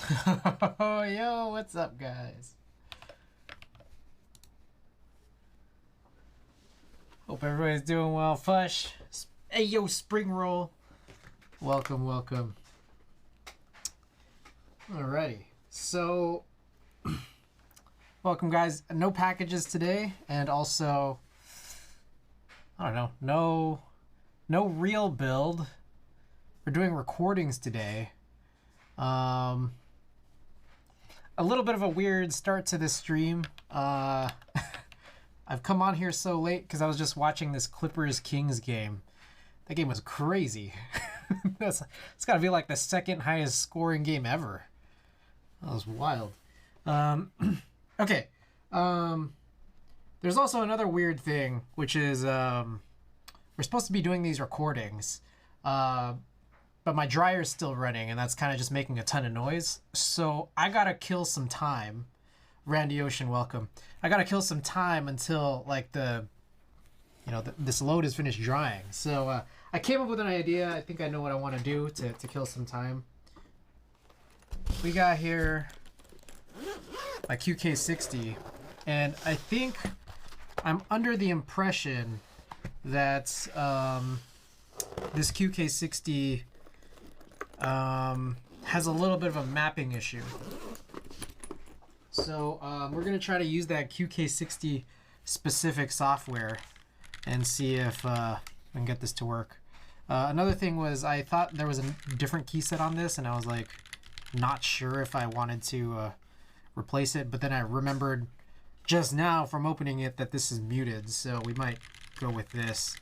Yo, what's up, guys? Hope everybody's doing well. Fush. Hey, yo, Spring Roll. Welcome, welcome. Alrighty. So, welcome, guys. No packages today, and also, I don't know, no real build. We're doing recordings today. A little bit of a weird start to this stream. I've come on here so late because I was just watching this Clippers-Kings game. That game was crazy. It's got to be like the second highest scoring game ever. That was wild. Okay. There's also another weird thing, which is we're supposed to be doing these recordings, but my dryer's still running, and that's kind of just making a ton of noise. So I gotta kill some time. Randy Ocean, welcome. I gotta kill some time until like this load is finished drying. So I came up with an idea. I think I know what I want to do to kill some time. We got here my QK60, and I think I'm under the impression that this QK60 has a little bit of a mapping issue. So we're going to try to use that QK60 specific software and see if we can get this to work. Another thing was I thought there was a different key set on this, and I was like not sure if I wanted to replace it, but then I remembered just now from opening it that this is muted, so we might go with this.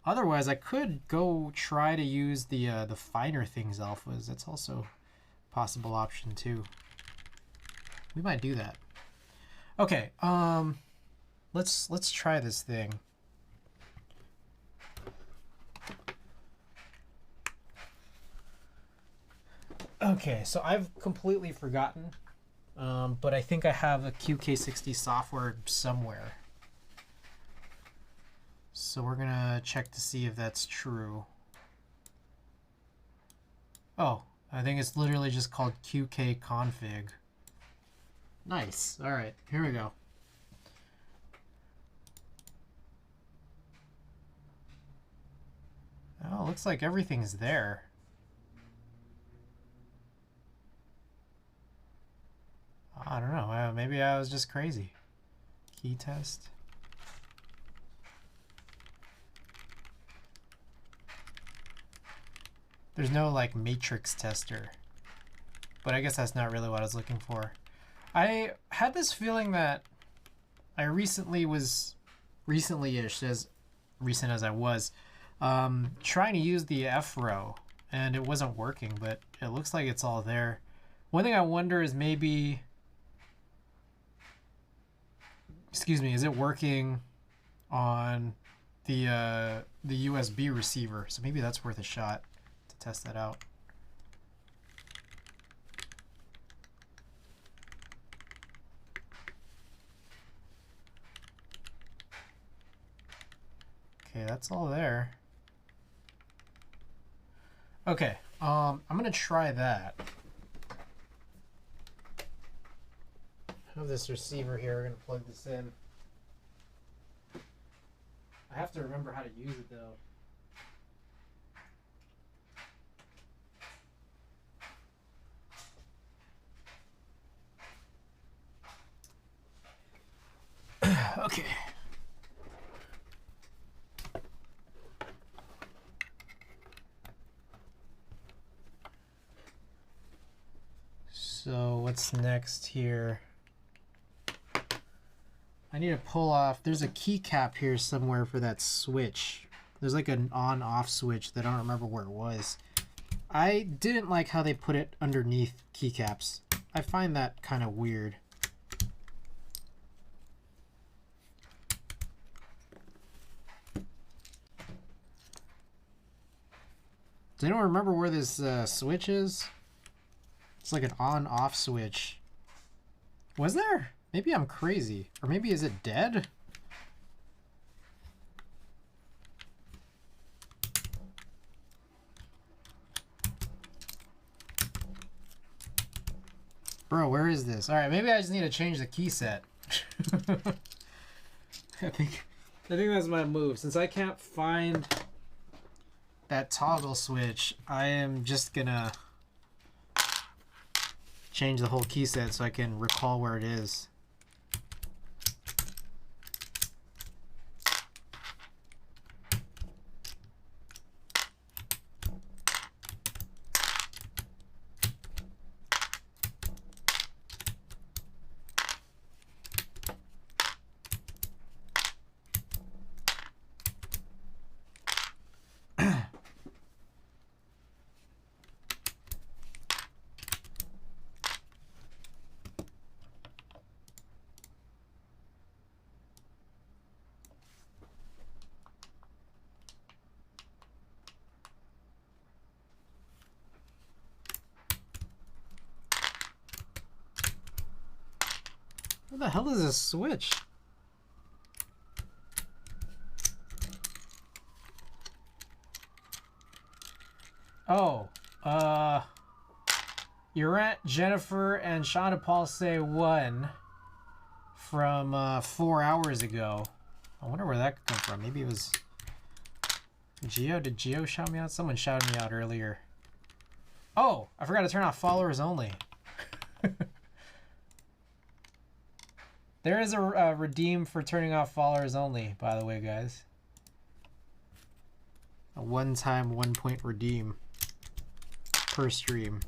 Otherwise, I could go try to use the finer things alphas. That's also a possible option too. We might do that. Okay, let's try this thing. Okay, so I've completely forgotten, but I think I have a QK60 software somewhere. So we're gonna check to see if that's true. Oh, I think it's literally just called QK config. Nice. All right, here we go. Oh, looks like everything's there. I don't know. Maybe I was just crazy. Key test. There's no like matrix tester, but I guess that's not really what I was looking for. I had this feeling that I recently-ish, as recent as I was, trying to use the F row, and it wasn't working, but it looks like it's all there. One thing I wonder is maybe, excuse me, is it working on the USB receiver? So maybe that's worth a shot to test that out. Okay, that's all there. Okay, I'm gonna try that. I have this receiver here. We're gonna plug this in. I have to remember how to use it though. Okay. So what's next here? I need to pull off. There's a keycap here somewhere for that switch. There's like an on-off switch that I don't remember where it was. I didn't like how they put it underneath keycaps. I find that kind of weird. Does anyone remember where this switch is? It's like an on-off switch. Was there? Maybe I'm crazy. Or maybe is it dead? Bro, where is this? Alright, maybe I just need to change the key set. I think that's my move. Since I can't find that toggle switch, I am just gonna change the whole key set so I can recall where it is. What the hell is this switch? Oh, Urant, Jennifer, and Shonda Paul say one from 4 hours ago. I wonder where that could come from. Maybe it was Geo. Did Geo shout me out? Someone shouted me out earlier. Oh, I forgot to turn off followers only. There is a redeem for turning off followers only, by the way, guys. A one-time 1-point redeem per stream.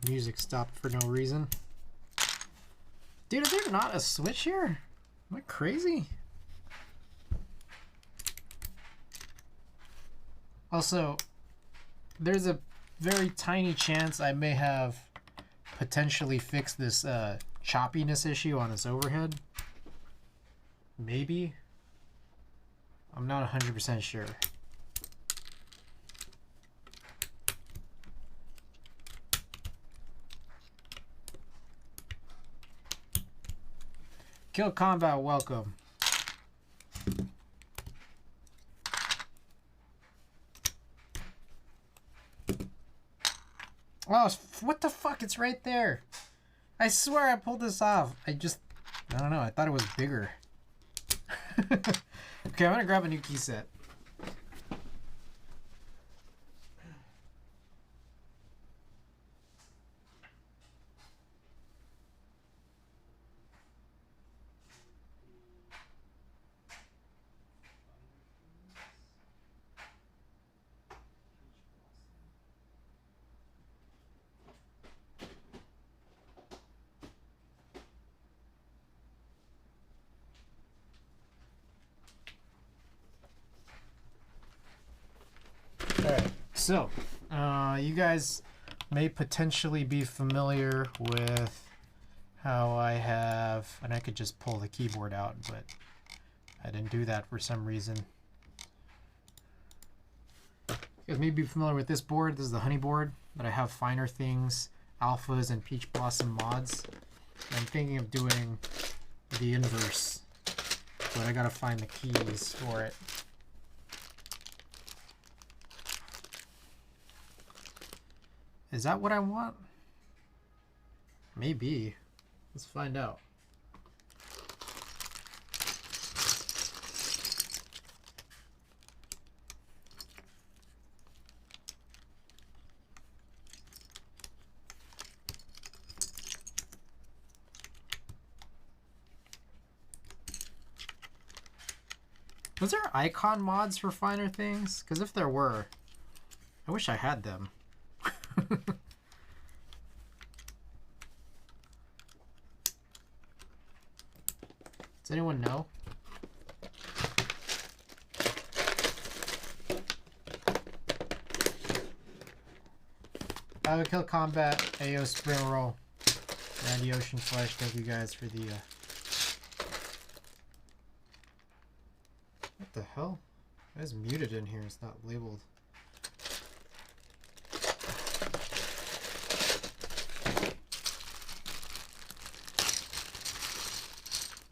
Music stopped for no reason. Dude, is there not a switch here? Am I crazy? Also, there's a very tiny chance I may have potentially fixed this choppiness issue on this overhead. Maybe. I'm not 100% sure. Kill Combat, welcome. Oh, what the fuck? It's right there. I swear I pulled this off. I don't know. I thought it was bigger. Okay, I'm gonna grab a new key set. Alright, so, you guys may potentially be familiar with how I have, and I could just pull the keyboard out, but I didn't do that for some reason. You guys may be familiar with this board. This is the Honey board, but I have Finer Things, Alphas, and Peach Blossom mods. I'm thinking of doing the inverse, but I gotta find the keys for it. Is that what I want? Maybe. Let's find out. Was there icon mods for Finer Things? Because if there were, I wish I had them. Does anyone know? I would kill combat, AO spring roll, Randy Ocean Flesh. Thank you guys for the. What the hell? It is muted in here. It's not labeled.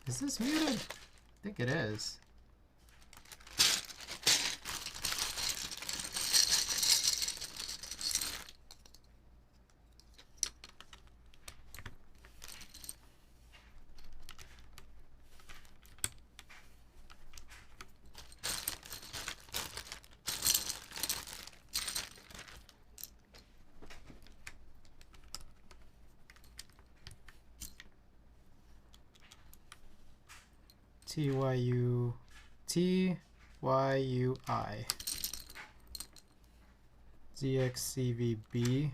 Is this muted? I think it is. TYUI ZXCVB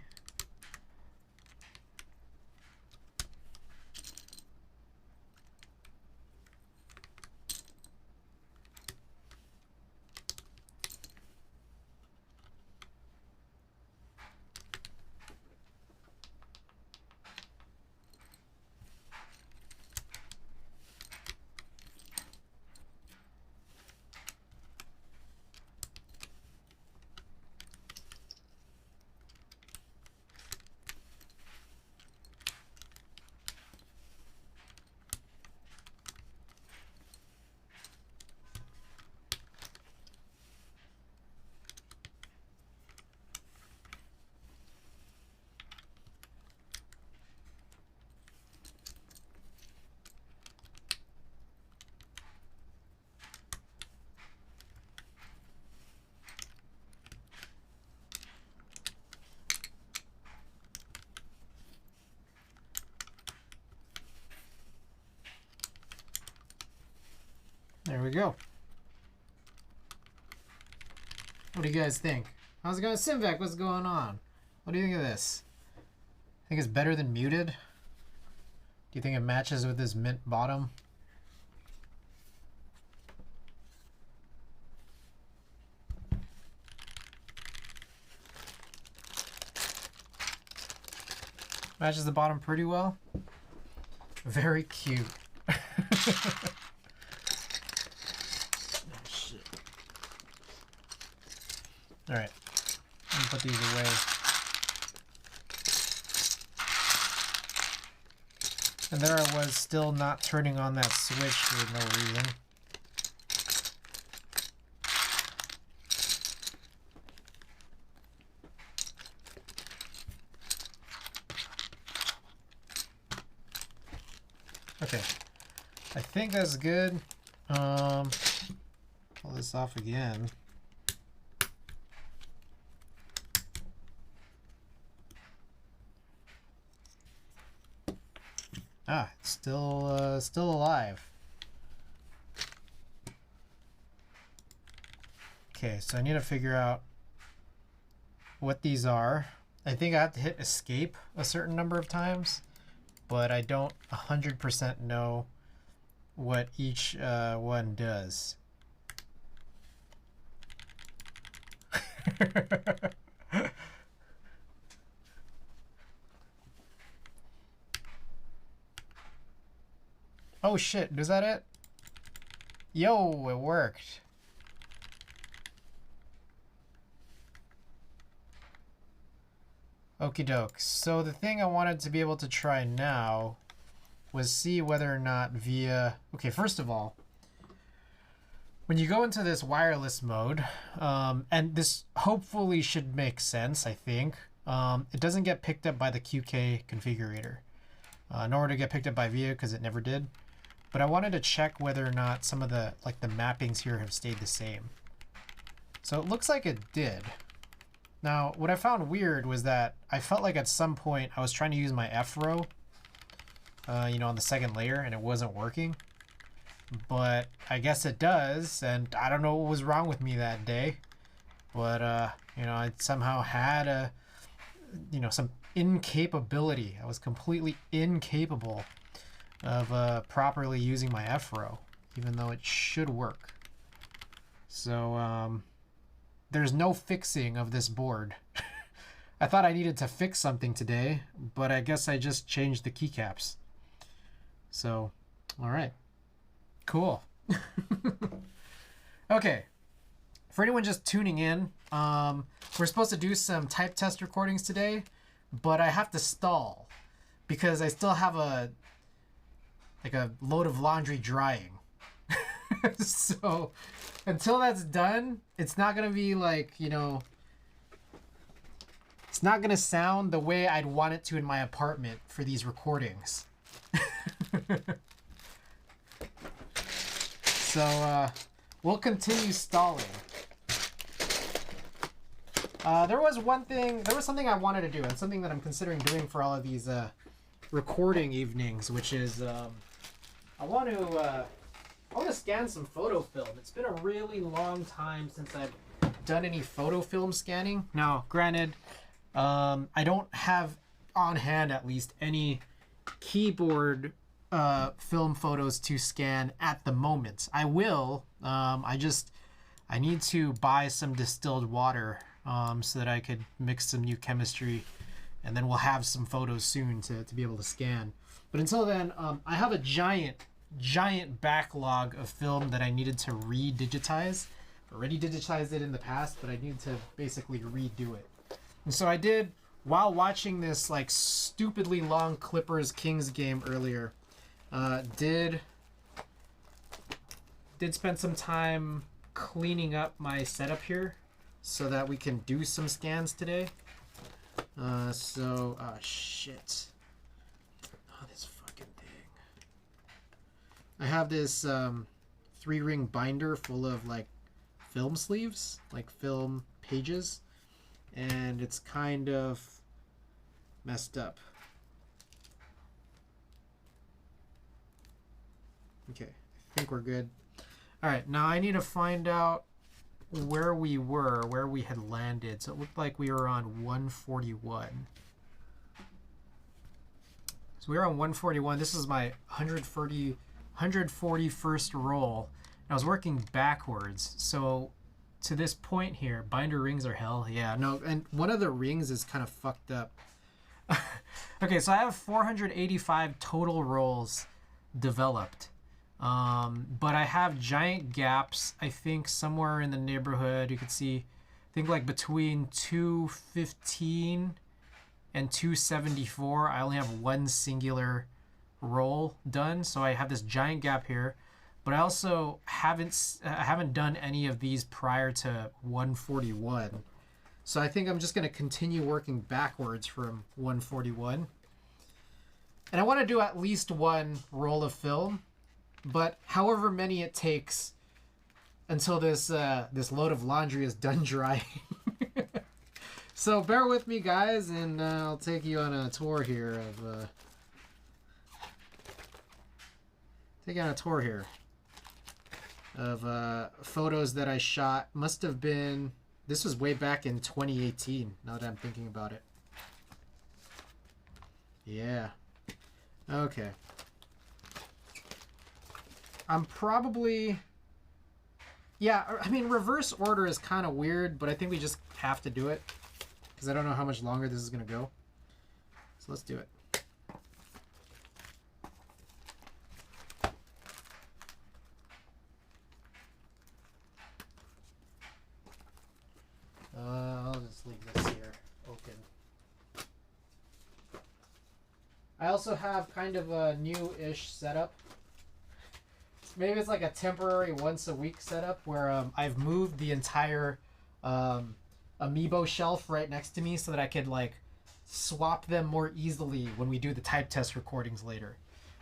There we go. What do you guys think? How's it going, Simvac? What's going on? What do you think of this? Think it's better than muted? Do you think it matches with this mint bottom? Matches the bottom pretty well. Very cute. All right, let me put these away. And there I was, still not turning on that switch for no reason. Okay, I think that's good. Pull this off again. Ah, it's still alive. Okay, so I need to figure out what these are. I think I have to hit escape a certain number of times, but I don't 100% know what each one does. Oh shit, is that it? Yo, it worked. Okie doke. So the thing I wanted to be able to try now was see whether or not via... Okay, first of all, when you go into this wireless mode, and this hopefully should make sense, I think, it doesn't get picked up by the QK configurator, nor to get picked up by VIA because it never did. But I wanted to check whether or not some of the mappings here have stayed the same. So it looks like it did. Now, what I found weird was that I felt like at some point I was trying to use my F row, you know, on the second layer, and it wasn't working. But I guess it does, and I don't know what was wrong with me that day. But, you know, I somehow had some incapability. I was completely incapable of properly using my F row, even though it should work. So there's no fixing of this board. I thought I needed to fix something today, but I guess I just changed the keycaps. So, all right. Cool. Okay. For anyone just tuning in, we're supposed to do some type test recordings today, but I have to stall because I still have a load of laundry drying. So until that's done, it's not gonna be like, you know, it's not gonna sound the way I'd want it to in my apartment for these recordings. So we'll continue stalling. There was something I wanted to do, and something that I'm considering doing for all of these recording evenings, which is I want to scan some photo film. It's been a really long time since I've done any photo film scanning. Now, granted, I don't have on hand at least any keyboard film photos to scan at the moment. I will. I need to buy some distilled water so that I could mix some new chemistry, and then we'll have some photos soon to be able to scan. But until then, I have a giant backlog of film that I needed to re-digitize. I already digitized it in the past, but I need to basically redo it. And so I did, while watching this like stupidly long Clippers Kings game earlier, did spend some time cleaning up my setup here so that we can do some scans today. Shit. Oh, this fucking thing. I have this 3-ring binder full of like film sleeves, like film pages, and it's kind of messed up. Okay, I think we're good. All right, now I need to find out where we had landed. So it looked like we were on 141. So we were on 141. This is my 141st roll. And I was working backwards. So to this point here, binder rings are hell. Yeah, no, and one of the rings is kind of fucked up. Okay, so I have 485 total rolls developed. But I have giant gaps, I think somewhere in the neighborhood. You could see, I think like between 215 and 274, I only have one singular roll done. So I have this giant gap here, but I also haven't done any of these prior to 141. So I think I'm just going to continue working backwards from 141. And I want to do at least one roll of film. But however many it takes until this load of laundry is done drying. So bear with me, guys, and I'll take you on a tour here of photos that I shot. Must have been, this was way back in 2018. Now that I'm thinking about it. Yeah. Okay. I'm probably, yeah, I mean, reverse order is kind of weird, but I think we just have to do it because I don't know how much longer this is going to go. So let's do it. I'll just leave this here open. I also have kind of a new-ish setup. Maybe it's like a temporary once a week setup where I've moved the entire amiibo shelf right next to me so that I could like swap them more easily when we do the type test recordings later.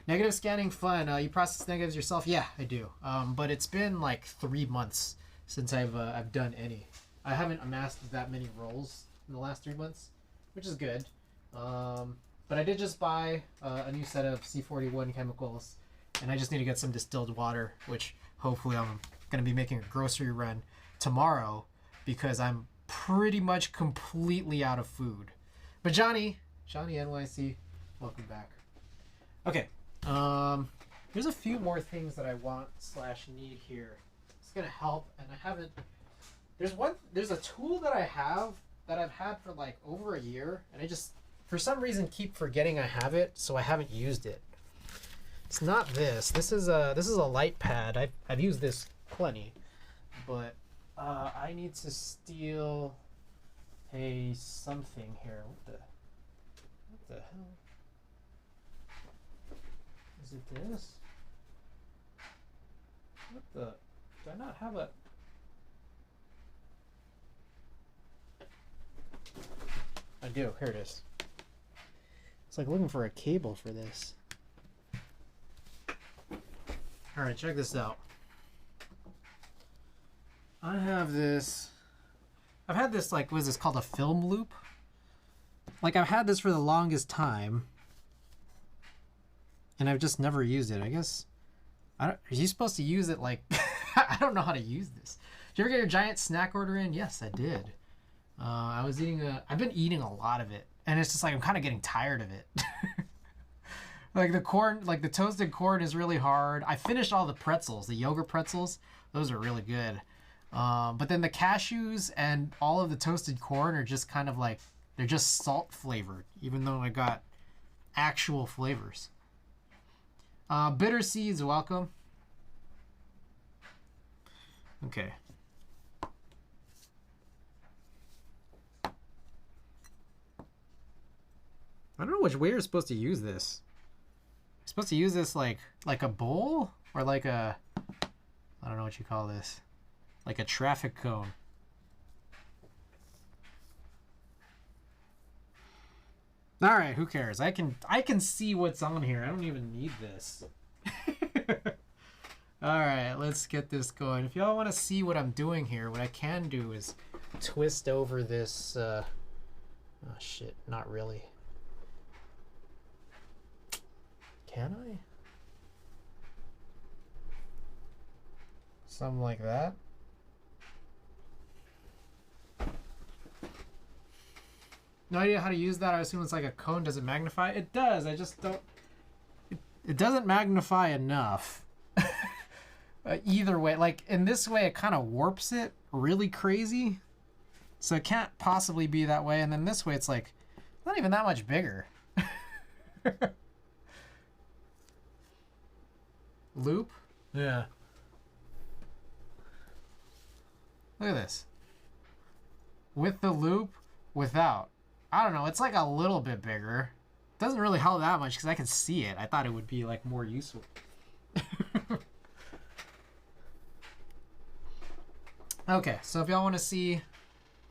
Negative scanning fun. You process negatives yourself? Yeah, I do. But it's been like 3 months since I've done any. I haven't amassed that many rolls in the last 3 months, which is good. But I did just buy a new set of C41 chemicals. And I just need to get some distilled water, which hopefully I'm going to be making a grocery run tomorrow because I'm pretty much completely out of food. But Johnny NYC, welcome back. Okay, there's a few more things that I want / need here. It's going to help, and I haven't... There's a tool that I have that I've had for like over a year, and I just, for some reason, keep forgetting I have it, so I haven't used it. It's not this. This is a light pad. I've used this plenty, but I need to steal a something here. What the hell? Is it this? What the? Do I not have a? I do. Here it is. It's like looking for a cable for this. Alright, check this out. I have this. I've had this, like, what is this called? A film loop? Like, I've had this for the longest time. And I've just never used it. I guess. Are you supposed to use it like. I don't know how to use this. Did you ever get your giant snack order in? Yes, I did. I've been eating a lot of it. And it's just like, I'm kind of getting tired of it. Like the corn, like the toasted corn is really hard. I finished all the pretzels, the yogurt pretzels. Those are really good. But then the cashews and all of the toasted corn are just kind of like, they're just salt flavored, even though I got actual flavors. Bitter seeds, welcome. Okay. I don't know which way you're supposed to use this. You're supposed to use this like a bowl or like a, I don't know what you call this, like a traffic cone. All right, who cares? I can see what's on here. I don't even need this. All right, let's get this going. If y'all want to see what I'm doing here, what I can do is twist over this. Oh shit, not really. Can I? Something like that. No idea how to use that. I assume it's like a cone. Does it magnify? It does. I just don't. It doesn't magnify enough. Either way, like in this way, it kind of warps it really crazy. So it can't possibly be that way. And then this way, it's like not even that much bigger. Loop? Yeah. Look at this. With the loop, without. I don't know, it's like a little bit bigger. Doesn't really help that much because I can see it. I thought it would be like more useful. Okay, so if y'all want to see...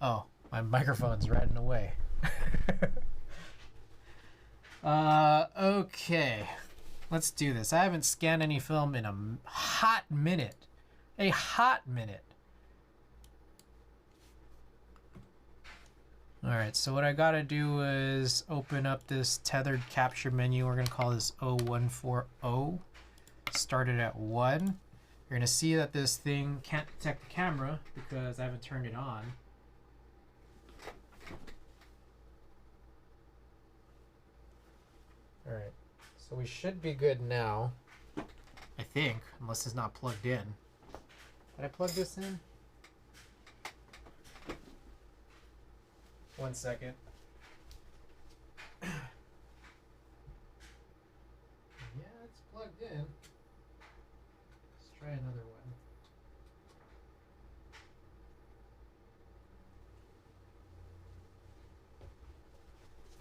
Oh, my microphone's riding away. Okay. Let's do this. I haven't scanned any film in a hot minute. A hot minute. Alright, so what I gotta do is open up this tethered capture menu. We're gonna call this 0140. Start it at 1. You're gonna see that this thing can't detect the camera because I haven't turned it on. Alright, so we should be good now. I think, unless it's not plugged in. Did I plug this in? 1 second. Yeah, it's plugged in. Let's try another one.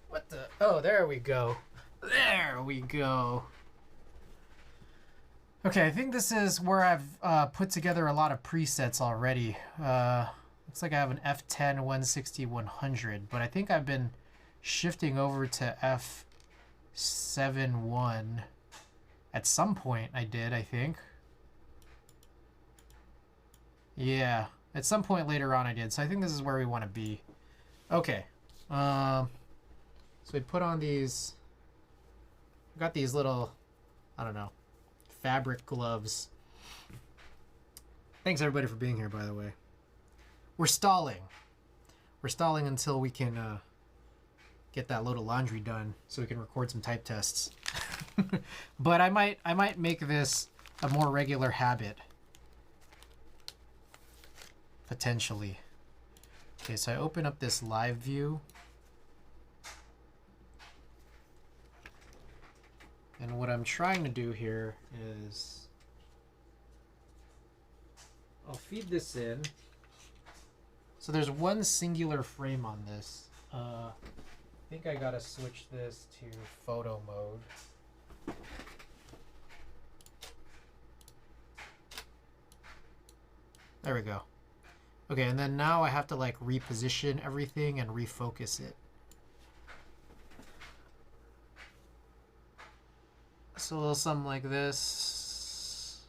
What the? Oh, there we go. There we go. Okay, I think this is where I've put together a lot of presets already. Looks like I have an F10 160 100, but I think I've been shifting over to F7.1 at some point. I did, I think. Yeah, at some point later on I did. So I think this is where we want to be. Okay. So we put on these. We got these little, I don't know, fabric gloves. Thanks everybody for being here, by the way. We're stalling. We're stalling until we can get that load of laundry done so we can record some type tests. But I might make this a more regular habit. Potentially. Okay, so I open up this live view. And what I'm trying to do here is I'll feed this in. So there's one singular frame on this. I think I gotta switch this to photo mode. There we go. Okay, and then now I have to like reposition everything and refocus it. So a little something like this.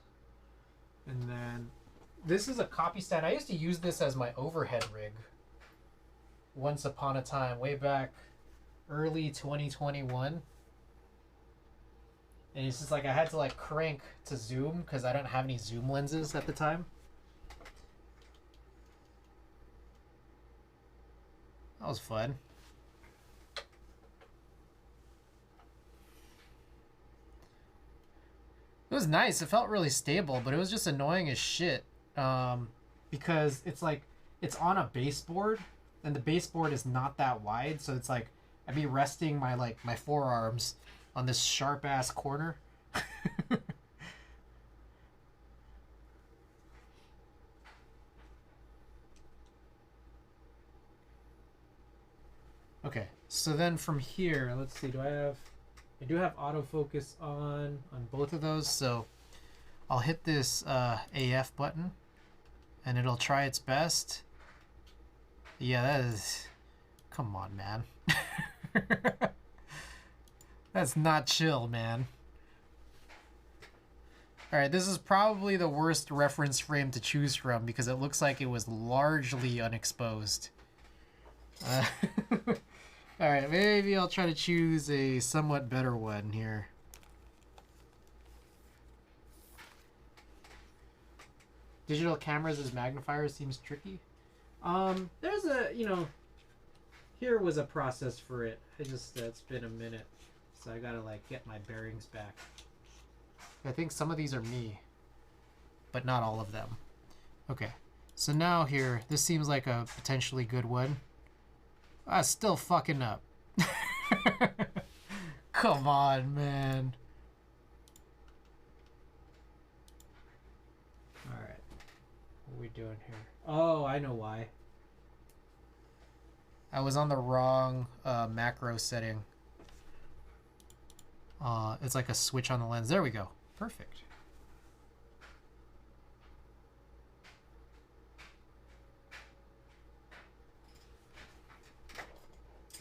And then this is a copy stand. I used to use this as my overhead rig once upon a time, way back early 2021. And it's just like I had to like crank to zoom because I didn't have any zoom lenses at the time. That was fun. It was nice. It felt really stable, but it was just annoying as shit. Because it's like it's on a baseboard, and the baseboard is not that wide, so it's like I'd be resting my forearms on this sharp ass corner. Okay, so then from here, let's see, I do have autofocus on both of those, so I'll hit this AF button and it'll try its best. Yeah, that is, come on, man. That's not chill, man. Alright, this is probably the worst reference frame to choose from because it looks like it was largely unexposed. Alright, maybe I'll try to choose a somewhat better one here. Digital cameras as magnifiers seems tricky. There's a, here was a process for it. It's been a minute. So I gotta like get my bearings back. I think some of these are me, but not all of them. Okay, so now here, this seems like a potentially good one. Still fucking up. Come on, man. Alright. What are we doing here? Oh, I know why. I was on the wrong macro setting. It's like a switch on the lens. There we go. Perfect.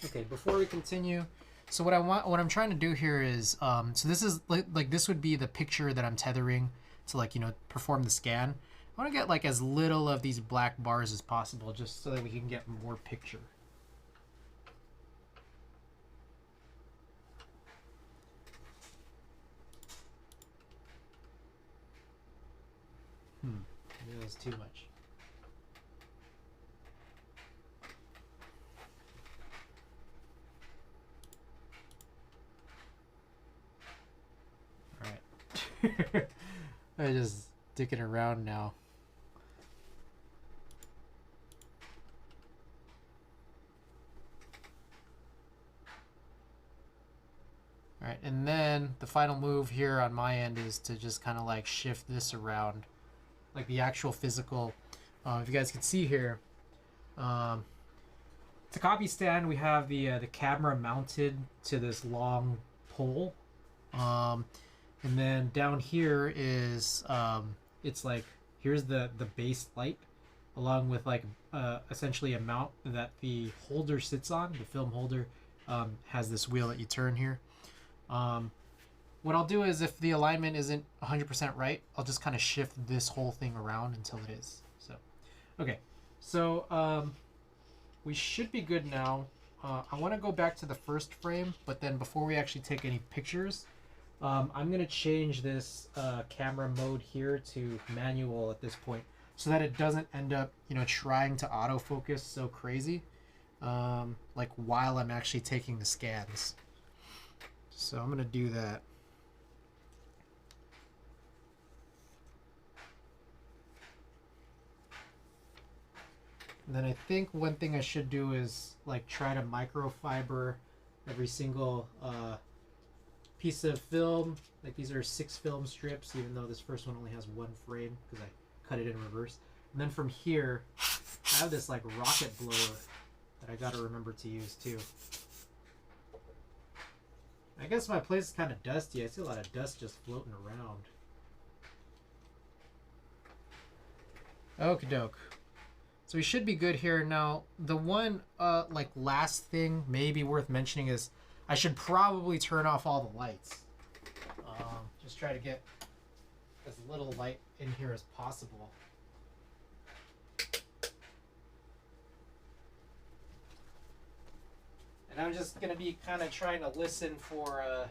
Okay, before we continue, so what I'm trying to do here is, so this is like this would be the picture that I'm tethering to perform the scan. I want to get like as little of these black bars as possible just so that we can get more picture. Maybe that was too much. I just dicking around now. Alright, and then the final move here on my end is to just kind of like shift this around, like the actual physical. If you guys can see here, to copy stand, we have the camera mounted to this long pole. And then down here is it's like here's the base light along with like essentially a mount that the holder sits on. The film holder has this wheel that you turn here. What I'll do is if the alignment isn't 100% right, I'll just kind of shift this whole thing around until it is. So okay, so we should be good now. I want to go back to the first frame, but then before we actually take any pictures, I'm going to change this camera mode here to manual at this point so that it doesn't end up, trying to autofocus so crazy, like while I'm actually taking the scans. So I'm going to do that. And then I think one thing I should do is like try to microfiber every single piece of film. Like these are 6 film strips, even though this first one only has 1 frame because I cut it in reverse. And then from here, I have this like rocket blower that I gotta remember to use too. I guess my place is kind of dusty. I see a lot of dust just floating around. Okie doke. So we should be good here. Now, the one like last thing maybe worth mentioning is I should probably turn off all the lights. Just try to get as little light in here as possible. And I'm just going to be kind of trying to listen for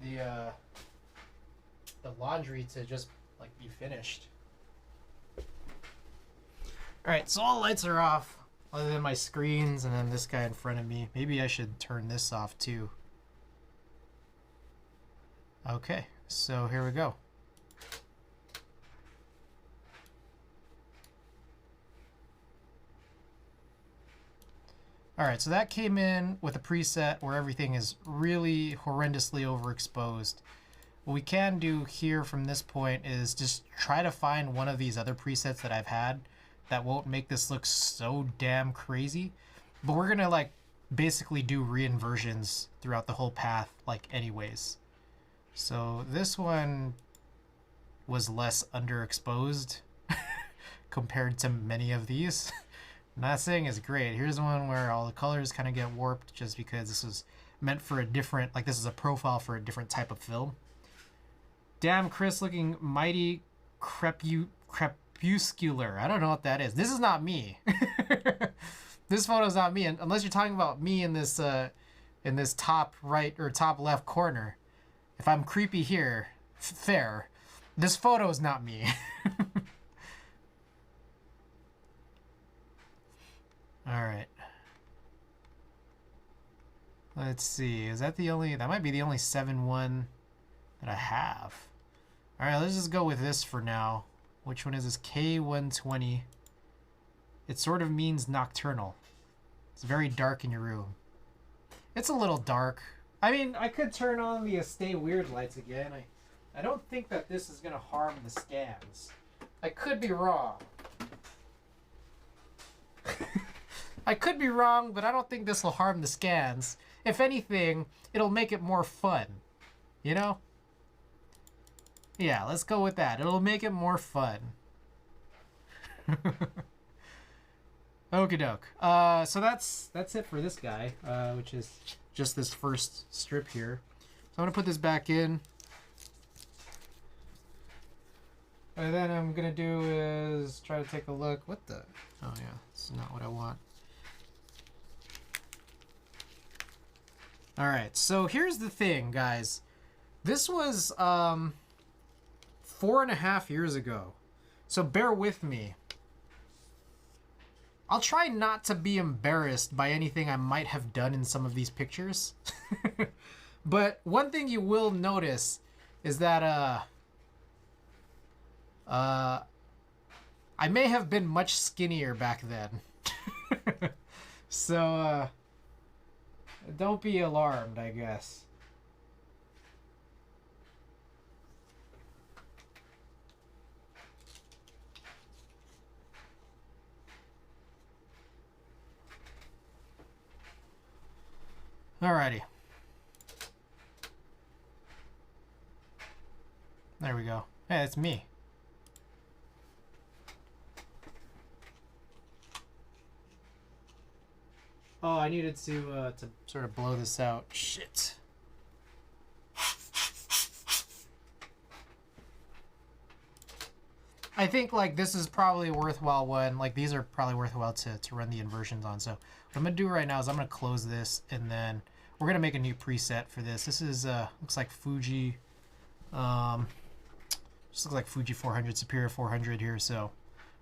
the laundry to just like be finished. Alright, so all the lights are off other than my screens and then this guy in front of me. Maybe I should turn this off too. Okay, so here we go. Alright, so that came in with a preset where everything is really horrendously overexposed. What we can do here from this point is just try to find one of these other presets that I've had that won't make this look so damn crazy. But we're gonna like basically do reinversions throughout the whole path like anyways. So this one was less underexposed compared to many of these. I'm not saying it's great. Here's one where all the colors kind of get warped just because this was meant for a different, like this is a profile for a different type of film. Damn, Chris looking mighty crepuscular. I don't know what that is. This is not me. This photo's not me, unless you're talking about me in this top right or top left corner. If I'm creepy here, fair. This photo is not me. All right. Let's see. Is that the only? That might be the only 7-1 that I have. All right. Let's just go with this for now. Which one is this? K120. It sort of means nocturnal. It's very dark in your room. It's a little dark. I mean, I could turn on the Stay Weird lights again. I don't think that this is gonna harm the scans. I could be wrong. I could be wrong, but I don't think this will harm the scans. If anything, it'll make it more fun. You know? Yeah, let's go with that. It'll make it more fun. Okie doke. So that's it for this guy, which is just this first strip here. So I'm gonna put this back in. And then I'm gonna do is try to take a look. What the? Oh yeah, it's not what I want. All right, so here's the thing, guys. This was 4.5 years ago, so bear with me. I'll try not to be embarrassed by anything I might have done in some of these pictures. But one thing you will notice is that I may have been much skinnier back then. So don't be alarmed, I guess. Alrighty. There we go. Hey, it's me. Oh, I needed to sort of blow this out. Shit. I think like this is probably a worthwhile one. Like these are probably worthwhile to run the inversions on. So what I'm gonna do right now is I'm gonna close this and then we're gonna make a new preset for this. This is looks like Fuji. Just looks like Fuji 400, Superior 400 here. So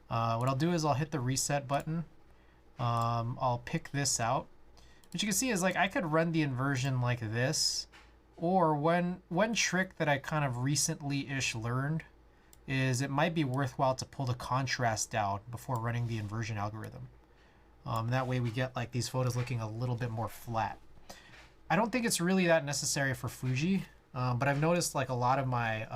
what I'll do is I'll hit the reset button. I'll pick this out. What you can see is like I could run the inversion like this, or one trick that I kind of recently-ish learned is it might be worthwhile to pull the contrast down before running the inversion algorithm. That way we get like these photos looking a little bit more flat. I don't think it's really that necessary for Fuji, but I've noticed like a lot of my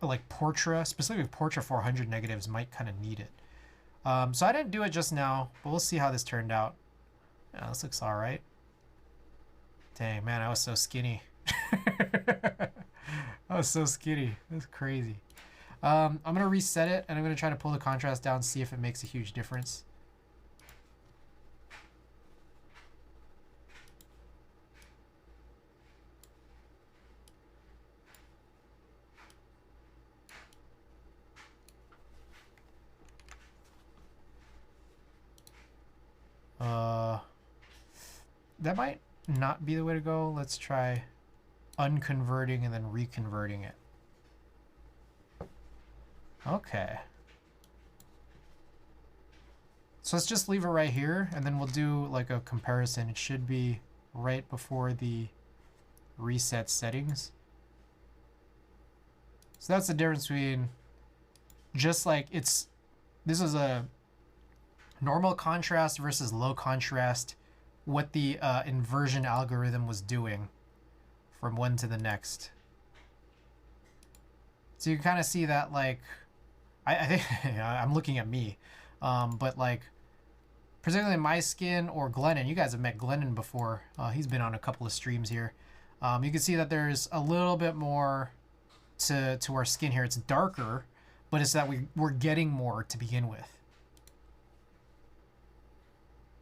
like Portra, specifically Portra 400 negatives might kind of need it. So I didn't do it just now, but we'll see how this turned out. Yeah, this looks all right. Dang, man, I was so skinny. I was so skinny. That's crazy. I'm going to reset it, and I'm going to try to pull the contrast down, see if it makes a huge difference. That might not be the way to go. Let's try unconverting and then reconverting it. Okay. So let's just leave it right here, and then we'll do like a comparison. It should be right before the reset settings. So that's the difference between just like this is a normal contrast versus low contrast, what the inversion algorithm was doing from one to the next. So you can kind of see that, like, I think I'm looking at me, but like particularly my skin or Glennon, you guys have met Glennon before. He's been on a couple of streams here. You can see that there's a little bit more to our skin here. It's darker, but it's that we're getting more to begin with.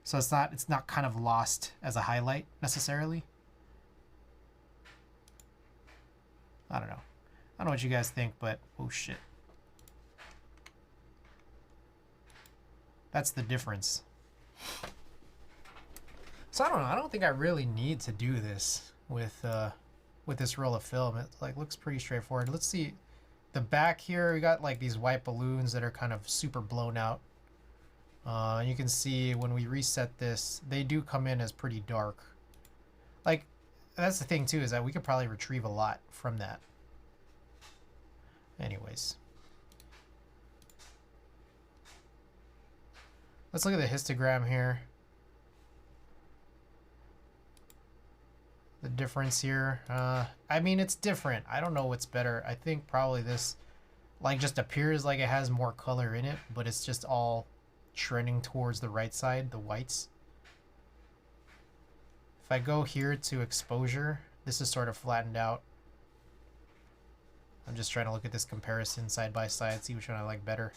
So it's not kind of lost as a highlight necessarily. I don't know. I don't know what you guys think, but oh shit. That's the difference. So I don't know. I don't think I really need to do this with this roll of film. It like looks pretty straightforward. Let's see the back here. We got like these white balloons that are kind of super blown out. You can see when we reset this, they do come in as pretty dark. Like, that's the thing too, is that we could probably retrieve a lot from that. Anyways. Let's look at the histogram here. The difference here. I mean, it's different. I don't know what's better. I think probably this, like, just appears like it has more color in it, but it's just all trending towards the right side, the whites. If I go here to exposure, this is sort of flattened out. I'm just trying to look at this comparison side by side, see which one I like better.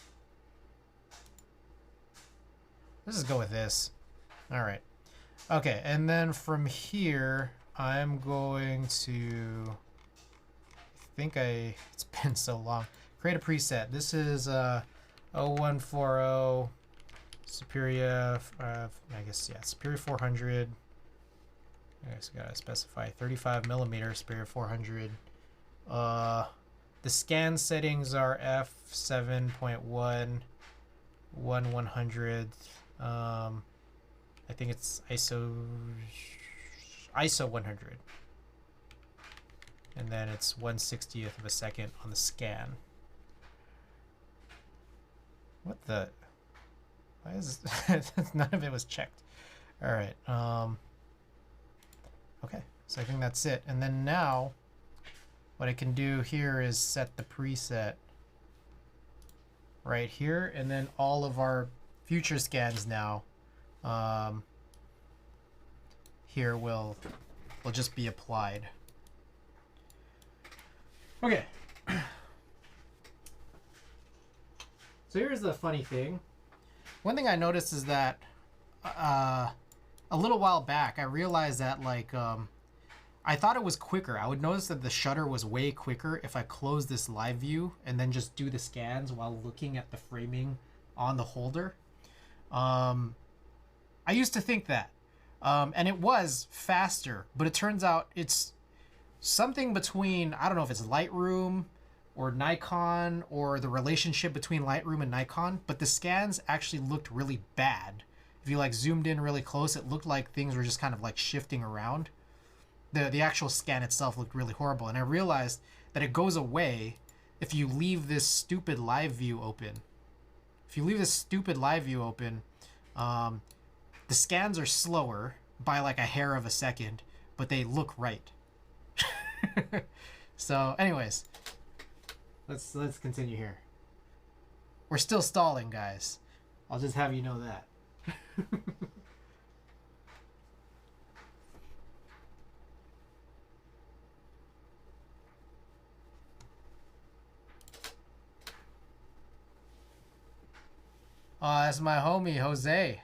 Let's just go with this. All right. Okay, and then from here, I'm going to, it's been so long. Create a preset. This is 0140 Superior, I guess, yeah, Superior 400. I guess I gotta specify 35 millimeter Superior 400. The scan settings are f7.1, 1/100th. I think it's ISO 100, and then it's 1/60th of a second on the scan. What the? Why is none of it was checked? All right. Okay, so I think that's it. And then now, what I can do here is set the preset right here, and then all of our future scans now here will just be applied. Okay. So here's the funny thing. One thing I noticed is that a little while back, I realized that like I thought it was quicker. I would notice that the shutter was way quicker if I close this live view and then just do the scans while looking at the framing on the holder. I used to think that. And it was faster, but it turns out it's something between, I don't know if it's Lightroom or Nikon or the relationship between Lightroom and Nikon, but the scans actually looked really bad. If you like zoomed in really close, it looked like things were just kind of like shifting around. The actual scan itself looked really horrible, and I realized that it goes away if you leave this stupid live view open. If you leave this stupid live view open, the scans are slower by like a hair of a second, but they look right. So, anyways, let's continue here. We're still stalling, guys. I'll just have you know that. Oh, that's my homie, Jose.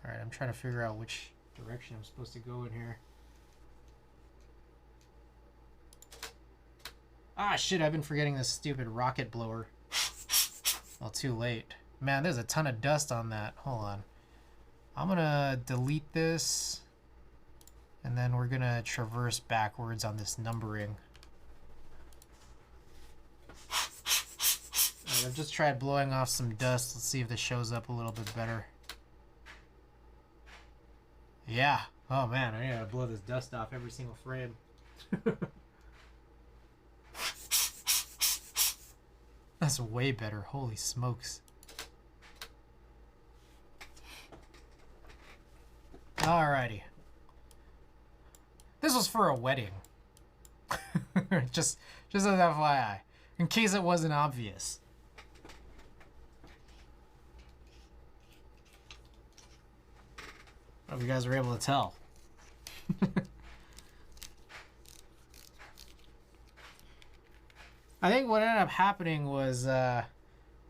Alright, I'm trying to figure out which direction I'm supposed to go in here. Ah, shit, I've been forgetting this stupid rocket blower. Well, too late. Man, there's a ton of dust on that. Hold on. I'm gonna delete this. And then we're gonna traverse backwards on this numbering. Alright, I've just tried blowing off some dust. Let's see if this shows up a little bit better. Yeah. Oh man, I gotta blow this dust off every single frame. That's way better. Holy smokes. Alrighty. This was for a wedding. just as FYI. In case it wasn't obvious. I hope you guys were able to tell. I think what ended up happening was I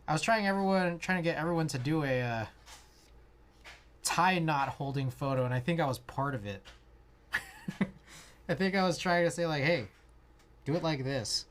was trying to get everyone to do a tie knot holding photo, and I think I was part of it. I think I was trying to say like, hey, do it like this.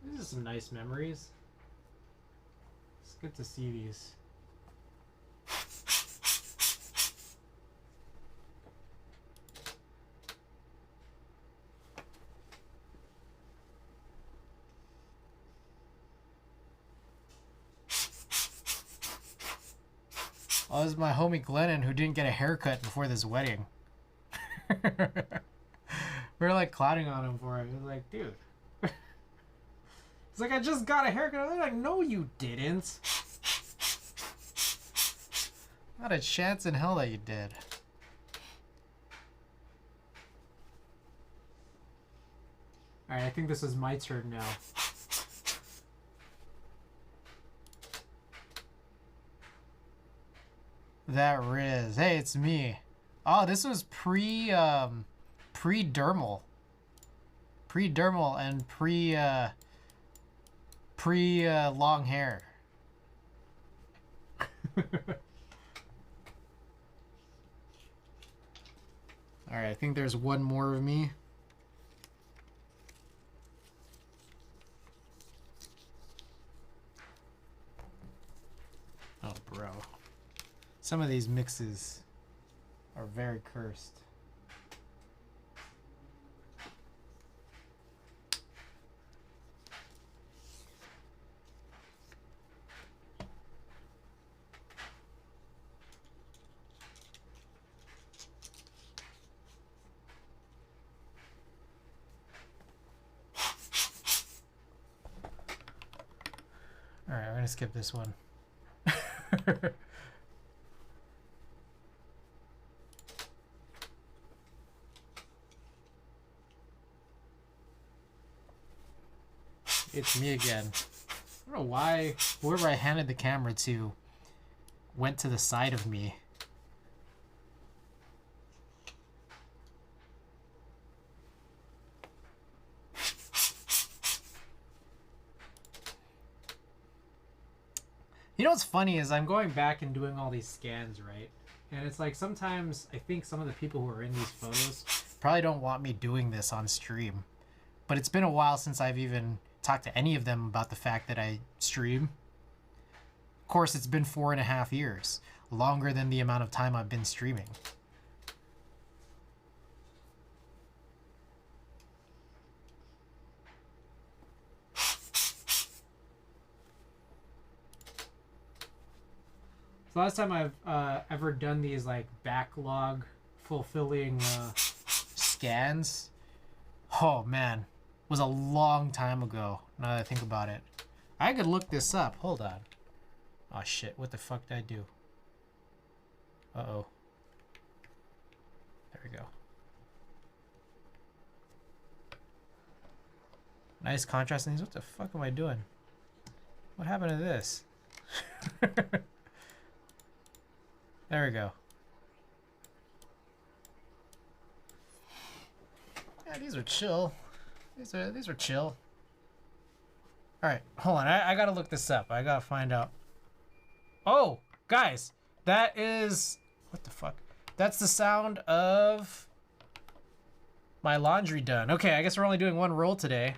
These are some nice memories. It's good to see these. Oh, this is my homie Glennon who didn't get a haircut before this wedding. We were like clowning on him for it. He was like, dude. It's like, I just got a haircut. They're like, no, you didn't. Not a chance in hell that you did. Alright, I think this is my turn now. That Riz. Hey, it's me. Oh, this was pre-dermal. Pre-dermal and long hair. Alright, I think there's one more of me. Oh, bro. Some of these mixes are very cursed. Alright, I'm gonna skip this one. It's me again. I don't know why whoever I handed the camera to went to the side of me. You know what's funny is I'm going back and doing all these scans, right? And it's like sometimes I think some of the people who are in these photos, probably don't want me doing this on stream. But it's been a while since I've even talked to any of them about the fact that I stream. Of course, it's been 4.5 years, longer than the amount of time I've been streaming. The last time I've ever done these like backlog fulfilling scans, oh man, was a long time ago. Now that I think about it, I could look this up. Hold on. Oh shit! What the fuck did I do? Uh-oh. There we go. Nice contrast in these. What the fuck am I doing? What happened to this? There we go. Yeah, these are chill. These are chill. All right, hold on. I gotta look this up. I gotta find out. Oh, guys, that is what the fuck? That's the sound of my laundry done. Okay, I guess we're only doing one roll today,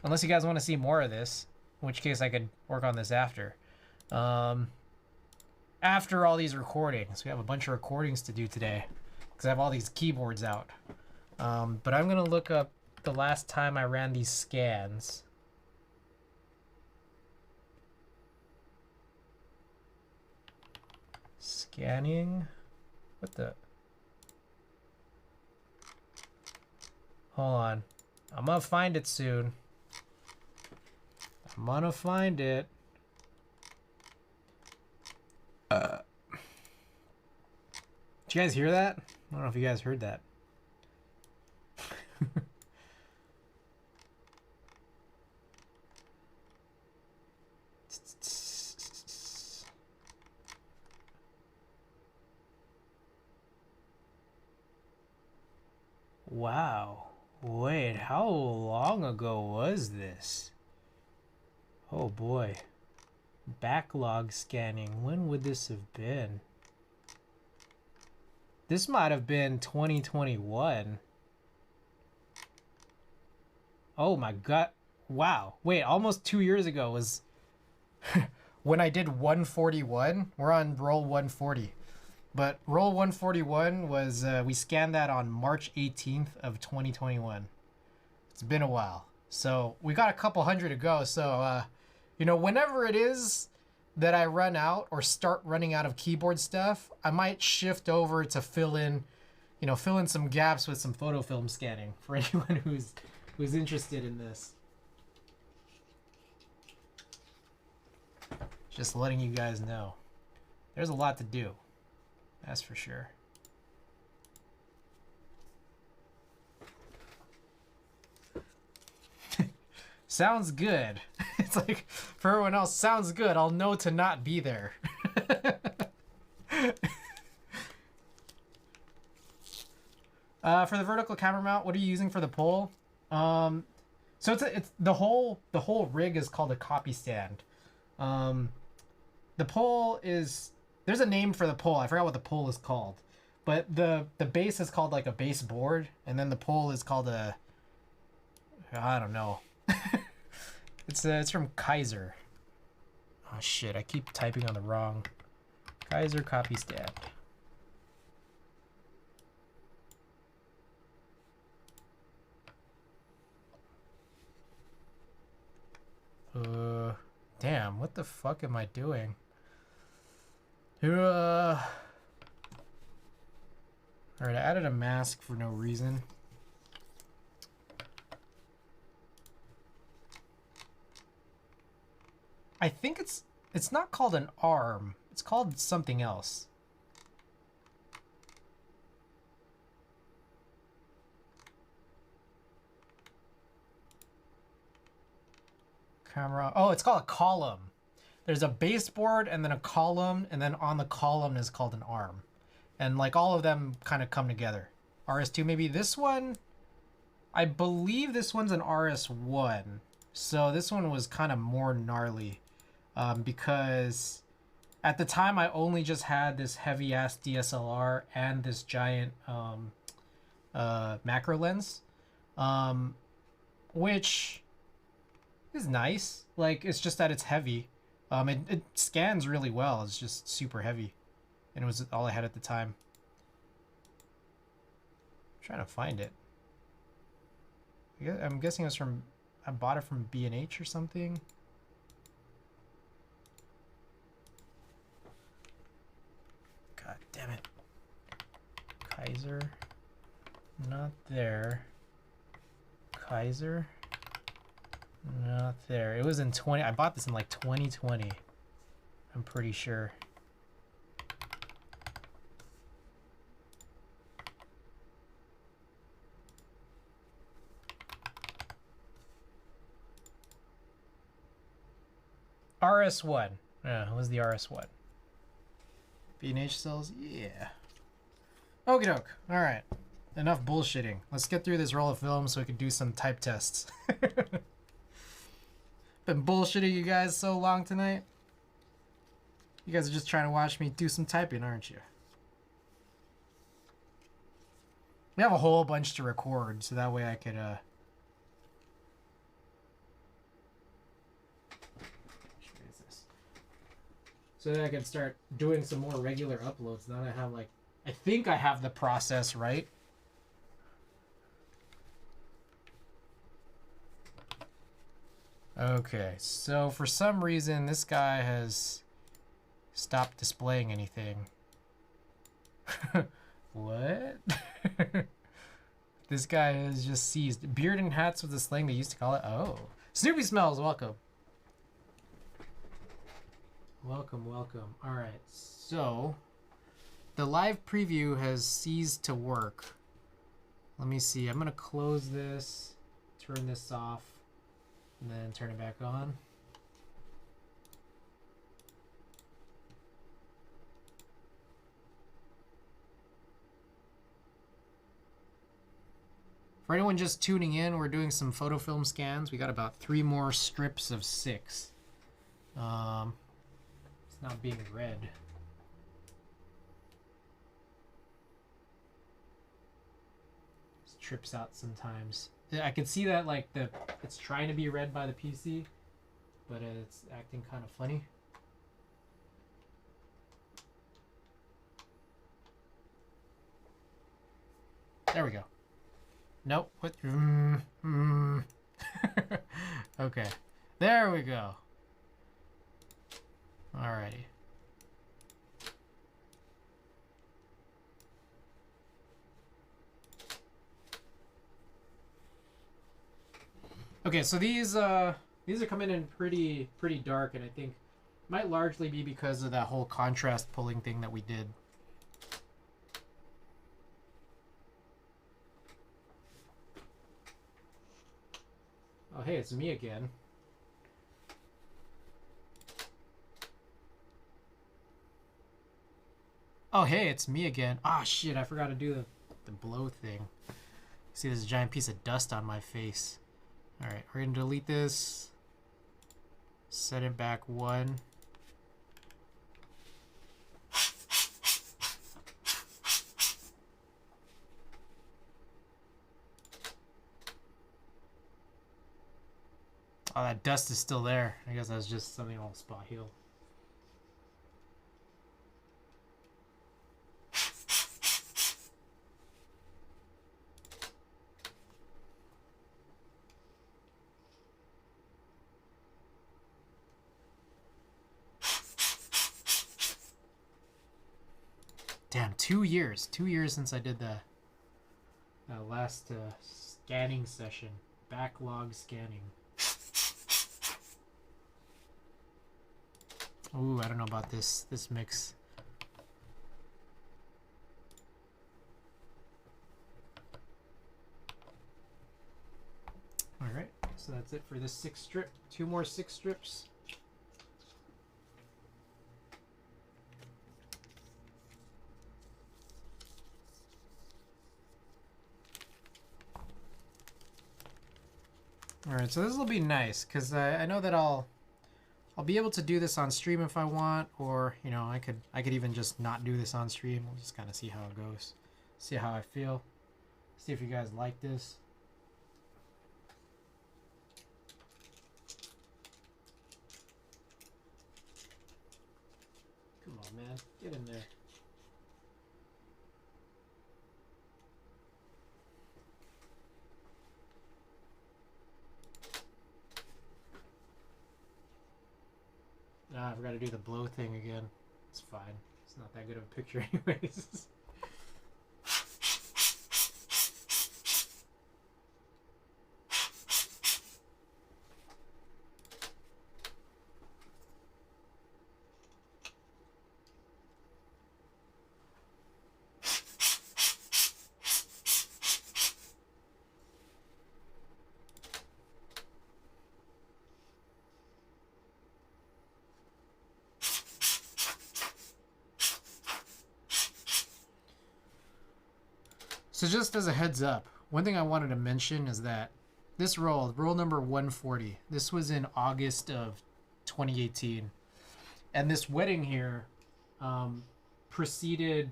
unless you guys want to see more of this. In which case, I could work on this after. After all these recordings. We have a bunch of recordings to do today because I have all these keyboards out. But I'm going to look up the last time I ran these scans. Scanning? What the? Hold on. I'm going to find it soon. I'm going to find it. Did you guys hear that? I don't know if you guys heard that. Wow. Wait, how long ago was this? Oh boy. Backlog scanning. When would this have been? This might have been 2021. Oh my god. Wow. Wait, almost 2 years ago was when I did 141. We're on roll 140. But roll 141 was, we scanned that on March 18th of 2021. It's been a while. So we got a couple hundred to go. So, you know, whenever it is that I run out or start running out of keyboard stuff, I might shift over to fill in some gaps with some photo film scanning for anyone who's interested in this. Just letting you guys know. There's a lot to do. That's for sure. Sounds good. It's like, for everyone else, sounds good. I'll know to not be there. For the vertical camera mount, what are you using for the pole? So it's the whole rig is called a copy stand. The pole is, there's a name for the pole. I forgot what the pole is called, but the base is called like a base board, and then the pole is called a, I don't know. It's from Kaiser. Oh shit! I keep typing on the wrong. Kaiser copy stand. Damn! What the fuck am I doing? Alright, I added a mask for no reason. I think it's not called an arm. It's called something else. Camera. Oh, it's called a column. There's a baseboard and then a column, and then on the column is called an arm. And like all of them kind of come together. RS2, maybe this one, I believe this one's an RS1. So this one was kind of more gnarly. Because at the time I only just had this heavy ass DSLR and this giant macro lens, which is nice. Like, it's just that it's heavy. It scans really well. It's just super heavy, and it was all I had at the time. I'm trying to find it. I'm guessing it was from, I bought it from B&H or something. God damn it. Kaiser. Not there. Kaiser. Not there. It was in 20. I bought this in like 2020. I'm pretty sure. RS1. Yeah, it was the RS1. B&H cells? Yeah. Okie doke. Alright. Enough bullshitting. Let's get through this roll of film so we can do some type tests. Been bullshitting you guys so long tonight. You guys are just trying to watch me do some typing, aren't you? We have a whole bunch to record, so that way I could, so that I can start doing some more regular uploads. Now that I have, like, I think I have the process right. Okay, so for some reason this guy has stopped displaying anything. What? This guy has just seized. Beard and hats was the slang they used to call it. Oh. Snoopy Smells, welcome. Welcome, welcome. Alright, so the live preview has ceased to work. Let me see. I'm gonna close this, turn this off, and then turn it back on. For anyone just tuning in, we're doing some photo film scans. We got about 3 more strips of 6. It's not being read. It trips out sometimes. I can see that, like, it's trying to be read by the PC, but it's acting kind of funny. There we go. Nope. What? Okay. There we go. Alrighty. Okay, so these are coming in pretty dark, and I think might largely be because of that whole contrast pulling thing that we did. Oh, hey, it's me again. Oh, hey, it's me again. Ah, shit, I forgot to do the blow thing. See, there's a giant piece of dust on my face. Alright, we're going to delete this. Set it back 1. Oh, that dust is still there. I guess that's just something I'll spot heal. Damn, 2 years. 2 years since I did the last scanning session. Backlog scanning. Ooh, I don't know about this mix. All right, so that's it for this 6 strip. 2 more 6 strips. All right, so this will be nice because I know that I'll be able to do this on stream if I want, or you know, I could even just not do this on stream. We'll just kind of see how it goes, see how I feel. See if you guys like this. Come on, man. Get in there. Ah, I forgot to do the blow thing again. It's fine. It's not that good of a picture anyways. So just as a heads up, one thing I wanted to mention is that this roll number 140, this was in August of 2018. And this wedding here preceded,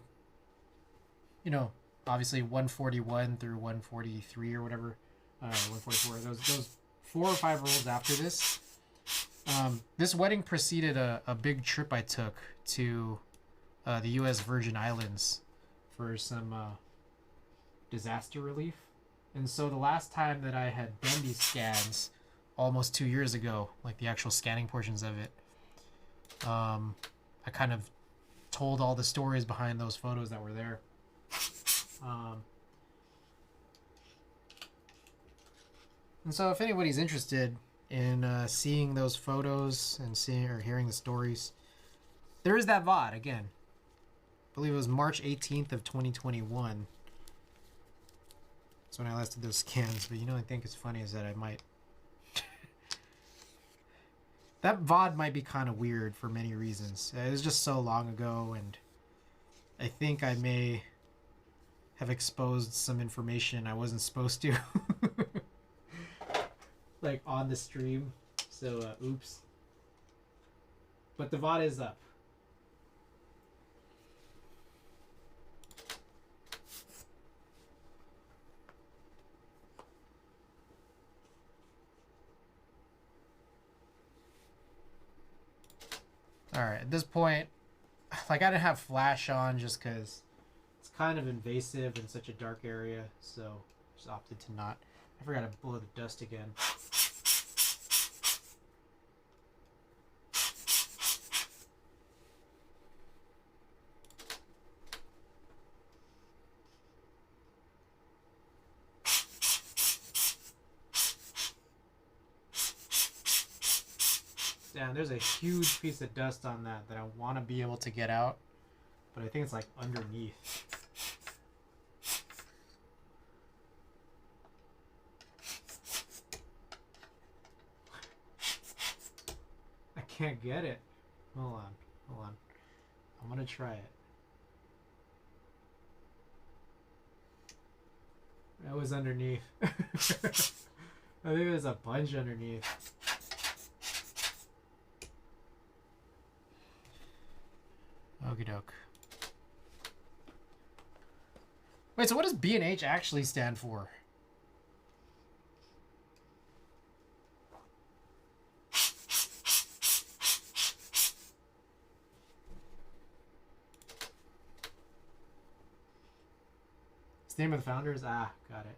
you know, obviously 141 through 143 or whatever, 144. Those 4 or 5 rolls after this. This wedding preceded a big trip I took to the U.S. Virgin Islands for some disaster relief. And so the last time that I had done these scans, almost 2 years ago, like the actual scanning portions of it, I kind of told all the stories behind those photos that were there. And so if anybody's interested in seeing those photos and seeing or hearing the stories, there is that VOD again. I believe it was March 18th of 2021. That's when I last did those scans. But you know, I think it's funny is that I might that VOD might be kind of weird for many reasons. It was just so long ago, and I think I may have exposed some information I wasn't supposed to. Like on the stream. So, oops. But the VOD is up. Alright, at this point, like I didn't have flash on just because it's kind of invasive in such a dark area, so just opted to not. I forgot to blow the dust again. Damn, there's a huge piece of dust on that I want to be able to get out, but I think it's like underneath. I can't get it. Hold on. I'm gonna try it. That was underneath. I think there's a bunch underneath. Okie doke. Wait, so what does B and H actually stand for? It's the name of the founders? Ah, got it.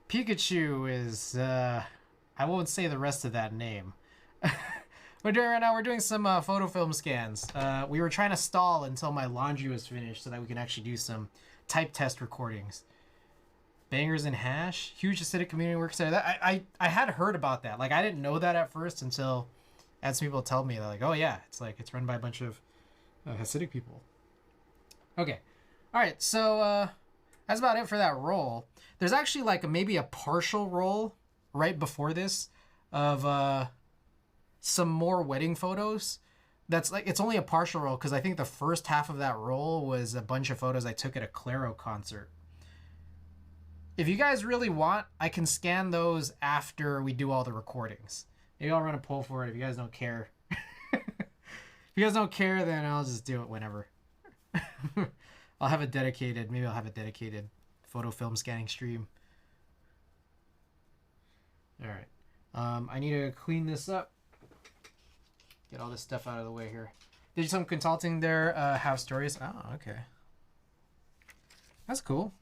Pikachu is, I won't say the rest of that name. We're doing some photo film scans. We were trying to stall until my laundry was finished so that we can actually do some type test recordings. Bangers and Hash, huge acidic community works there. I had heard about that. Like I didn't know that at first until I had some people tell me. They're like, oh yeah, it's run by a bunch of Hasidic people. Okay, all right. So that's about it for that roll. There's actually like maybe a partial roll right before this of some more wedding photos. That's like, it's only a partial roll because I think the first half of that roll was a bunch of photos I took at a Claro concert. If you guys really want, I can scan those after we do all the recordings. Maybe I'll run a poll for it if you guys don't care. If you guys don't care, then I'll just do it whenever. I'll have a dedicated, maybe I'll have a dedicated photo film scanning stream. All right. I need to clean this up. Get all this stuff out of the way here. Did some consulting there, have stories? Oh, okay. That's cool.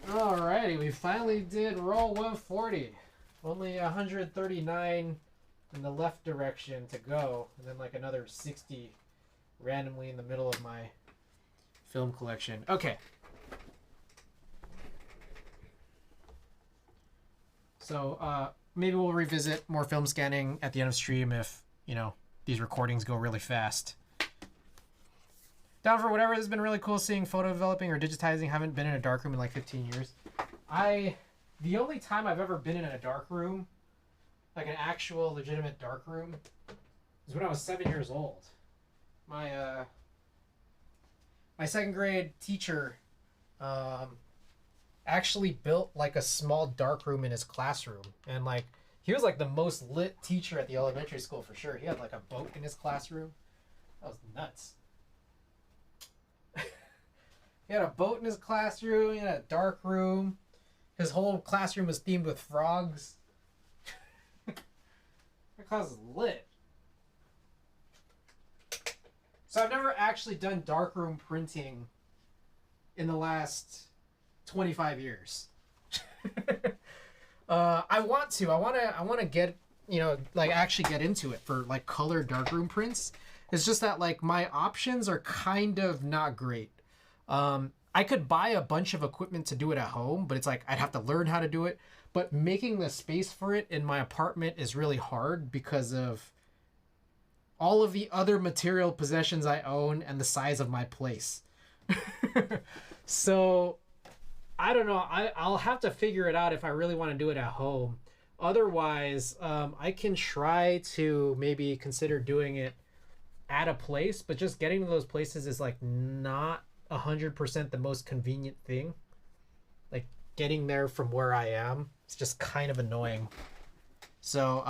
Alrighty, we finally did roll 140. Only 139 in the left direction to go, and then like another 60 randomly in the middle of my film collection. Okay. So maybe we'll revisit more film scanning at the end of stream if, you know, these recordings go really fast. Down for whatever. This has been really cool seeing photo developing or digitizing. Haven't been in a darkroom in like 15 years. The only time I've ever been in a darkroom, like an actual legitimate darkroom, is when I was 7 years old. My second grade teacher actually built like a small darkroom in his classroom, and like he was like the most lit teacher at the elementary school for sure. He had like a boat in his classroom. That was nuts. He had a boat in his classroom. He had a dark room. His whole classroom was themed with frogs. That class is lit. So I've never actually done darkroom printing in the last 25 years. I want to. I want to get, you know, like actually get into it for like color darkroom prints. It's just that like my options are kind of not great. I could buy a bunch of equipment to do it at home, but it's like I'd have to learn how to do it. But making the space for it in my apartment is really hard because of all of the other material possessions I own and the size of my place. So I don't know. I'll have to figure it out if I really want to do it at home. Otherwise, I can try to maybe consider doing it at a place, but just getting to those places is like not 100% the most convenient thing. Like getting there from where I am, it's just kind of annoying. So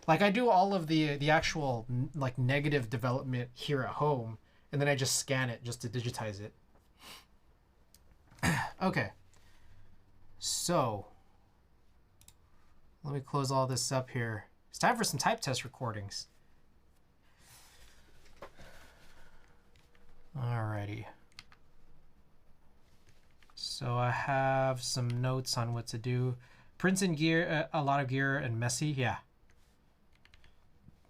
like I do all of the actual like negative development here at home, and then I just scan it just to digitize it. Okay, so let me close all this up here. It's time for some type test recordings. Alrighty. So I have some notes on what to do. Prints in gear, a lot of gear and messy. Yeah.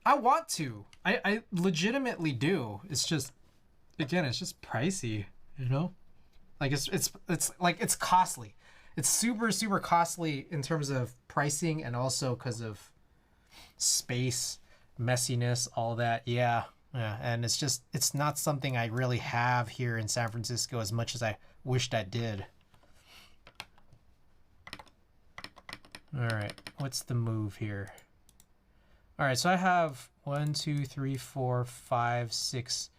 I want to. I legitimately do. It's just, again, it's just pricey, you know? Like it's like it's costly. It's super, super costly in terms of pricing and also because of space, messiness, all that. Yeah. Yeah. And it's just, it's not something I really have here in San Francisco as much as I wished I did. All right. What's the move here? All right. So I have 1, 2, 3, 4, 5, 6,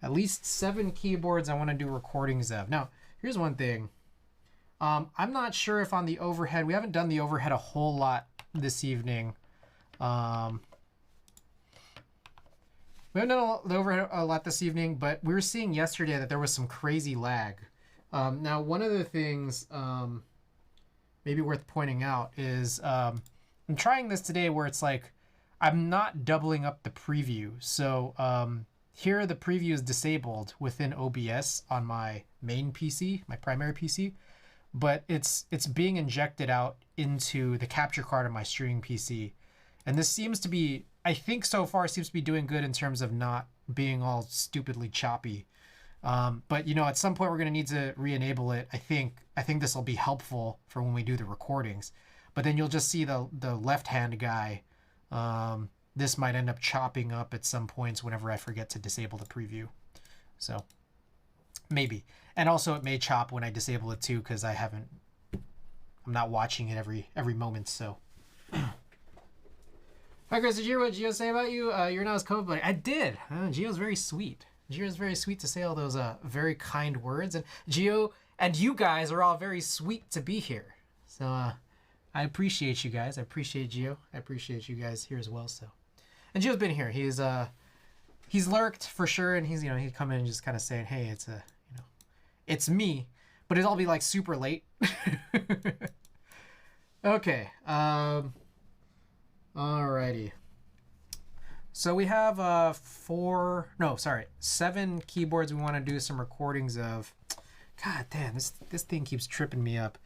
at least 7 keyboards I want to do recordings of. Now, here's one thing. I'm not sure if on the overhead, we haven't done the overhead a whole lot this evening. We haven't done the overhead a lot this evening, but we were seeing yesterday that there was some crazy lag. Now, one of the things maybe worth pointing out is I'm trying this today where it's like I'm not doubling up the preview. So here the preview is disabled within OBS on my main PC, my primary PC, but it's being injected out into the capture card of my streaming PC. And this seems to be, I think so far seems to be doing good in terms of not being all stupidly choppy. But you know, at some point we're going to need to re-enable it. I think this will be helpful for when we do the recordings, but then you'll just see the left-hand guy. This might end up chopping up at some points whenever I forget to disable the preview. So maybe. And also it may chop when I disable it too, because I'm not watching it every moment. So hi Chris, did you hear what Gio say about you? You're not his COVID buddy. I did. Gio's very sweet. Gio's very sweet to say all those very kind words, and Gio and you guys are all very sweet to be here. So I appreciate you guys. I appreciate Gio. I appreciate you guys here as well. So, and Gio's been here. He's lurked for sure, and he'd come in and just kind of saying, hey, it's me, but it'll all be like super late. Okay. Alrighty. So we have 7 keyboards we want to do some recordings of. God damn, this thing keeps tripping me up.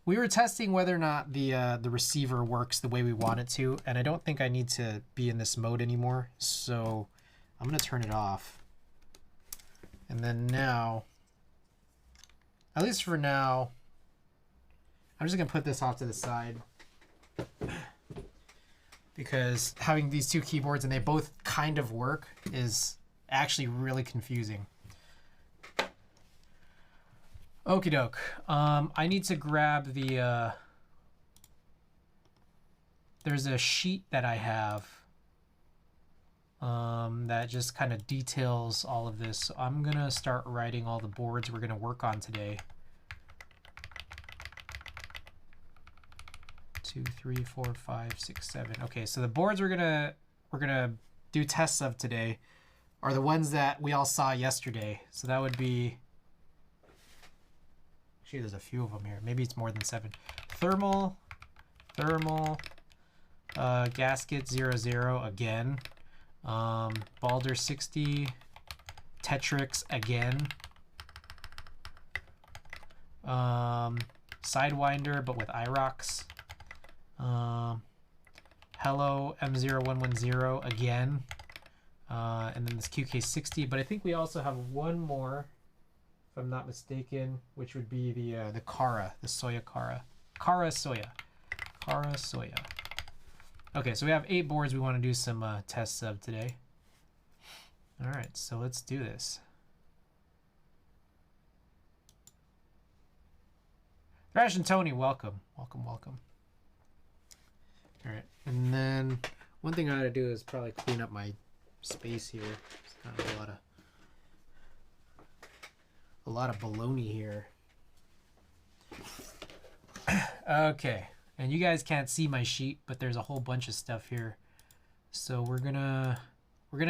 We were testing whether or not the receiver works the way we want it to, and I don't think I need to be in this mode anymore. So I'm gonna turn it off. And then now, at least for now, I'm just gonna put this off to the side because having these 2 keyboards and they both kind of work is actually really confusing. Okie doke. I need to grab the there's a sheet that I have that just kind of details all of this. So I'm gonna start writing all the boards we're gonna work on today. 2, 3, 4, 5, 6, 7. Okay, so the boards we're gonna do tests of today are the ones that we all saw yesterday. So that would be, actually there's a few of them here. Maybe it's more than 7. Thermal, gasket 00 again. Balder 60, Tetrix again. Sidewinder, but with IROX. Hello M0110 again. And then this QK60, but I think we also have one more, if I'm not mistaken, which would be the Kara, the Soya Kara. Kara Soya. Okay, so we have 8 boards we want to do some tests of today. All right, so let's do this. Thrash and Tony, welcome. Welcome. All right, and then one thing I gotta do is probably clean up my space here. It's kind of a lot of baloney here. Okay, and you guys can't see my sheet, but there's a whole bunch of stuff here. So we're gonna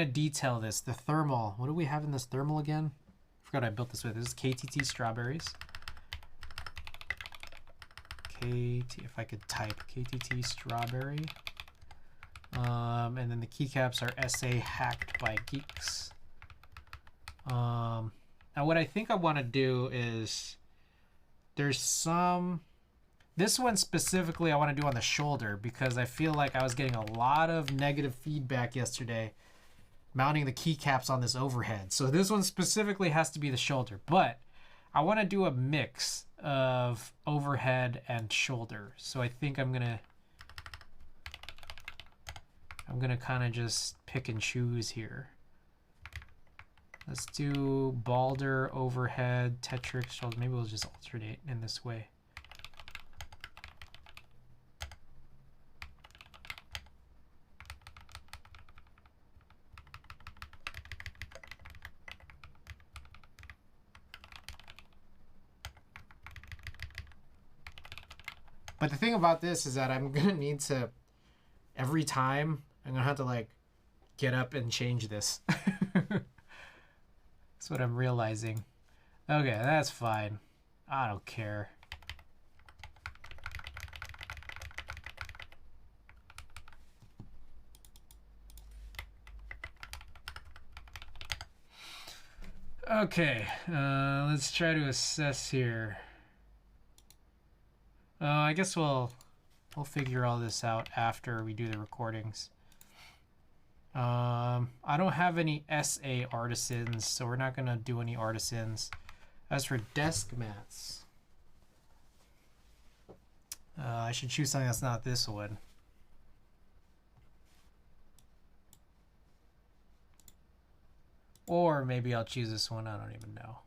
detail this. The thermal. What do we have in this thermal again? I forgot I built this with. This is KTT strawberries. If I could type KTT strawberry. And then the keycaps are SA hacked by geeks. Now what I think I want to do is there's this one specifically I want to do on the shoulder because I feel like I was getting a lot of negative feedback yesterday mounting the keycaps on this overhead. So this one specifically has to be the shoulder, but I want to do a mix of overhead and shoulder. So I think I'm gonna kind of just pick and choose here. Let's do Balder, overhead, Tetrix, shoulder. Maybe we'll just alternate in this way. But the thing about this is that I'm gonna need to, every time, I'm gonna have to like get up and change this. That's what I'm realizing. Okay, that's fine. I don't care. Okay, let's try to assess here. I guess we'll figure all this out after we do the recordings. I don't have any SA artisans, so we're not gonna do any artisans. As for desk mats, I should choose something that's not this one. Or maybe I'll choose this one, I don't even know.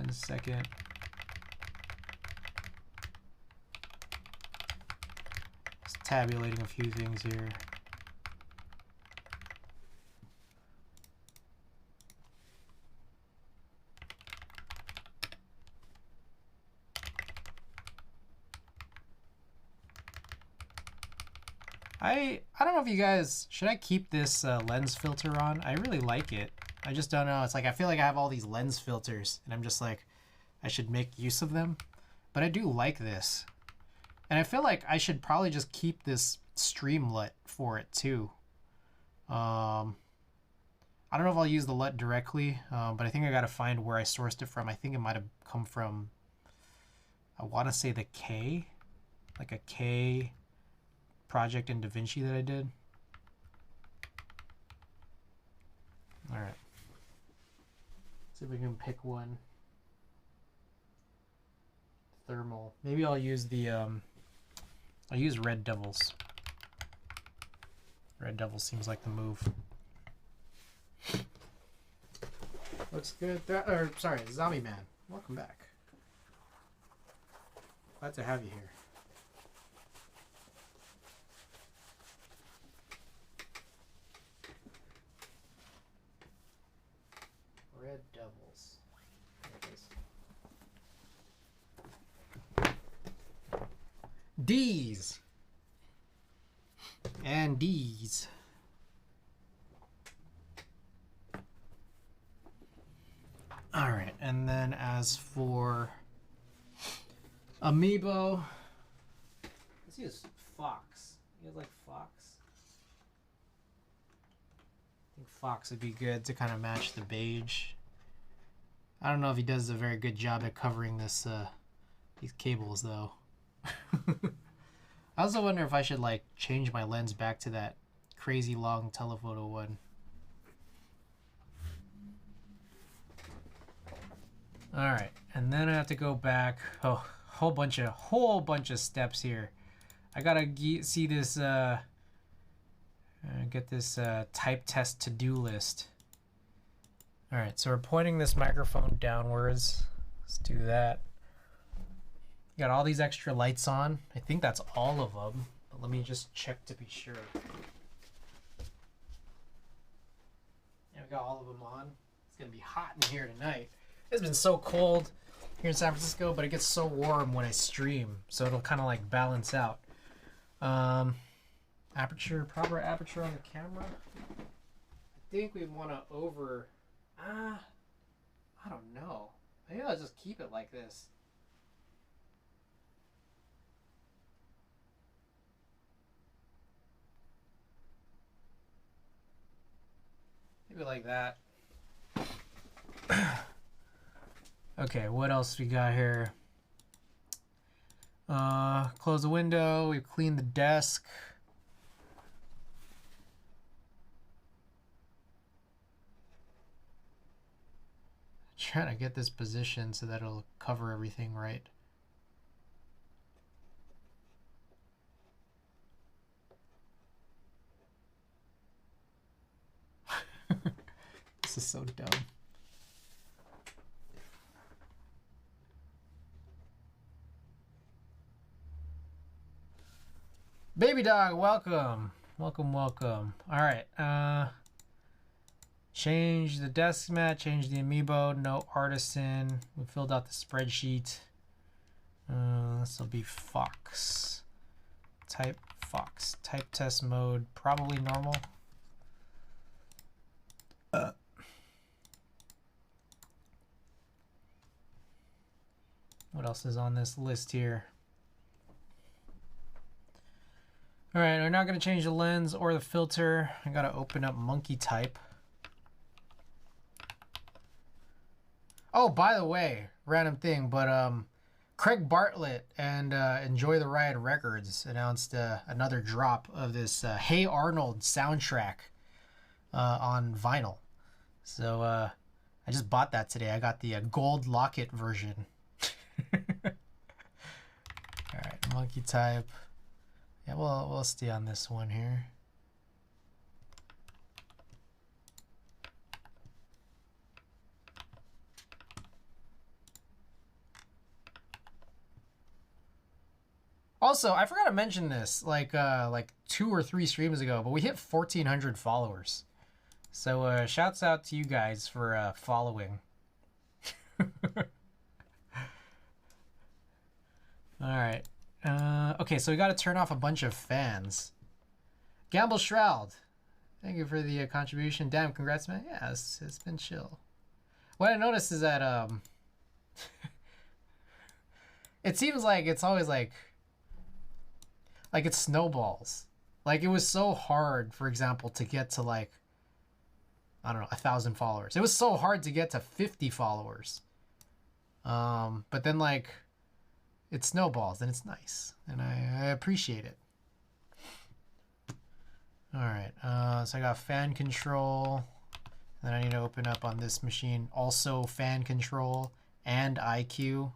1 second. Just tabulating a few things here. I don't know if you guys, should I keep this lens filter on? I really like it. I just don't know. It's like I feel like I have all these lens filters and I'm just like, I should make use of them. But I do like this. And I feel like I should probably just keep this stream LUT for it too. I don't know if I'll use the LUT directly, but I think I gotta find where I sourced it from. I think it might have come from, I want to say the K, like a K project in DaVinci that I did. All right. See if we can pick one. Thermal. Maybe I'll use the I'll use Red Devils. Red Devils seems like the move. Looks good. Or sorry, Zombie Man. Welcome back. Glad to have you here. Red Devils. There it is. D's and D's. All right, and then as for Amiibo, let's use Fox. You guys like Fox? I think Fox would be good to kind of match the beige. I don't know if he does a very good job at covering this these cables though. I also wonder if I should like change my lens back to that crazy long telephoto one. All right, and then I have to go back. Oh, whole bunch of steps here. I gotta see this. Get this type test to-do list. All right, so we're pointing this microphone downwards. Let's do that. Got all these extra lights on. I think that's all of them, but let me just check to be sure. Yeah, we got all of them on. It's gonna be hot in here tonight. It's been so cold here in San Francisco, but it gets so warm when I stream, so it'll kind of like balance out. Aperture, proper aperture on the camera. I think we want to I don't know. Maybe I'll just keep it like this. Maybe like that. Okay, what else we got here? Close the window. We've cleaned the desk. Trying to get this position so that it'll cover everything right. This is so dumb. Baby dog, welcome. Welcome. All right. Change the desk mat, change the amiibo, no artisan. We filled out the spreadsheet. This will be Fox. Type Fox. Type test mode, probably normal. What else is on this list here? All right, we're not going to change the lens or the filter. I got to open up monkey type. Oh, by the way, random thing, but Craig Bartlett and Enjoy the Ride Records announced another drop of this Hey Arnold soundtrack on vinyl. So I just bought that today. I got the gold locket version. All right, monkey type. Yeah, we'll stay on this one here. Also, I forgot to mention this like 2 or 3 streams ago, but we hit 1,400 followers. So shouts out to you guys for following. All right. Okay, so we got to turn off a bunch of fans. Gamble Shroud, thank you for the contribution. Damn, congrats, man. Yeah, it's been chill. What I noticed is that it seems like it's always like it snowballs. Like it was so hard, for example, to get to like, I don't know, 1,000 followers. It was so hard to get to 50 followers. But then like it snowballs and it's nice, and I appreciate it. All right, so I got fan control. Then I need to open up on this machine also fan control and IQ.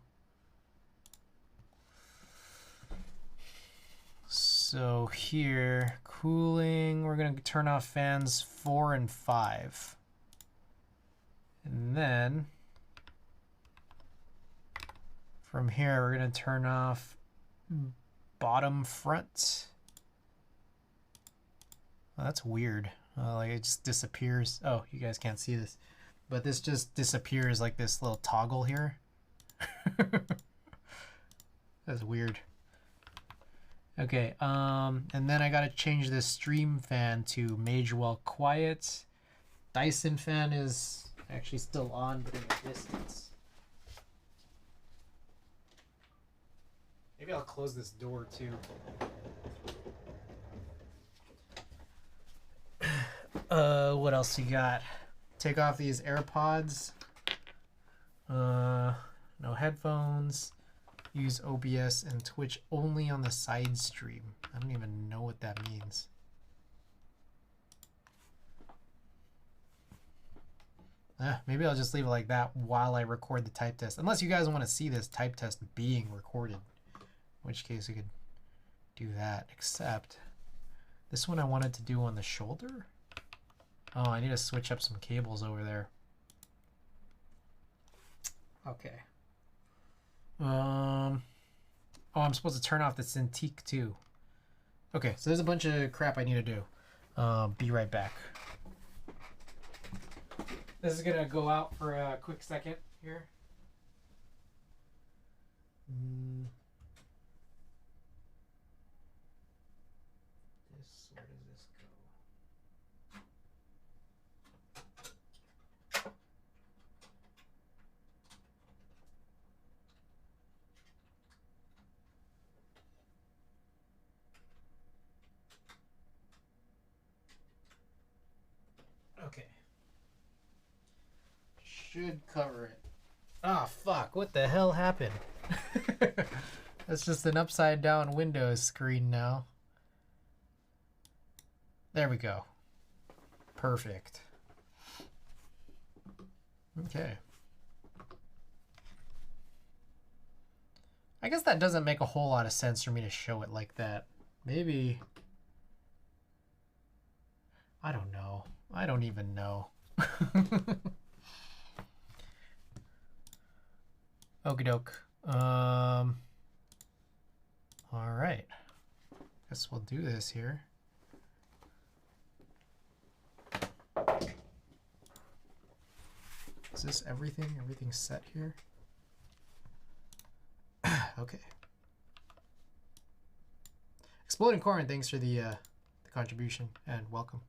So here, cooling, we're going to turn off fans 4 and 5. And then from here, we're going to turn off bottom front. Oh, that's weird. Like it just disappears. Oh, you guys can't see this, but this just disappears like this little toggle here. That's weird. Okay, and then I gotta change this stream fan to Magewell Quiet. Dyson fan is actually still on, but in the distance. Maybe I'll close this door too. What else you got? Take off these AirPods. No headphones. Use OBS and Twitch only on the side stream. I don't even know what that means. Maybe I'll just leave it like that while I record the type test. Unless you guys want to see this type test being recorded. In which case we could do that. Except this one I wanted to do on the shoulder. Oh, I need to switch up some cables over there. Okay. Oh, I'm supposed to turn off the Cintiq too. Okay, so there's a bunch of crap I need to do. Be right back. This is gonna go out for a quick second here. Where does this go? Okay. Should cover it. Ah, fuck. What the hell happened? That's just an upside down Windows screen now. There we go. Perfect. Okay. I guess that doesn't make a whole lot of sense for me to show it like that. Maybe. I don't know. I don't even know. Okie doke. All right. Guess we'll do this here. Is this everything? Everything's set here? Okay. Exploding Corn, thanks for the contribution and welcome.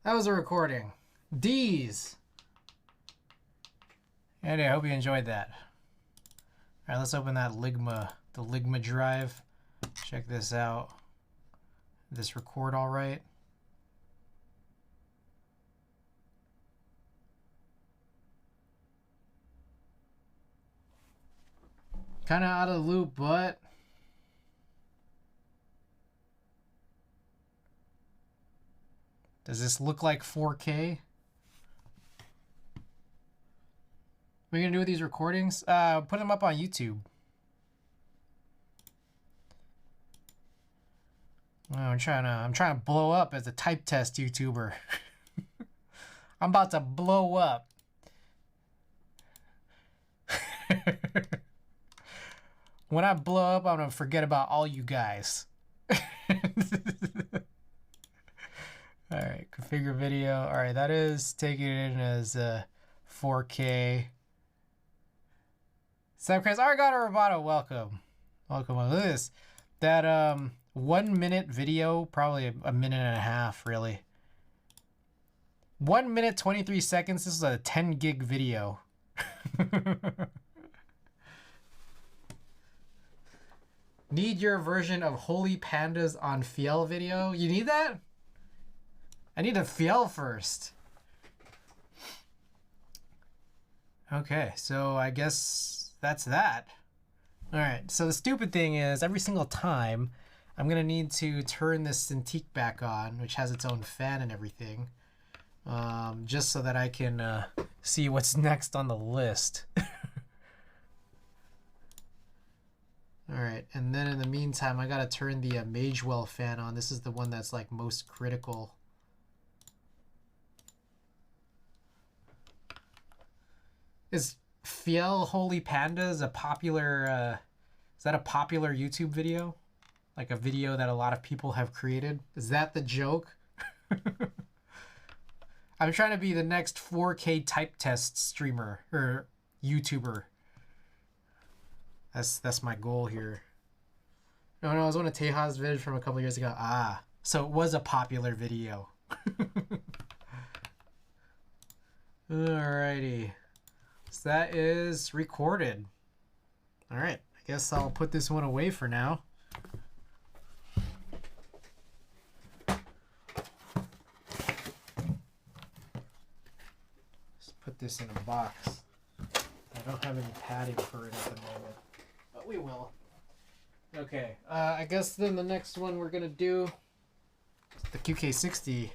That was a recording. D's. And I hope you enjoyed that. All right, let's open that Ligma, the Ligma drive. Check this out. This record all right? Kind of out of the loop, but does this look like 4K? What are you gonna do with these recordings? Put them up on YouTube. Oh, I'm trying to blow up as a type test YouTuber. I'm about to blow up. When I blow up, I'm gonna forget about all you guys. All right, configure video. All right, that is taking it in as 4K. Subcrest Argata Roboto, welcome. Welcome. Look at this. That 1 minute video, probably a minute and a half, really. 1 minute 23 seconds. This is a 10 gig video. Need your version of Holy Pandas on Fiel video? You need that? I need a Fiel first. Okay, so I guess that's that. Alright, so the stupid thing is every single time I'm going to need to turn this Cintiq back on, which has its own fan and everything, just so that I can see what's next on the list. Alright, and then in the meantime, I gotta turn the Magewell fan on. This is the one that's like most critical. Is Fiel Holy Pandas a popular, is that a popular YouTube video? Like a video that a lot of people have created? Is that the joke? I'm trying to be the next 4K type test streamer, or YouTuber. That's my goal here. No, it was one of Teja's videos from a couple years ago. Ah, so it was a popular video. Alrighty. So that is recorded. Alright, I guess I'll put this one away for now. Just put this in a box. I don't have any padding for it at the moment. But we will. Okay, I guess then the next one we're gonna do the QK60.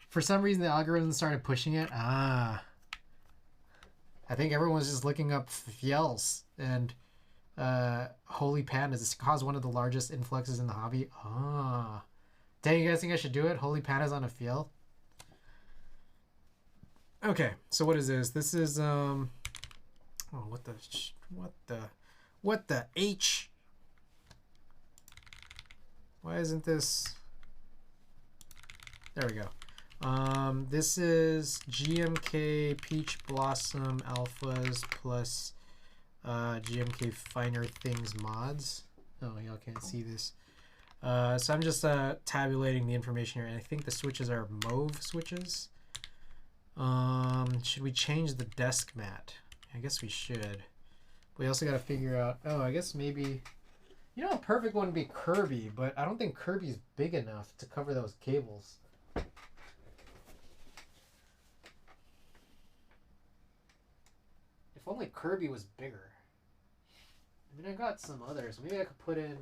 For some reason the algorithm started pushing it. I think everyone's just looking up Fiels and Holy Pandas. It's caused one of the largest influxes in the hobby. Dang, you guys think I should do it? Holy Pandas on a Fiel? Okay, so what is this? This is oh, what the H? Why isn't this? There we go. This is GMK Peach Blossom Alphas plus GMK Finer Things mods. Oh, y'all can't see this. So I'm just tabulating the information here, and I think the switches are mauve switches. Should we change the desk mat? I guess we should. We also got to figure out, oh, I guess maybe, you know, a perfect one would be Kirby, but I don't think Kirby's big enough to cover those cables. If only Kirby was bigger. I mean, I got some others. Maybe I could put in,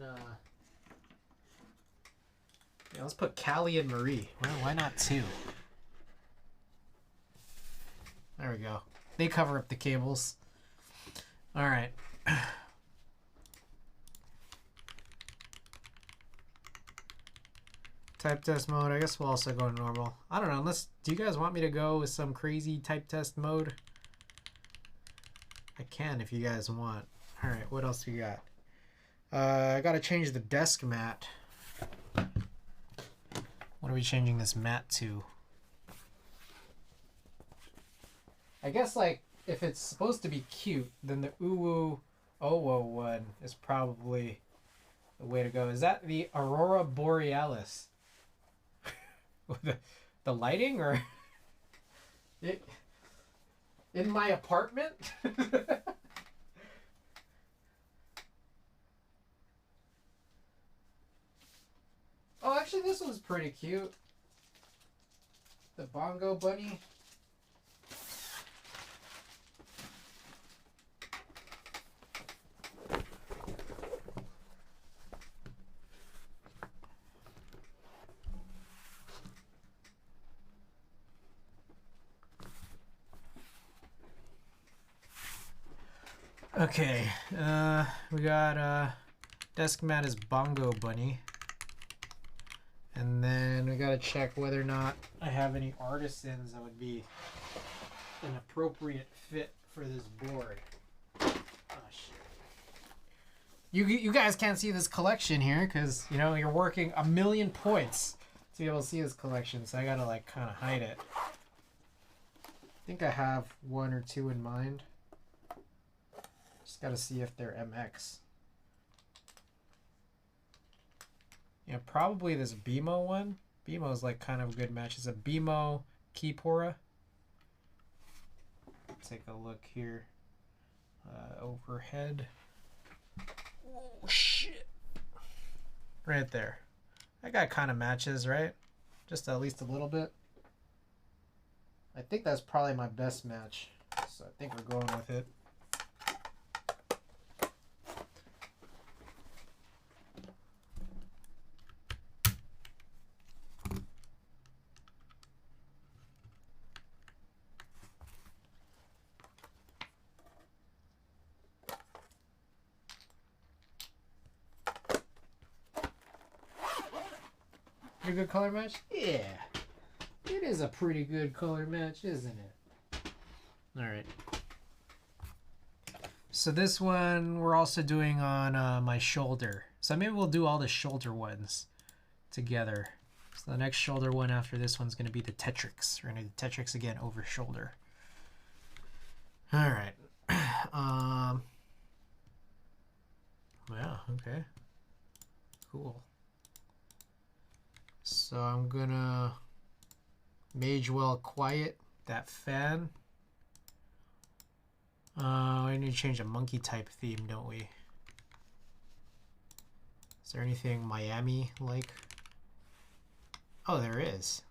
yeah, let's put Callie and Marie. Well, why not two? There we go. They cover up the cables. All right. Type test mode. I guess we'll also go normal. I don't know. Unless, do you guys want me to go with some crazy type test mode? I can if you guys want. All right. What else we got? I got to change the desk mat. What are we changing this mat to? I guess, like, if it's supposed to be cute, then the Uwu Owo one is probably the way to go. Is that the Aurora Borealis? The lighting or it in my apartment? Oh, actually, this one's pretty cute. The Bongo Bunny. Okay, we got desk mat is Bongo Bunny. And then we gotta check whether or not I have any artisans that would be an appropriate fit for this board. Oh shit. You guys can't see this collection here because, you know, you're working a million points to be able to see this collection, so I gotta like kind of hide it. I think I have one or two in mind. Just gotta see if they're MX. Yeah, probably this BMO one. BMO is like kind of a good match. It's a BMO Keypora. Take a look here. Overhead. Oh shit! Right there. That guy kind of matches, right? Just at least a little bit. I think that's probably my best match. So I think we're going with it. Pretty good color match? Yeah. It is a pretty good color match, isn't it? Alright. So this one we're also doing on my shoulder. So maybe we'll do all the shoulder ones together. So the next shoulder one after this one's going to be the Tetrix. We're going to do the Tetrix again over shoulder. Alright. Yeah, okay. Cool. So I'm gonna Magewell quiet that fan. We need to change a monkey type theme, don't we? Is there anything Miami like? Oh, there is.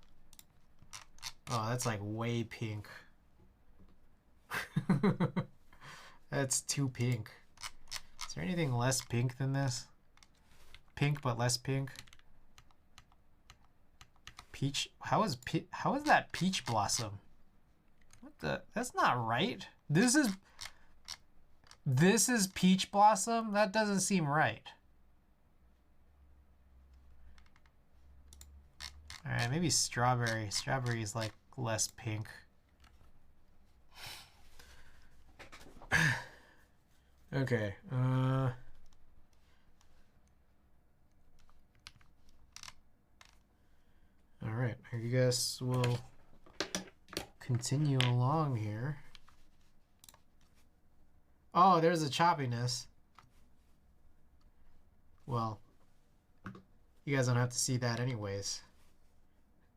Oh, that's like way pink. That's too pink. Is there anything less pink than this? Pink but less pink. Peach. How is that peach blossom? What the? That's not right. This is peach blossom. That doesn't seem right. All right, maybe strawberry. Strawberry is like less pink. Okay. All right, I guess we'll continue along here. Oh, there's a choppiness. Well, you guys don't have to see that anyways.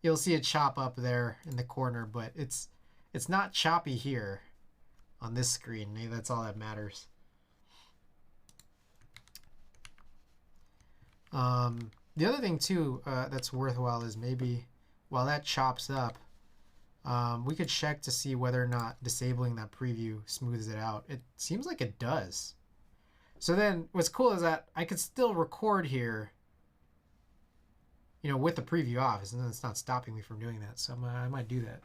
You'll see a chop up there in the corner, but it's not choppy here on this screen. Maybe that's all that matters. The other thing too that's worthwhile is maybe while that chops up, we could check to see whether or not disabling that preview smooths it out. It seems like it does. So then what's cool is that I could still record here, you know, with the preview off, and then it's not stopping me from doing that. So I might do that.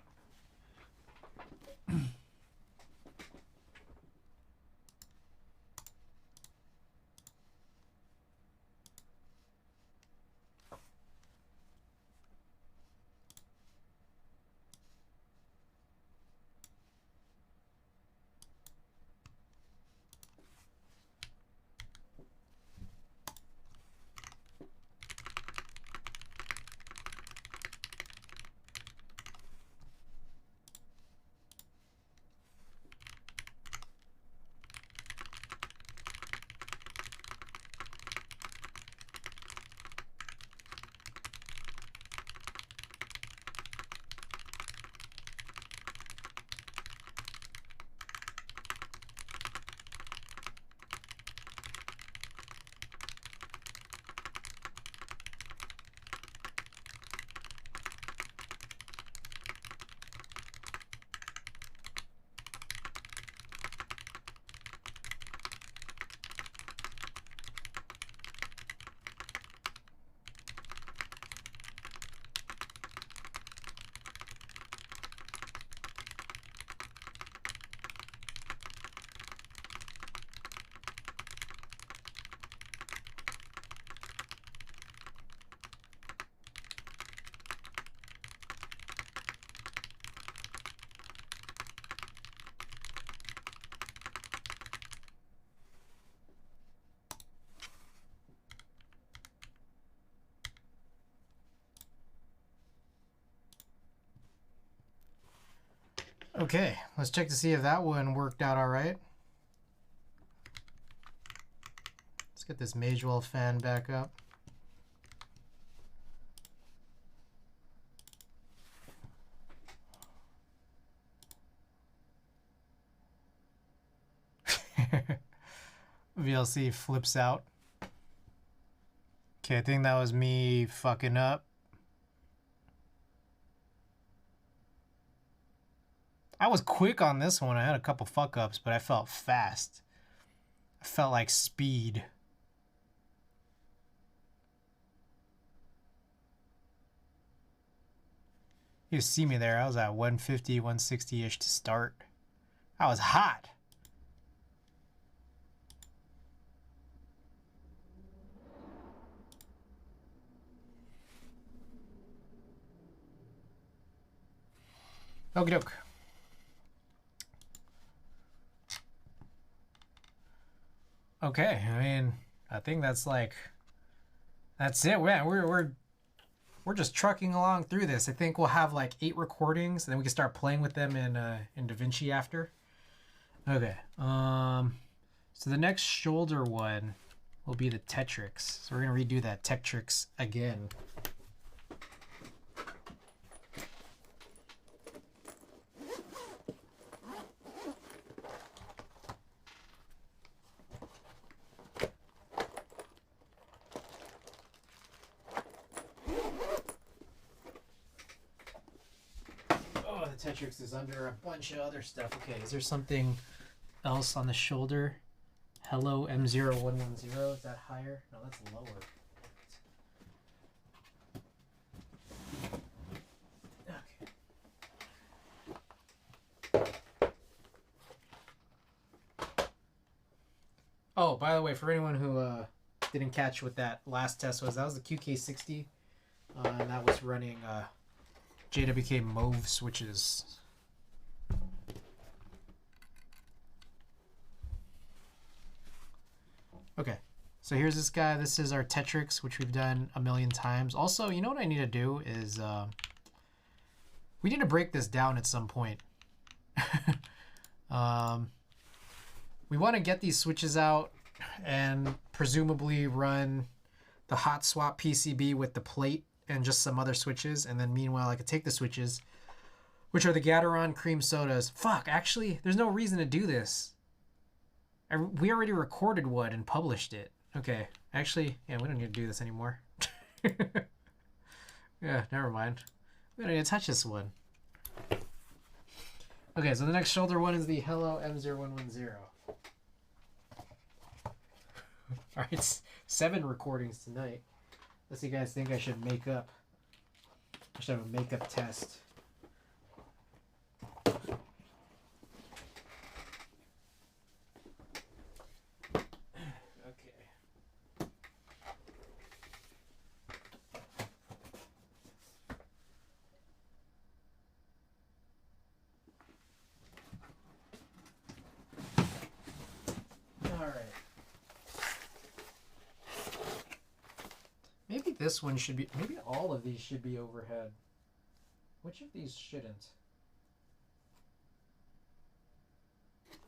Okay, let's check to see if that one worked out all right. Let's get this Magewell fan back up. VLC flips out. Okay, I think that was me fucking up. I was quick on this one. I had a couple fuck ups, but I felt fast. I felt like speed. You see me there. I was at 150, 160-ish to start. I was hot. Okie doke. Okay, I mean, I think that's like, that's it. We're just trucking along through this. I think we'll have like 8 recordings, and then we can start playing with them in DaVinci after. Okay. So the next shoulder one will be the Tetrix. So we're gonna redo that Tetrix again. Tetrix is under a bunch of other stuff. Okay, is there something else on the shoulder? Hello M0110. Is that higher? No, that's lower. Okay. Oh, by the way, for anyone who didn't catch what that last test was, that was the QK60, and that was running JWK Mauve switches. Okay, so here's this guy. This is our Tetrix, which we've done a million times. Also, you know what I need to do is we need to break this down at some point. We want to get these switches out and presumably run the hot swap PCB with the plate and just some other switches, and then meanwhile I could take the switches, which are the Gateron cream sodas. Fuck, actually, there's no reason to do this. We already recorded one and published it. Okay, actually, yeah, we don't need to do this anymore. Yeah, never mind. We don't need to touch this one. Okay, so the next shoulder one is the Hello M0110. Alright, 7 recordings tonight. Unless you guys think I should make up. I should have a makeup test. Maybe this one should be, maybe all of these should be overhead. Which of these shouldn't?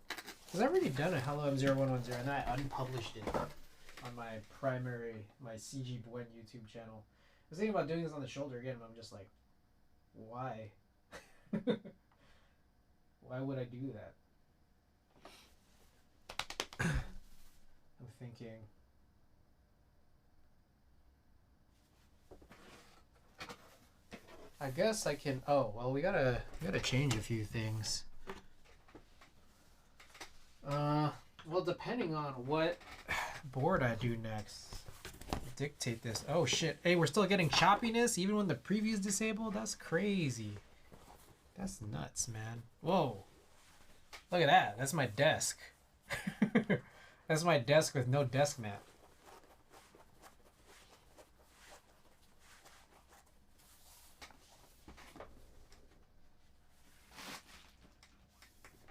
Because I've already done a Hello M0110 and I unpublished it on my my CG Buen YouTube channel. I was thinking about doing this on the shoulder again, but I'm just like, why? Why would I do that? I'm thinking... I guess I can. Oh well, we gotta change a few things. Well, depending on what board I do next, dictate this. Oh shit! Hey, we're still getting choppiness even when the preview's disabled. That's crazy. That's nuts, man. Whoa! Look at that. That's my desk. That's my desk with no desk mat.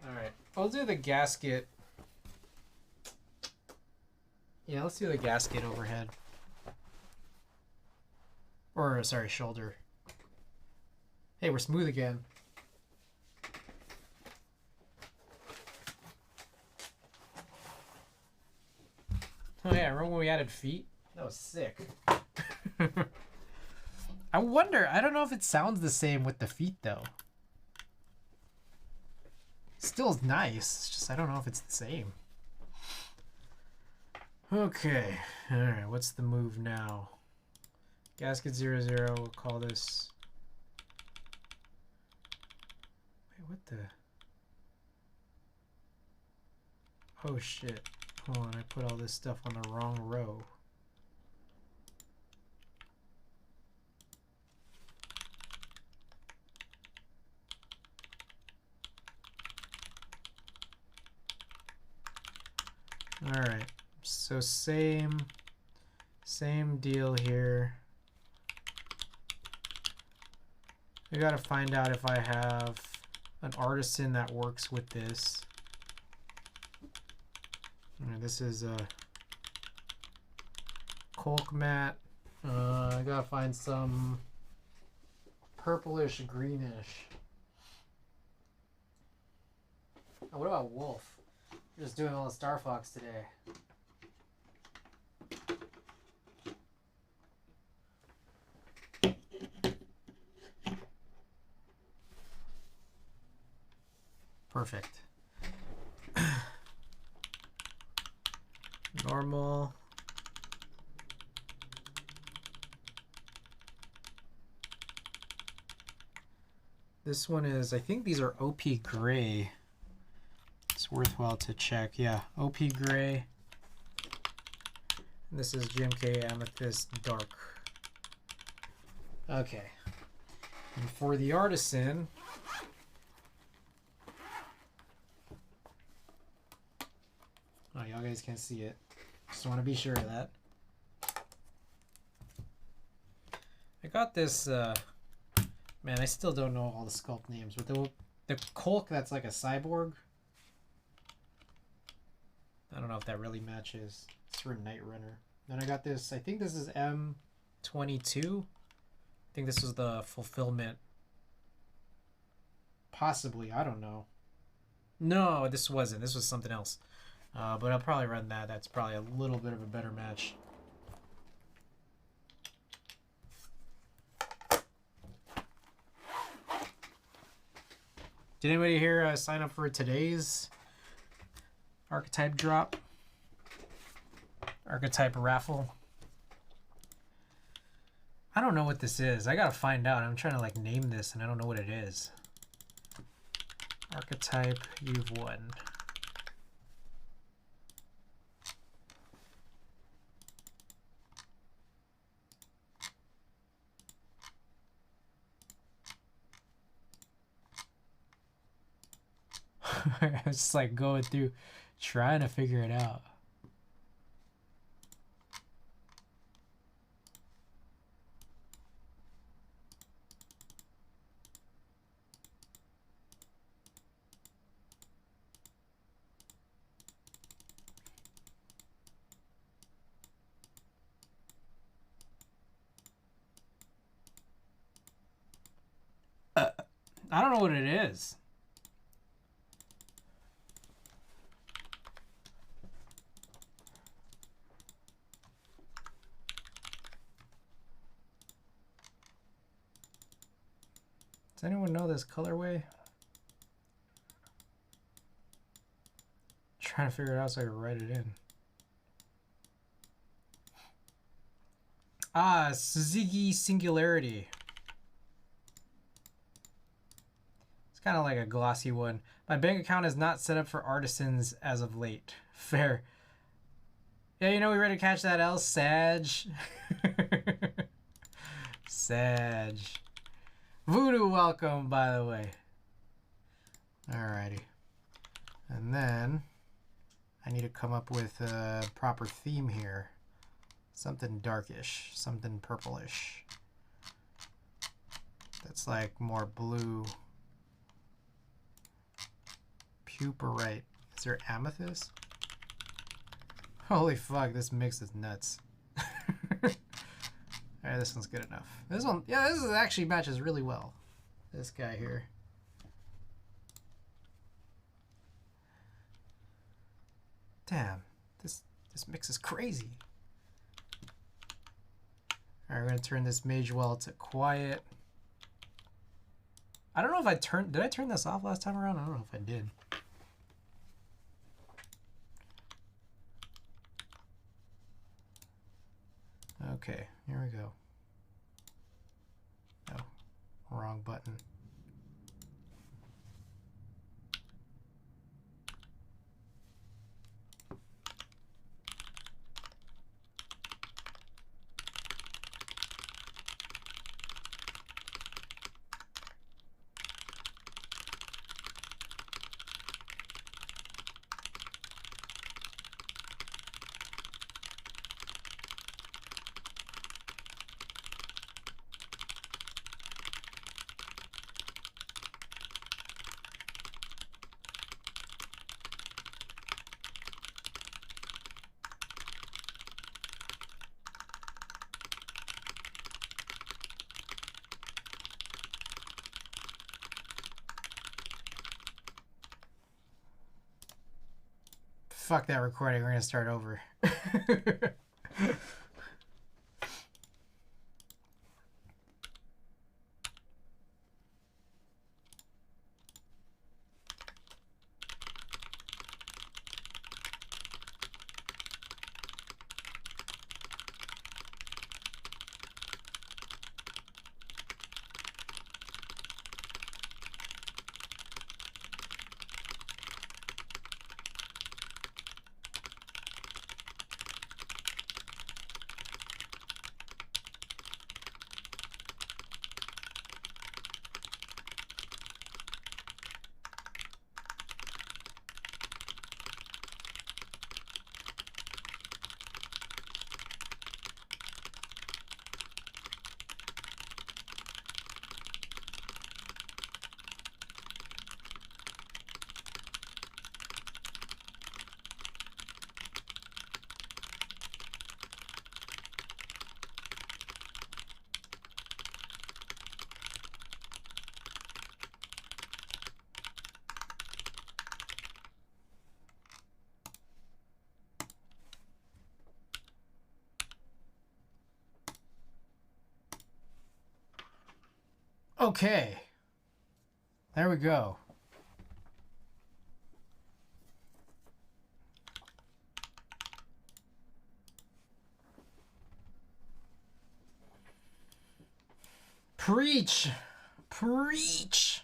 Alright, I'll do the gasket. Yeah, let's do the gasket overhead. Or, sorry, shoulder. Hey, we're smooth again. Oh yeah, remember when we added feet? That was sick. I wonder, I don't know if it sounds the same with the feet though. Still nice, it's just I don't know if it's the same. Okay, alright, what's the move now? Gasket 00, we'll call this... Wait, what the... Oh shit, hold on, I put all this stuff on the wrong row. Alright, so same deal here. I gotta find out if I have an artisan that works with this. This is a Colk mat. I gotta find some purplish greenish. Oh, what about wolf? We're just doing all the Star Fox today. Perfect. Normal. This one is, I think these are OP gray. It's worthwhile to check. Yeah, OP gray. And this is GMK Amethyst Dark. Okay. And for the artisan, oh, y'all guys can't see it. Just want to be sure of that. I got this, man, I still don't know all the sculpt names, but the Colk that's like a cyborg. I don't know if that really matches. It's for Night Runner. Then I got this, I think this is M22. I think this was the fulfillment. Possibly, I don't know. No, this wasn't. This was something else. But I'll probably run that. That's probably a little bit of a better match. Did anybody here sign up for today's archetype drop? Archetype raffle? I don't know what this is. I gotta find out. I'm trying to like name this and I don't know what it is. Archetype, you've won. I was just like going through trying to figure it out. I don't know what it is. Does anyone know this colorway? Trying to figure it out so I can write it in. Ah, Suzuki Singularity. It's kind of like a glossy one. My bank account is not set up for artisans as of late. Fair. Yeah, you know we ready to catch that L, Sag. Sag. Voodoo, welcome, by the way. Alrighty. And then I need to come up with a proper theme here. Something darkish, something purplish. That's like more blue. Puperite. Is there amethyst? Holy fuck, this mix is nuts. Alright, this one's good enough. This one, yeah, this is actually matches really well. This guy here. Damn, this This mix is crazy. All right, we're gonna turn this mage well to quiet. I don't know if I turned, did I turn this off last time around? I don't know if I did. Okay, here we go. Oh, wrong button. Fuck that recording, we're gonna start over. Okay, there we go. Preach, preach.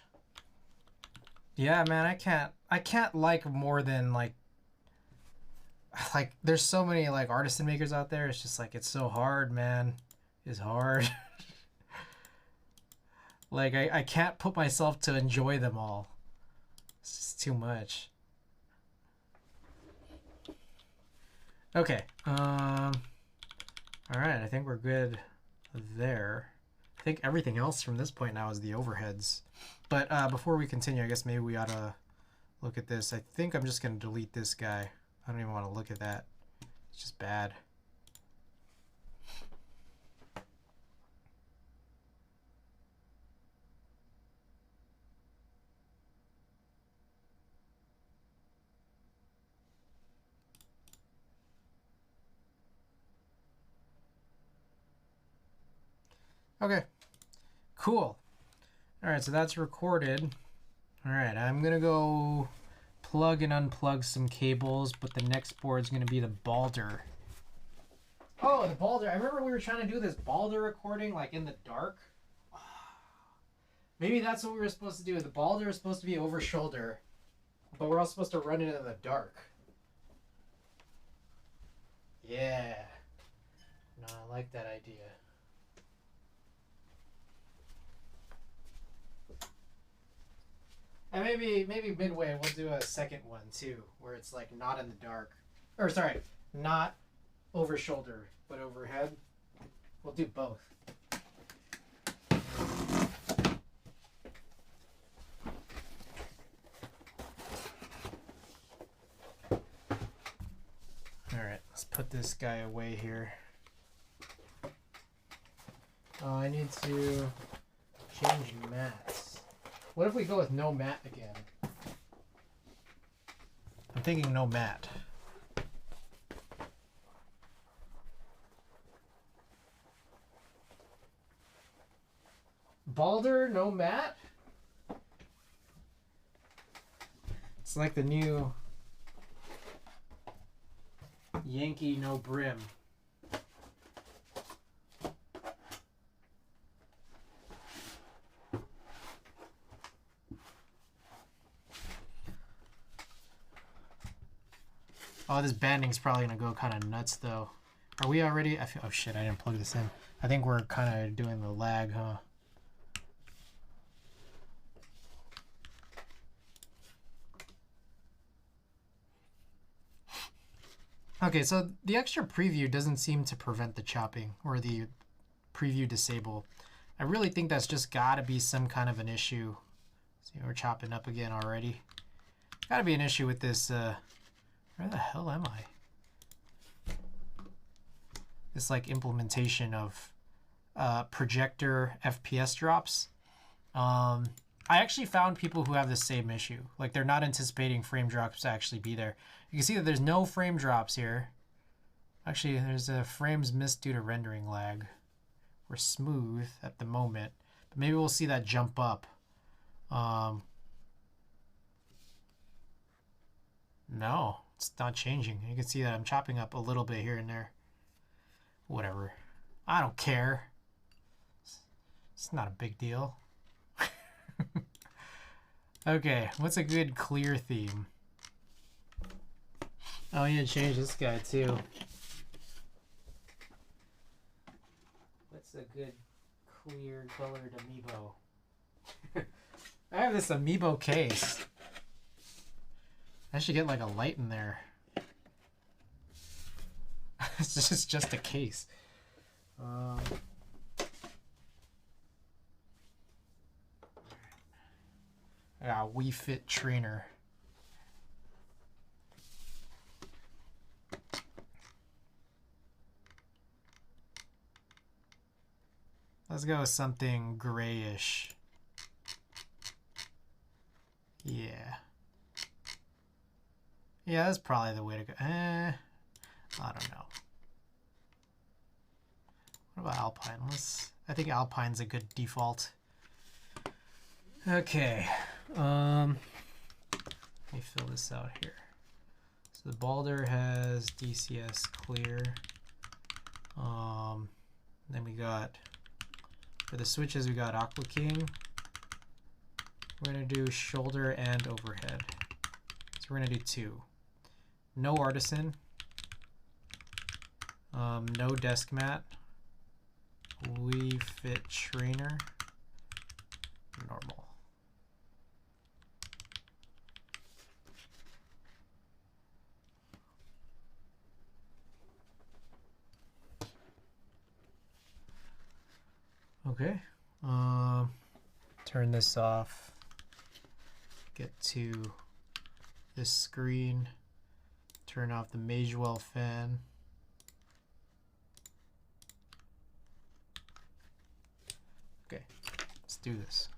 Yeah, man, I can't like more than like there's so many like artisan makers out there. It's just like, it's so hard, man. It's hard. Like, I can't put myself to enjoy them all. It's just too much. Okay. All right, I think we're good there. I think everything else from this point now is the overheads. But before we continue, I guess maybe we ought to look at this. I think I'm just going to delete this guy. I don't even want to look at that. It's just bad. Okay, cool. All right, so that's recorded. All right, I'm gonna go plug and unplug some cables, but the next board is gonna be the Balder. Oh, the Balder. I remember we were trying to do this Balder recording like in the dark. Maybe that's what we were supposed to do. The Balder is supposed to be over shoulder, but we're all supposed to run it in the dark. Yeah. No, I like that idea. And maybe midway we'll do a second one too, where it's like not in the dark. Or sorry, not over shoulder, but overhead. We'll do both. Alright, let's put this guy away here. Oh, I need to change mats. What if we go with no mat again? I'm thinking no mat. Balder, no mat. It's like the new Yankee, no brim. Oh, this banding's probably gonna go kind of nuts though. Are we already? Oh shit, I didn't plug this in. I think we're kind of doing the lag, huh? Okay, so the extra preview doesn't seem to prevent the chopping or the preview disable. I really think that's just gotta be some kind of an issue. See, we're chopping up again already. Gotta be an issue with this, where the hell am I? This like implementation of projector FPS drops. I actually found people who have the same issue. Like they're not anticipating frame drops to actually be there. You can see that there's no frame drops here. Actually, there's frames missed due to rendering lag. We're smooth at the moment, but maybe we'll see that jump up. No, it's not changing. You can see that I'm chopping up a little bit here and there. Whatever. I don't care. It's not a big deal. Okay, what's a good clear theme? Oh, yeah, change this guy too. What's a good clear colored amiibo? I have this amiibo case. I should get like a light in there. It's just a case. I got a Wii Fit trainer. Let's go with something grayish. Yeah. Yeah, that's probably the way to go. I don't know. What about Alpine? I think Alpine's a good default. Okay. Let me fill this out here. So the Balder has DCS clear. Then we got, for the switches, we got Aqua King. We're gonna do shoulder and overhead. So we're gonna do 2. No artisan. No desk mat. Wii Fit trainer. Normal. Okay. Turn this off. Get to this screen. Turn off the Magewell fan. Okay, let's do this.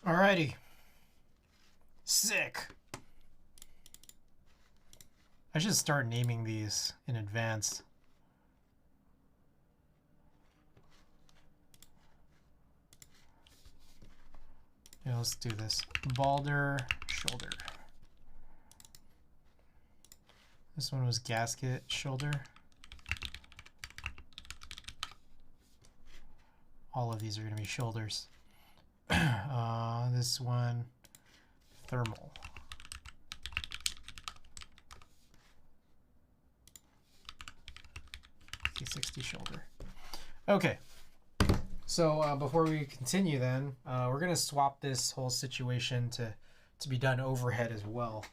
Alrighty. Sick. I should start naming these in advance. Yeah, let's do this. Balder shoulder. This one was gasket shoulder. All of these are going to be shoulders. This one, thermal. C60 shoulder. Okay. So before we continue then, we're going to swap this whole situation to be done overhead as well.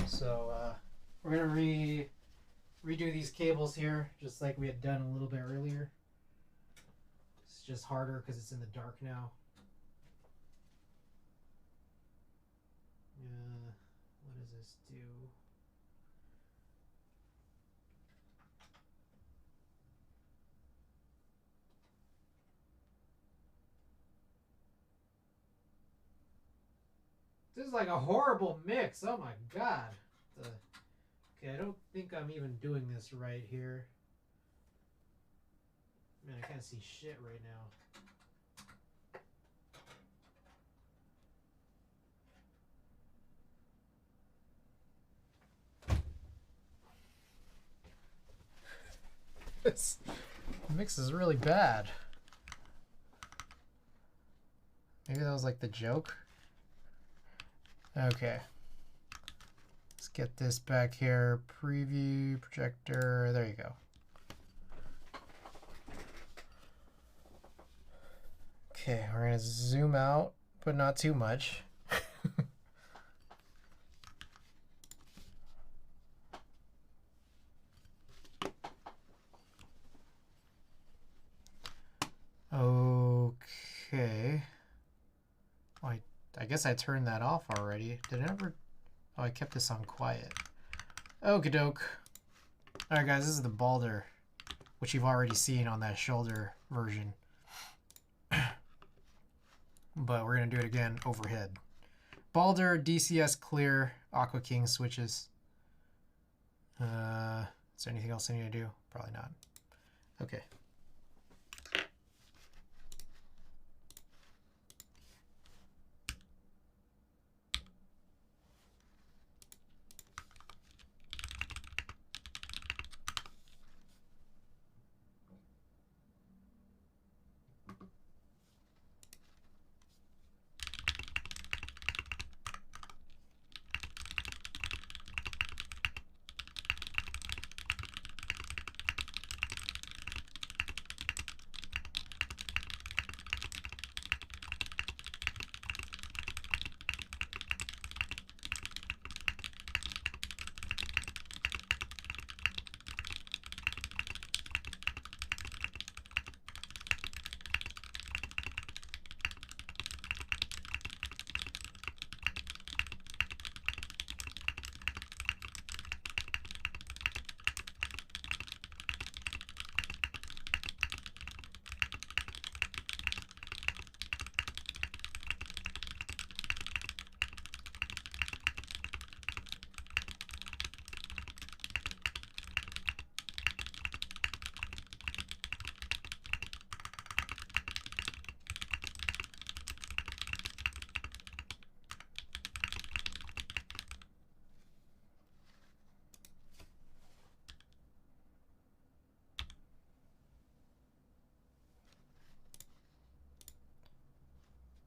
So we're going to redo these cables here, just like we had done a little bit earlier. It's just harder because it's in the dark now. What does this do? This is like a horrible mix. Oh my god. Okay, I don't think I'm even doing this right here. Man, I can't see shit right now. This mix is really bad. Maybe that was like the joke. Okay. Let's get this back here. Preview, projector. There you go. Okay, we're going to zoom out, but not too much. Okay. Oh, I guess I turned that off already. Did I ever? Oh, I kept this on quiet. Okie doke. Alright guys, this is the Balder, which you've already seen on that shoulder version. But we're going to do it again overhead. Balder, DCS clear, Aqua King switches. Is there anything else I need to do? Probably not. Okay.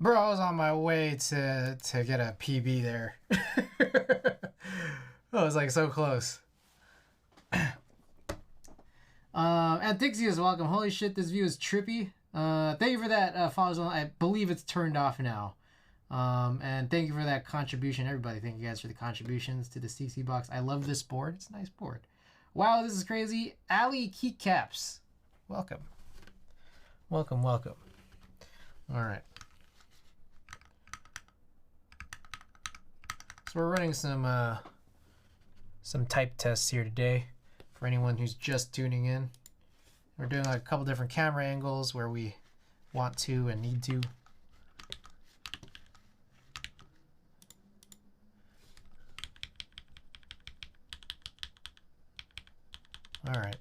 Bro, I was on my way to get a PB there. I was like so close. And Dixie is welcome. Holy shit, this view is trippy. Thank you for that, follows. I believe it's turned off now. And thank you for that contribution, everybody. Thank you guys for the contributions to the CC box. I love this board. It's a nice board. Wow, this is crazy. Ali Keycaps, welcome. Welcome, welcome. All right. So we're running some type tests here today for anyone who's just tuning in. We're doing like a couple different camera angles where we want to and need to. All right.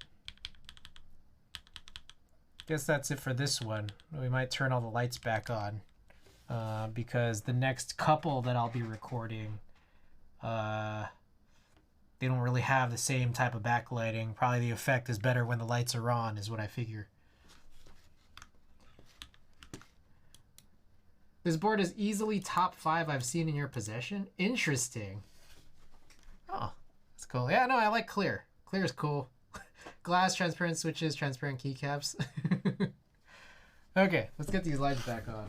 Guess that's it for this one. We might turn all the lights back on because the next couple that I'll be recording, they don't really have the same type of backlighting. Probably the effect is better when the lights are on, is what I figure. This board is easily top 5 I've seen in your possession. Interesting. Oh, that's cool. Yeah, no, I like clear. Clear is cool. Glass, transparent switches, transparent keycaps. Okay, let's get these lights back on.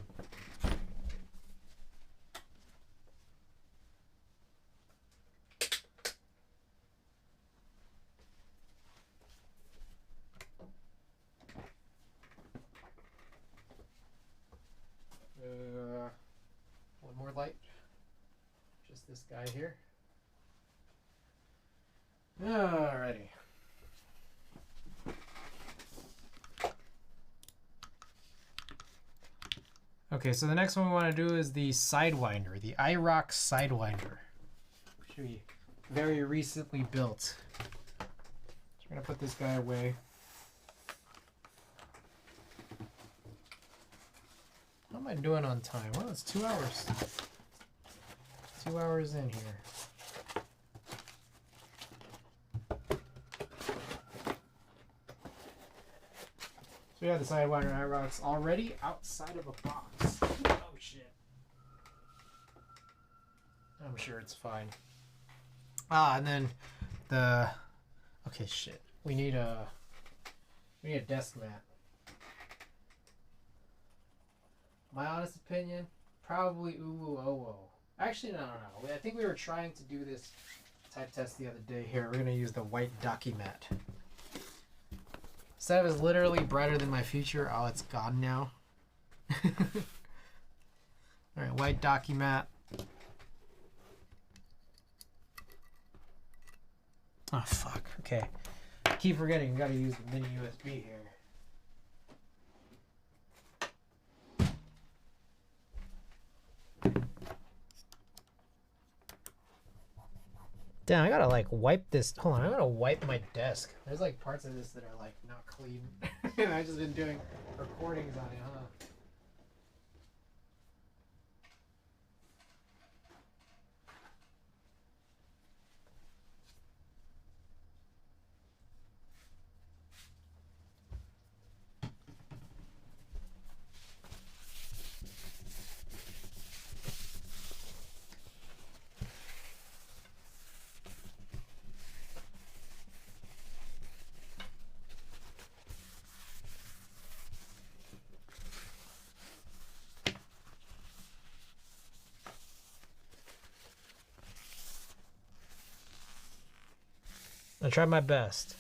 One more light. Just this guy here. Alrighty. Okay, so the next one we want to do is the Sidewinder, the IROC Sidewinder. Should be very recently built. So we're gonna put this guy away. How am I doing on time? Well, it's 2 hours. 2 hours in here. So we have the Sidewinder IROCs already outside of a box. Oh shit. I'm sure it's fine. And then the okay shit. We need a desk mat. My honest opinion, probably ooh. Actually no. I think we were trying to do this type test the other day. Here, we're gonna use the white docky mat. Sev is literally brighter than my future. Oh, it's gone now. Alright, white docky mat. Oh, fuck. Okay. Keep forgetting, we gotta use the mini USB here. Damn, I gotta like wipe this. Hold on, I gotta wipe my desk. There's like parts of this that are like not clean. And I've just been doing recordings on it, huh? I tried my best.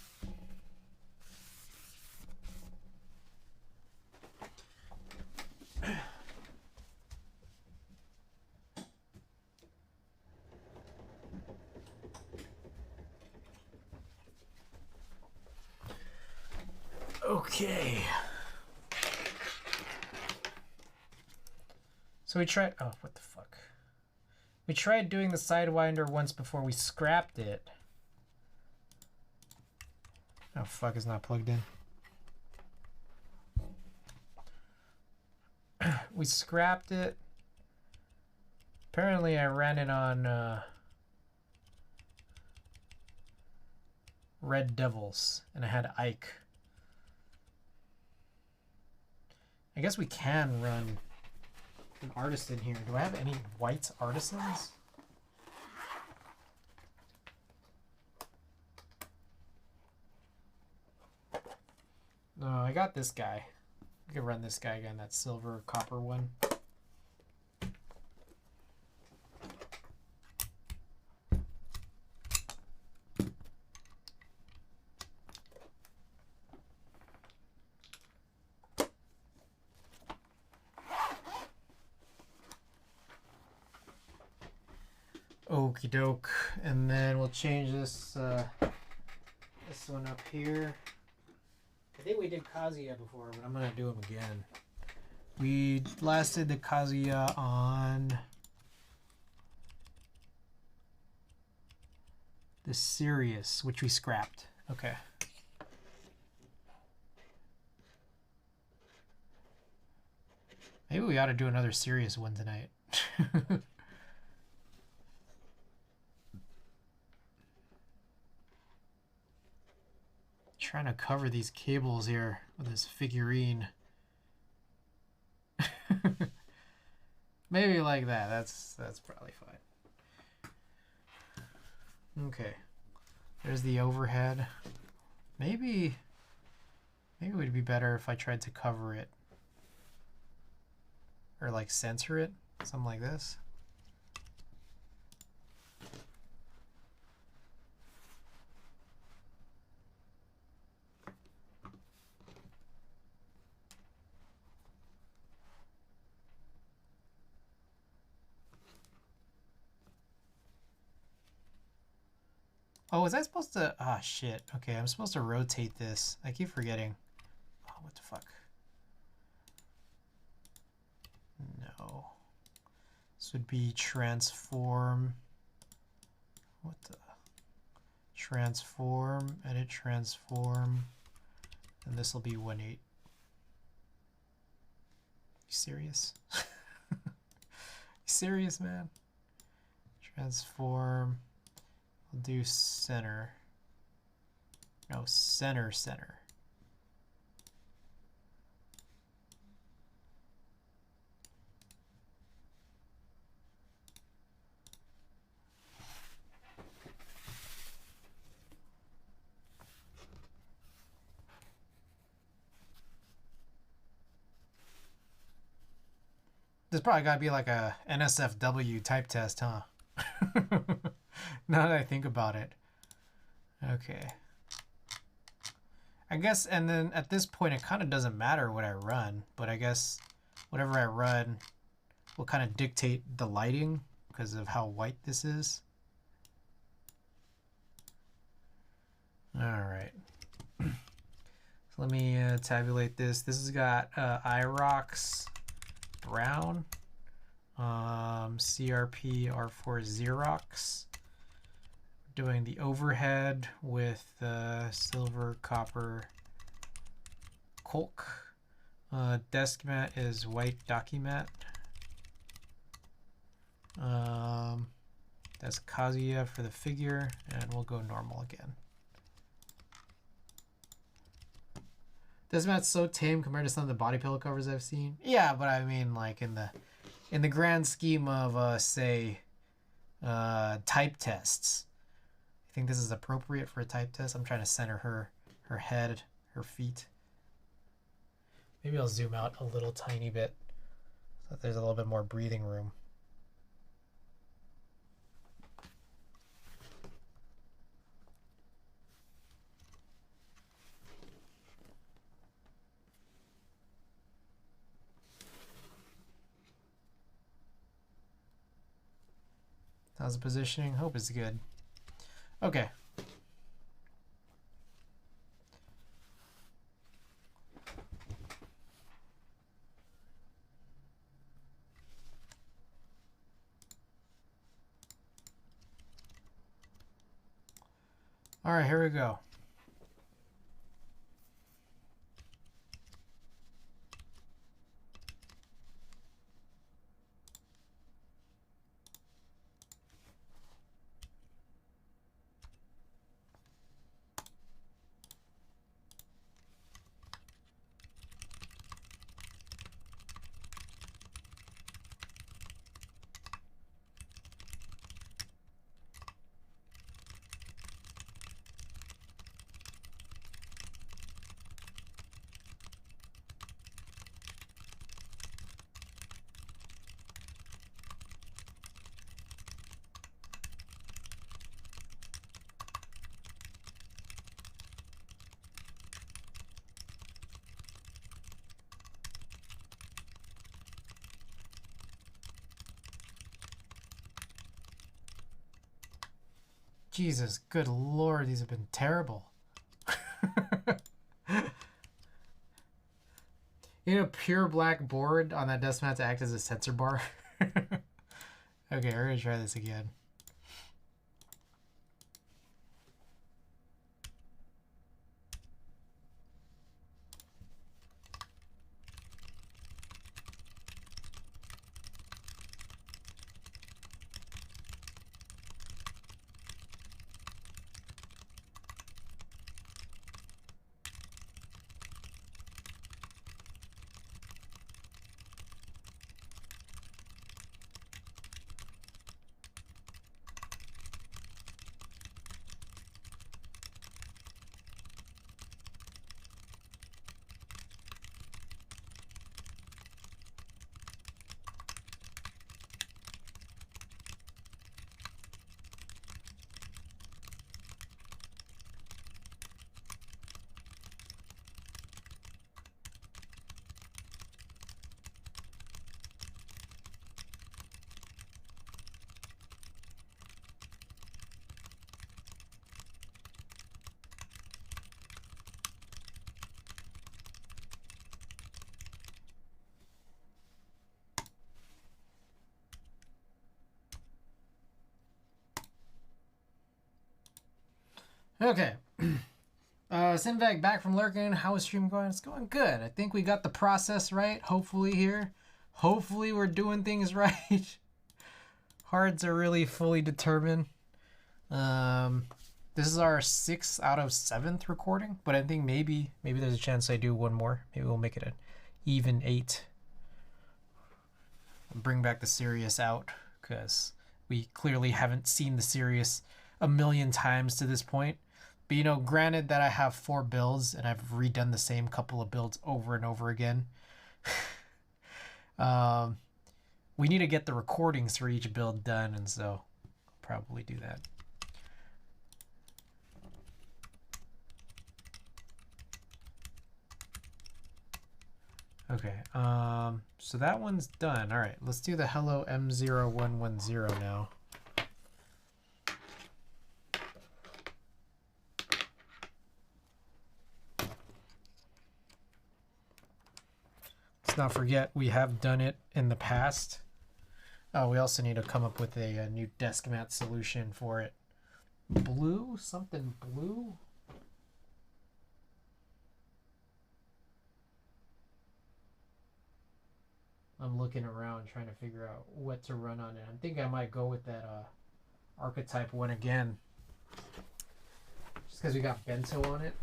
Okay. So we tried, oh, what the fuck? We tried doing the Sidewinder once before we scrapped it. Oh, fuck, it's not plugged in. We scrapped it. Apparently I ran it on Red Devils, and I had Ike. I guess we can run an artisan here. Do I have any white artisans? No, I got this guy. I could run this guy again, that silver copper one. Okie doke, and then we'll change this this one up here. I think we did Kazuya before, but I'm gonna do him again. We last did the Kazuya on the Sirius, which we scrapped. Okay. Maybe we ought to do another serious one tonight. Trying to cover these cables here with this figurine. Maybe like that. That's probably fine. Okay. There's the overhead. Maybe it would be better if I tried to cover it. Or like censor it. Something like this. Oh, was I supposed to? Ah, shit. Okay, I'm supposed to rotate this. I keep forgetting. Oh, what the fuck? No. This would be transform. What the? Transform, edit transform. And this will be 1.8. You serious? You serious, man? Transform. We'll do center. No, center. There's probably got to be like a NSFW type test, huh? Now that I think about it. Okay. I guess, and then at this point, it kind of doesn't matter what I run, but I guess whatever I run will kind of dictate the lighting because of how white this is. All right. So let me tabulate this. This has got IROX brown, CRP R4 Xerox. Doing the overhead with silver, copper, Colk. Desk mat is white documat. That's Kazuya for the figure, and we'll go normal again. Desk mat's so tame compared to some of the body pillow covers I've seen. Yeah, but I mean, like in the grand scheme of say type tests. I think this is appropriate for a type test. I'm trying to center her head, her feet. Maybe I'll zoom out a little tiny bit so that there's a little bit more breathing room. How's the positioning? Hope it's good. Okay. All right, here we go. Jesus, good Lord, these have been terrible. You need a pure black board on that desk mat to act as a sensor bar. Okay, we're gonna try this again. Okay. Sinvag back from lurking. How is stream going? It's going good. I think we got the process right. Hopefully here. Hopefully we're doing things right. Hearts are really fully determined. This is our 6th out of 7th recording, but I think maybe there's a chance I do one more. Maybe we'll make it an even 8. Bring back the Sirius out, because we clearly haven't seen the Sirius a million times to this point. But you know, granted that I have 4 builds and I've redone the same couple of builds over and over again. We need to get the recordings for each build done, and so I'll probably do that. Okay, so that one's done. All right, let's do the Hello M0110 now. Let's not forget we have done it in the past. Oh, we also need to come up with a new desk mat solution for it. Blue? Something blue? I'm looking around trying to figure out what to run on it. I think I might go with that archetype one again. Just because we got bento on it.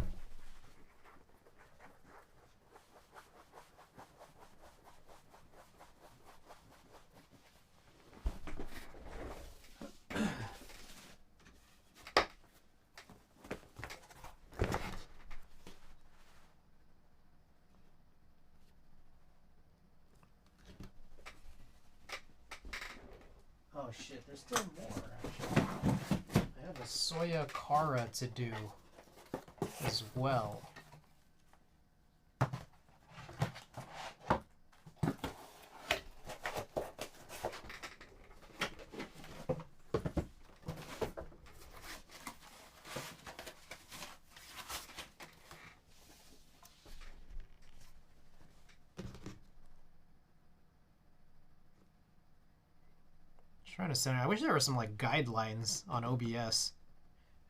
Oh shit, there's still more actually. I have a Soya Kara to do as well. Trying to send. I wish there were some like guidelines on OBS,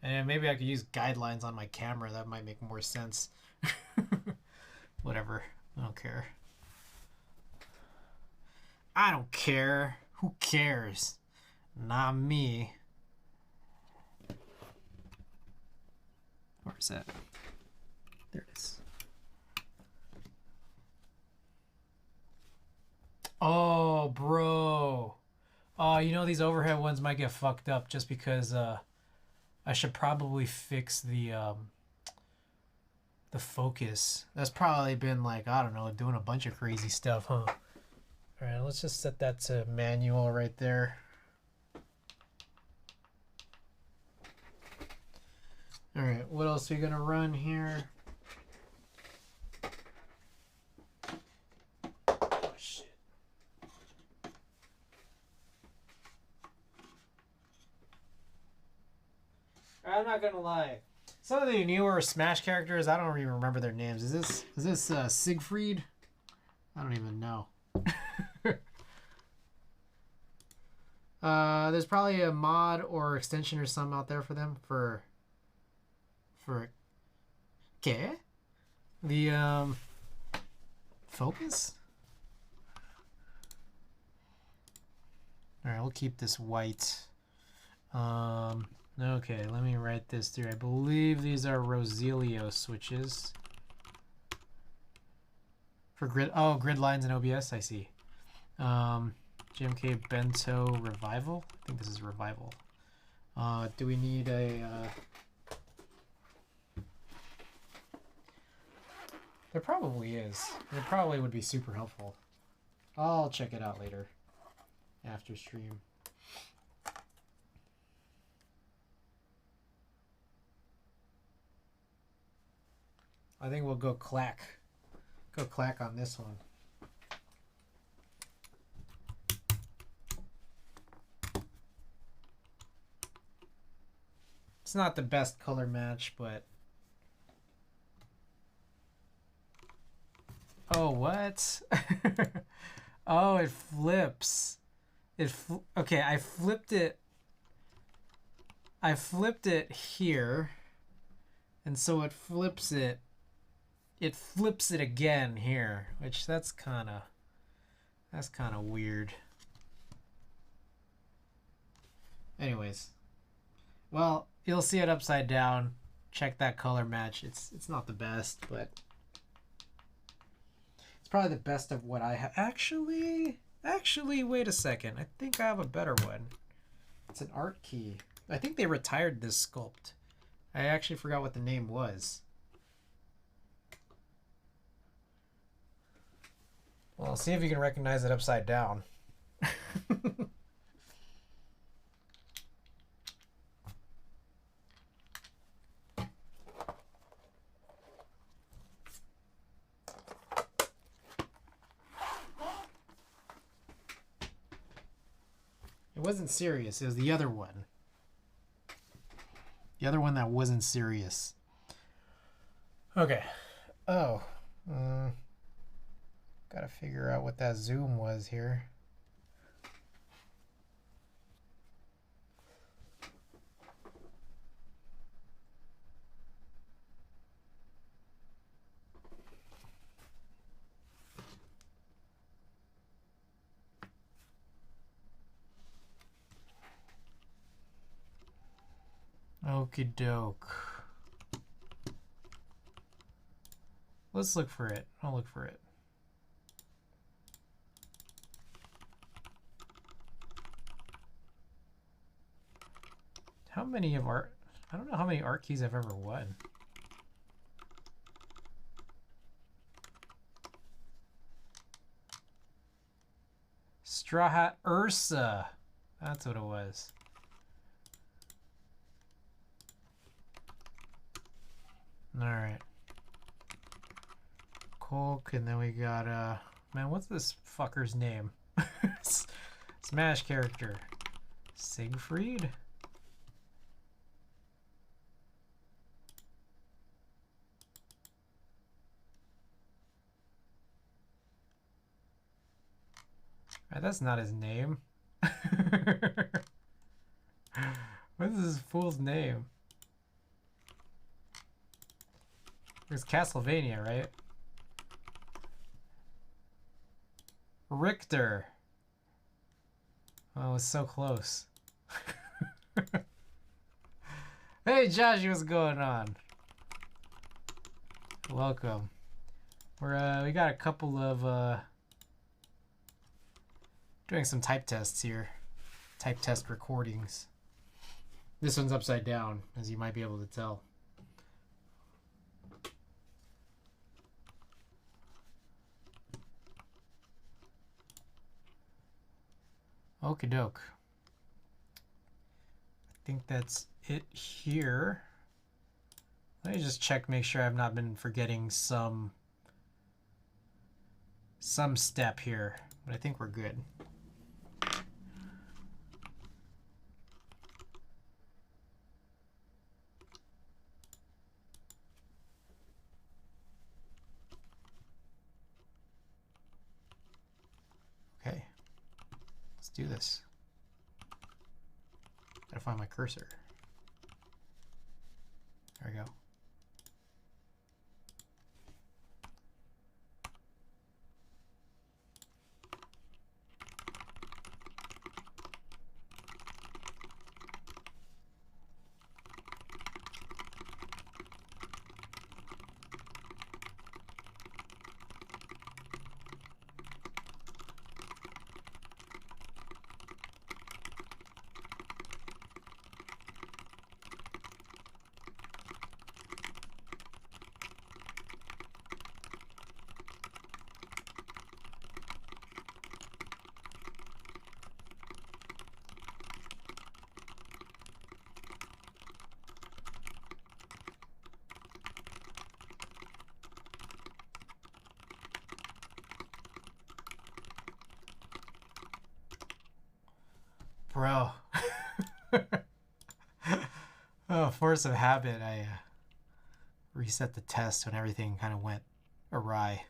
and maybe I could use guidelines on my camera. That might make more sense. Whatever. I don't care. I don't care. Who cares? Not me. Where's that? There it is. Oh, bro. You know, these overhead ones might get fucked up just because I should probably fix the focus. That's probably been like, I don't know, doing a bunch of crazy stuff, huh? Alright, let's just set that to manual right there. Alright, what else are we gonna run here? I'm not gonna lie. Some of the newer Smash characters, I don't even remember their names. Is this Siegfried? I don't even know. There's probably a mod or extension or something out there for them for okay. The focus. All right, we'll keep this white. Okay, let me write this through. I believe these are Rosilio switches. For grid, oh, grid lines and OBS, I see. GMK Bento Revival? I think this is Revival. Do we need a... There probably is. It probably would be super helpful. I'll check it out later. After stream. I think we'll go clack. Go clack on this one. It's not the best color match, but... Oh, what? Oh, it flips. Okay, I flipped it. I flipped it here. And so it flips it. It flips it again here, which that's kind of weird. Anyways, well, you'll see it upside down. Check that color match. It's not the best, but it's probably the best of what I have. Actually, wait a second. I think I have a better one. It's an art key. I think they retired this sculpt. I actually forgot what the name was. Well, see if you can recognize it upside down. It wasn't serious. It was the other one. The other one that wasn't serious. Okay. Oh. Gotta figure out what that zoom was here. Okie doke. Let's look for it. I'll look for it. How many of our... I don't know how many art keys I've ever won. Straw Hat Ursa. That's what it was. Alright. Coke, and then we got, man, what's this fucker's name? Smash character. Siegfried? Right, that's not his name. What is this fool's name? It's Castlevania, right? Richter. Oh, it was so close. Hey, Josh, what's going on? Welcome. We got a couple of doing some type tests here. Type test recordings. This one's upside down, as you might be able to tell. Okie doke. I think that's it here. Let me just check, make sure I've not been forgetting some step here, but I think we're good. Okay, let's do this. Gotta find my cursor. There we go. Bro. Oh, force of habit. I reset the test when everything kind of went awry.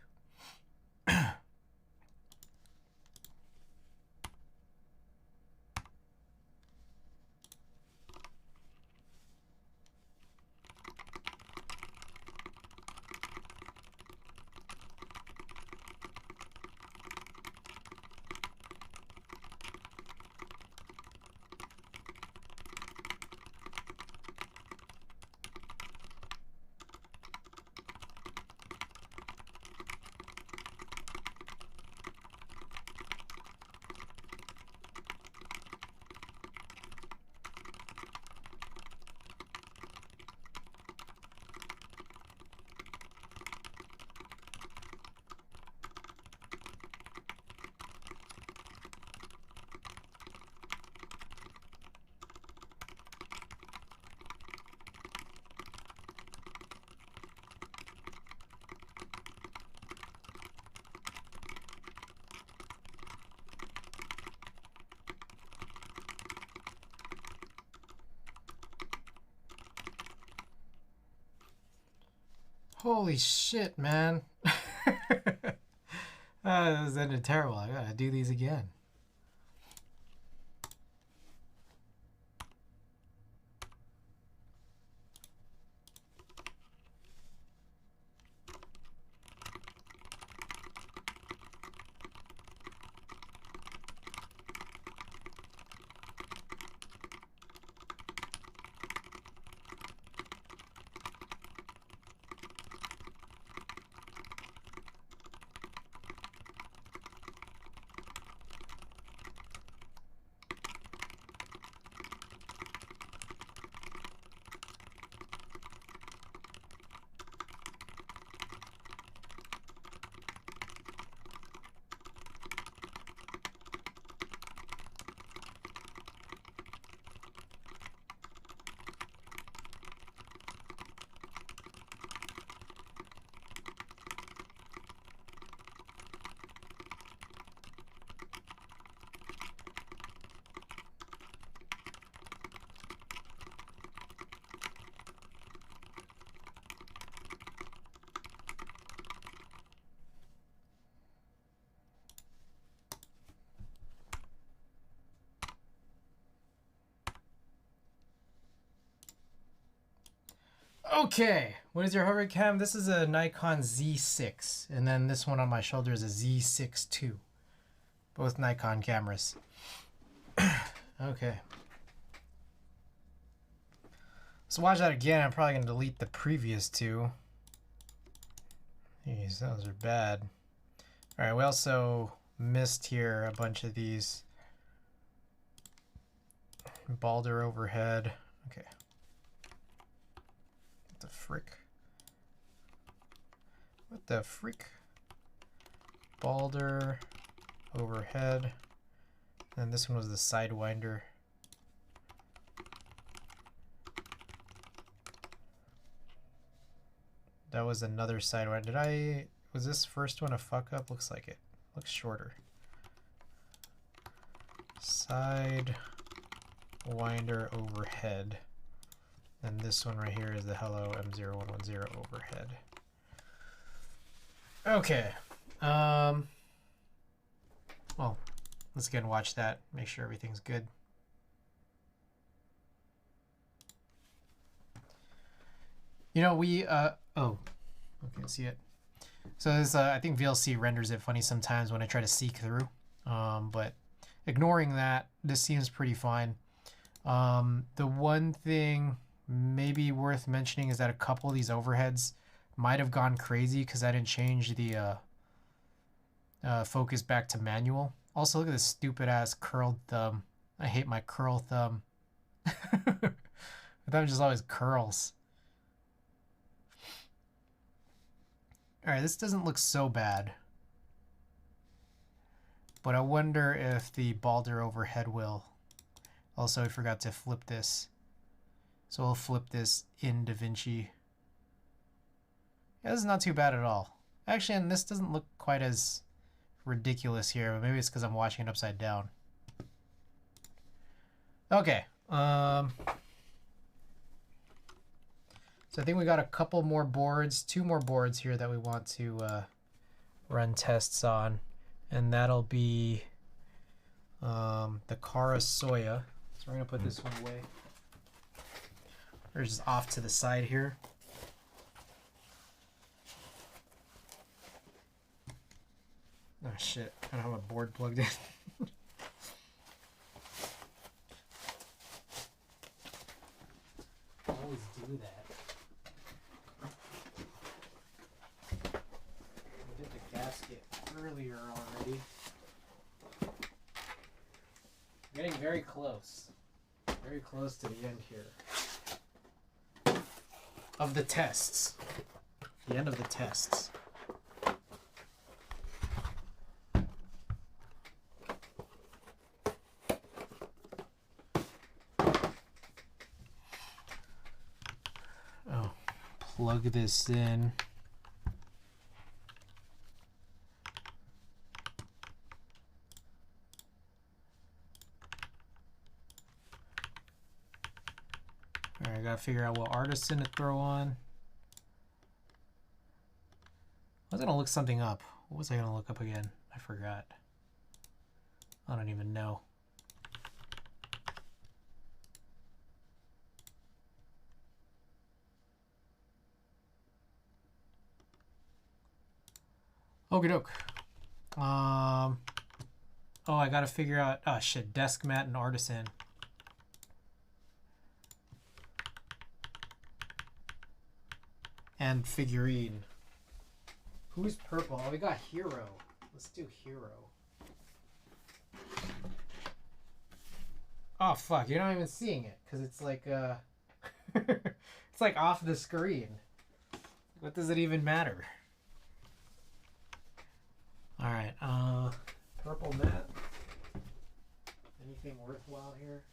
Holy shit, man. This ended terrible. I gotta do these again. Okay, what is your hover cam? This is a Nikon Z6, and then this one on my shoulder is a Z6 II. Both Nikon cameras. Okay. So watch that again. I'm probably going to delete the previous two. Jeez, those are bad. Alright, we also missed here a bunch of these. Balder overhead. Okay. What the frick? What the frick? Balder overhead. And this one was the Sidewinder. That was another Sidewinder. Was this first one a fuck up? Looks like it. Looks shorter. Sidewinder overhead. And this one right here is the Hello M0110 overhead. Okay. Well, let's go and watch that. Make sure everything's good. You know, oh, okay, see it. So this, I think VLC renders it funny sometimes when I try to seek through. But ignoring that, this seems pretty fine. The one thing maybe worth mentioning is that a couple of these overheads might have gone crazy because I didn't change the focus back to manual. Also, look at this stupid ass curled thumb. I hate my curl thumb. That just always curls. Alright, this doesn't look so bad. But I wonder if the Balder overhead will. Also, I forgot to flip this. So we'll flip this in DaVinci. Yeah, this is not too bad at all. Actually, and this doesn't look quite as ridiculous here, but maybe it's because I'm watching it upside down. Okay. So I think we got a couple more boards, 2 more boards here that we want to run tests on. And that'll be the Kara Soya. So we're going to put this one away. Or just off to the side here. Oh shit, I don't have a board plugged in. I always do that. I did the gasket earlier already. Getting very close. Very close to the end here. Of the tests. The end of the tests. Oh, plug this in. Alright, I gotta figure out what artisan to throw on. was gonna look something up. What was I gonna look up again? I forgot. I don't even know. Okie doke. Oh, I gotta figure out. Oh shit, desk mat and artisan. And figurine. Who's purple? Oh, we got hero. Let's do hero. Oh fuck, you're not even seeing it because it's like it's like off the screen. What does it even matter? All right, purple mat. Anything worthwhile here?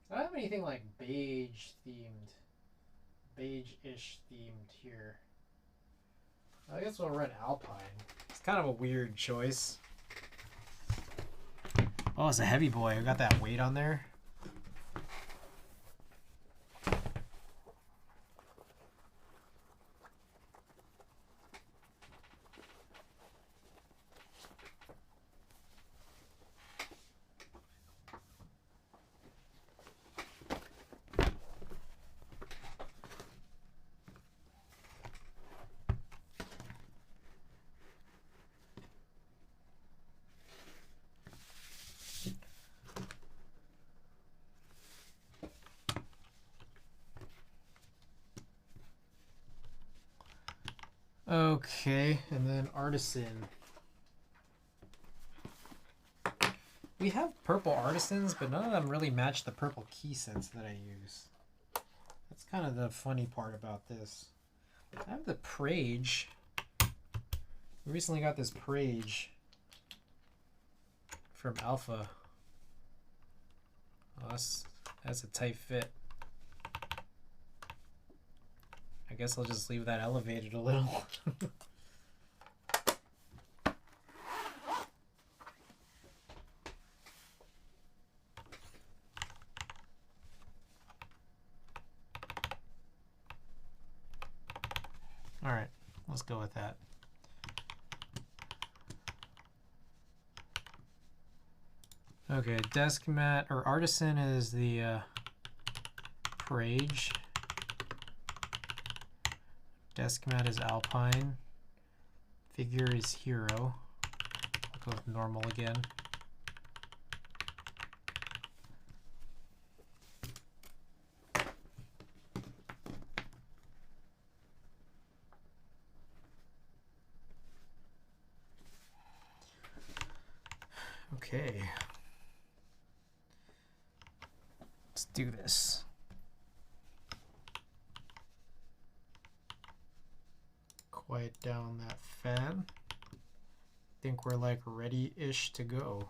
I don't have anything like beige-ish themed here. I guess we'll run Alpine. It's kind of a weird choice. Oh, it's a heavy boy. I got that weight on there. Okay, and then artisan. We have purple artisans, but none of them really match the purple key sets that I use. That's kind of the funny part about this. I have the Prage. We recently got this Prage from Alpha. Oh, that's a tight fit. I guess I'll just leave that elevated a little. All right, let's go with that. Okay, desk mat or artisan is the Prage. Desk mat is Alpine. Figure is Hero. I'll go with normal again. Okay. Let's do this. Quiet down that fan. I think we're like ready-ish to go.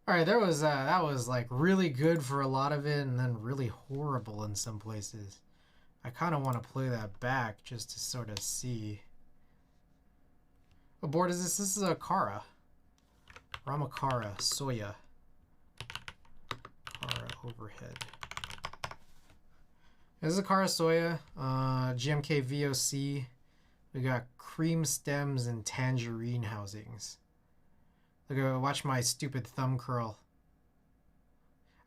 All right, there was that was like really good for a lot of it, and then really horrible in some places. I kind of want to play that back just to sort of see. What board is this? This is a Kara. Ramakara Soya. Kara overhead. This is a Kara Soya. GMK VOC. We got cream stems and tangerine housings. Look, watch my stupid thumb curl.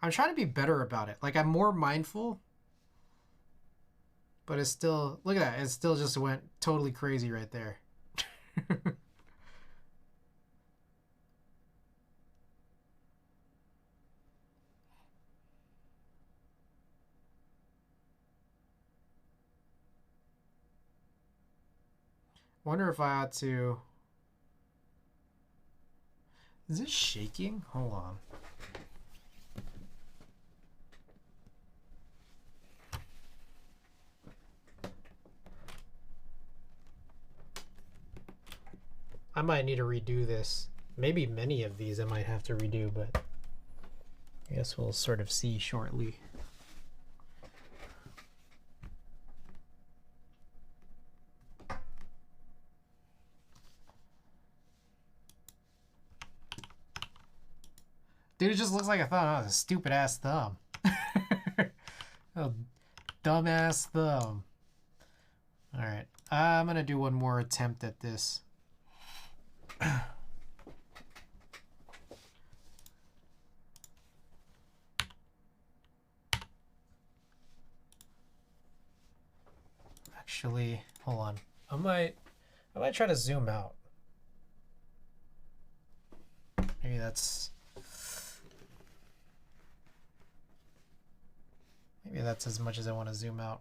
I'm trying to be better about it. Like, I'm more mindful. But it's still... Look at that. It still just went totally crazy right there. Wonder if I ought to... Is this shaking? Hold on. I might need to redo this. Maybe many of these I might have to redo, but I guess we'll sort of see shortly. Dude, it just looks like a thumb. Oh, a stupid ass thumb. Oh, dumbass thumb. Alright. I'm gonna do one more attempt at this. Actually, hold on. I might try to zoom out. Maybe that's as much as I want to zoom out.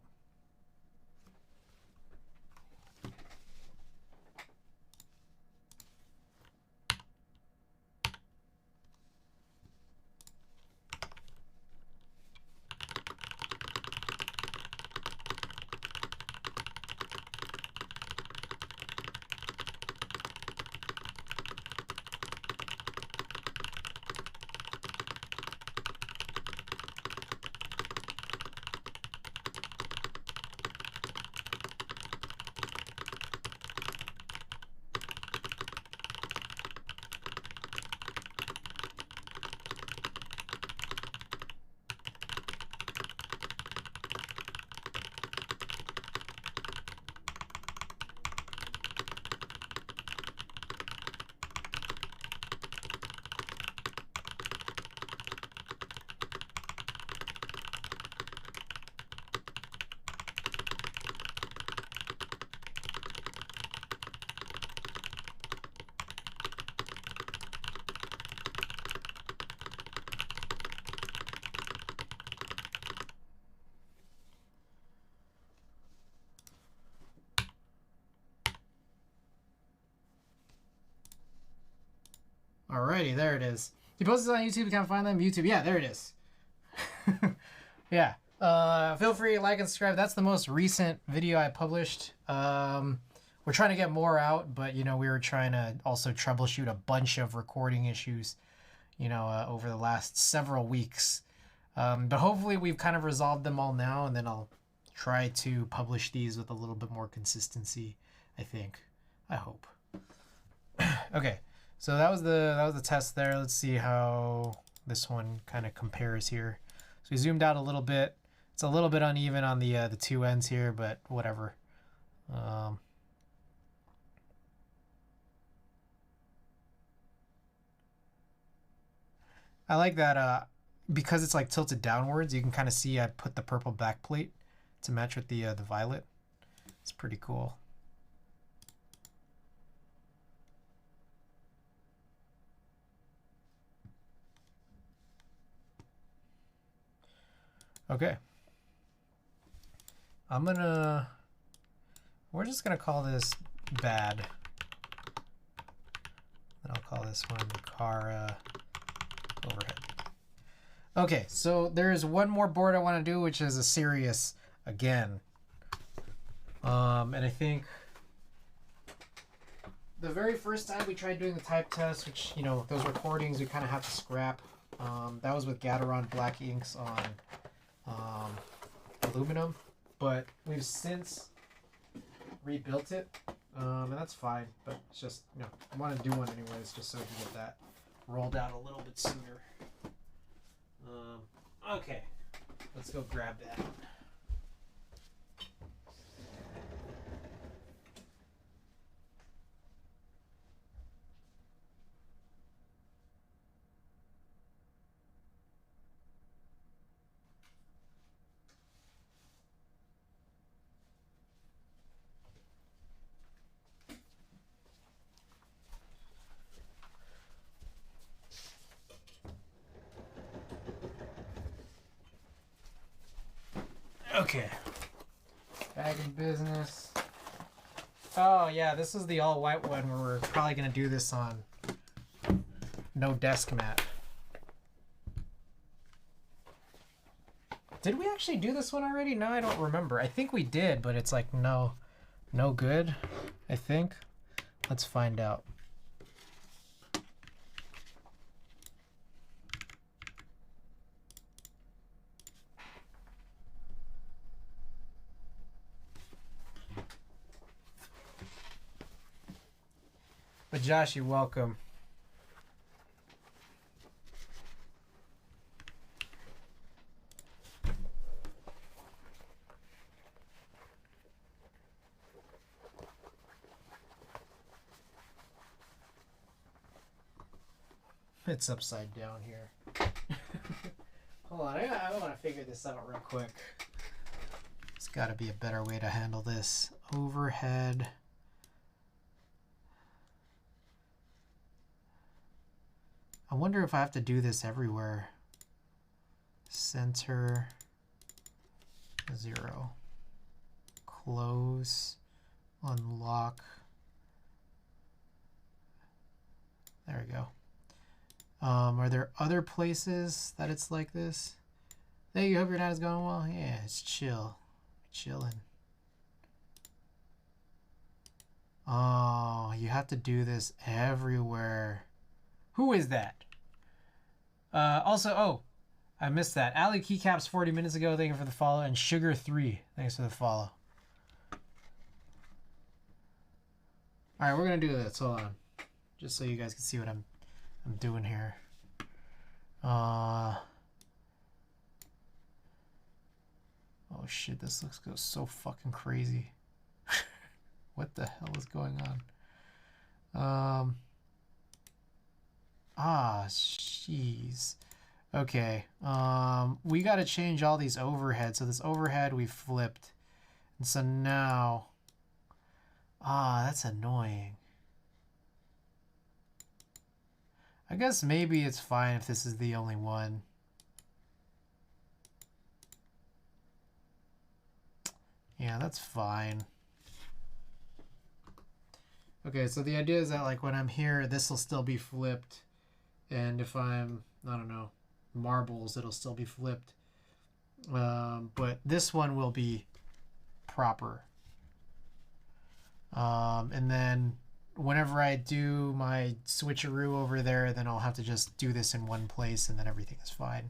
Alrighty, there it is. You post this on YouTube, you can't find them. YouTube, yeah, there it is. Yeah. Feel free to like and subscribe. That's the most recent video I published. We're trying to get more out, but you know, we were trying to also troubleshoot a bunch of recording issues, you know, over the last several weeks. But hopefully we've kind of resolved them all now, and then I'll try to publish these with a little bit more consistency, I think. I hope. Okay. So that was the test there. Let's see how this one kind of compares here. So we zoomed out a little bit. It's a little bit uneven on the two ends here, but whatever. I like that because it's like tilted downwards. You can kind of see I put the purple backplate to match with the violet. It's pretty cool. Okay. We're just gonna call this bad. And I'll call this one Kara overhead. Okay, so there's one more board I want to do, which is a Sirius again. And I think the very first time we tried doing the type test, which, you know, those recordings we kind of have to scrap. That was with Gateron black inks on aluminum, but we've since rebuilt it, and that's fine. But it's just, you know, I want to do one anyways, just so we can get that rolled out a little bit sooner. Okay, let's go grab that. Okay. Bag of business. Oh yeah, this is the all white one where we're probably gonna do this on no desk mat. Did we actually do this one already? No, I don't remember. I think we did, but it's like no good, I think. Let's find out. But Josh, you're welcome. It's upside down here. Hold on, I want to figure this out real quick. There's got to be a better way to handle this. Overhead. I wonder if I have to do this everywhere. Center 0. Close. Unlock. There we go. Are there other places that it's like this? Hey, you hope your night is going well? Yeah, it's chill. Chilling. Oh, you have to do this everywhere. Who is that? Also, oh, I missed that. Ali Keycaps 40 minutes ago, thank you for the follow. And Sugar3, thanks for the follow. All right, we're going to do this. Hold on. Just so you guys can see what I'm doing here. Oh shit, this goes so fucking crazy. What the hell is going on? Jeez. Okay. We got to change all these overheads. So this overhead we flipped. And so now, that's annoying. I guess maybe it's fine if this is the only one. Yeah, that's fine. Okay, so the idea is that like when I'm here, this will still be flipped. And if I'm, I don't know, marbles, it'll still be flipped. But this one will be proper. And then whenever I do my switcheroo over there, then I'll have to just do this in one place and then everything is fine.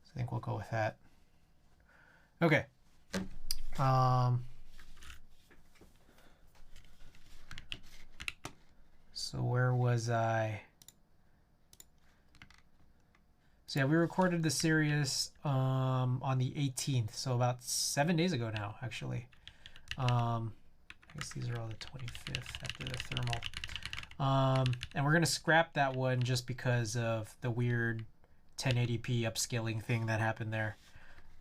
So I think we'll go with that. Okay. So where was I? So yeah, we recorded the series on the 18th, so about 7 days ago now, actually. I guess these are all the 25th after the thermal. And we're gonna scrap that one just because of the weird 1080p upscaling thing that happened there.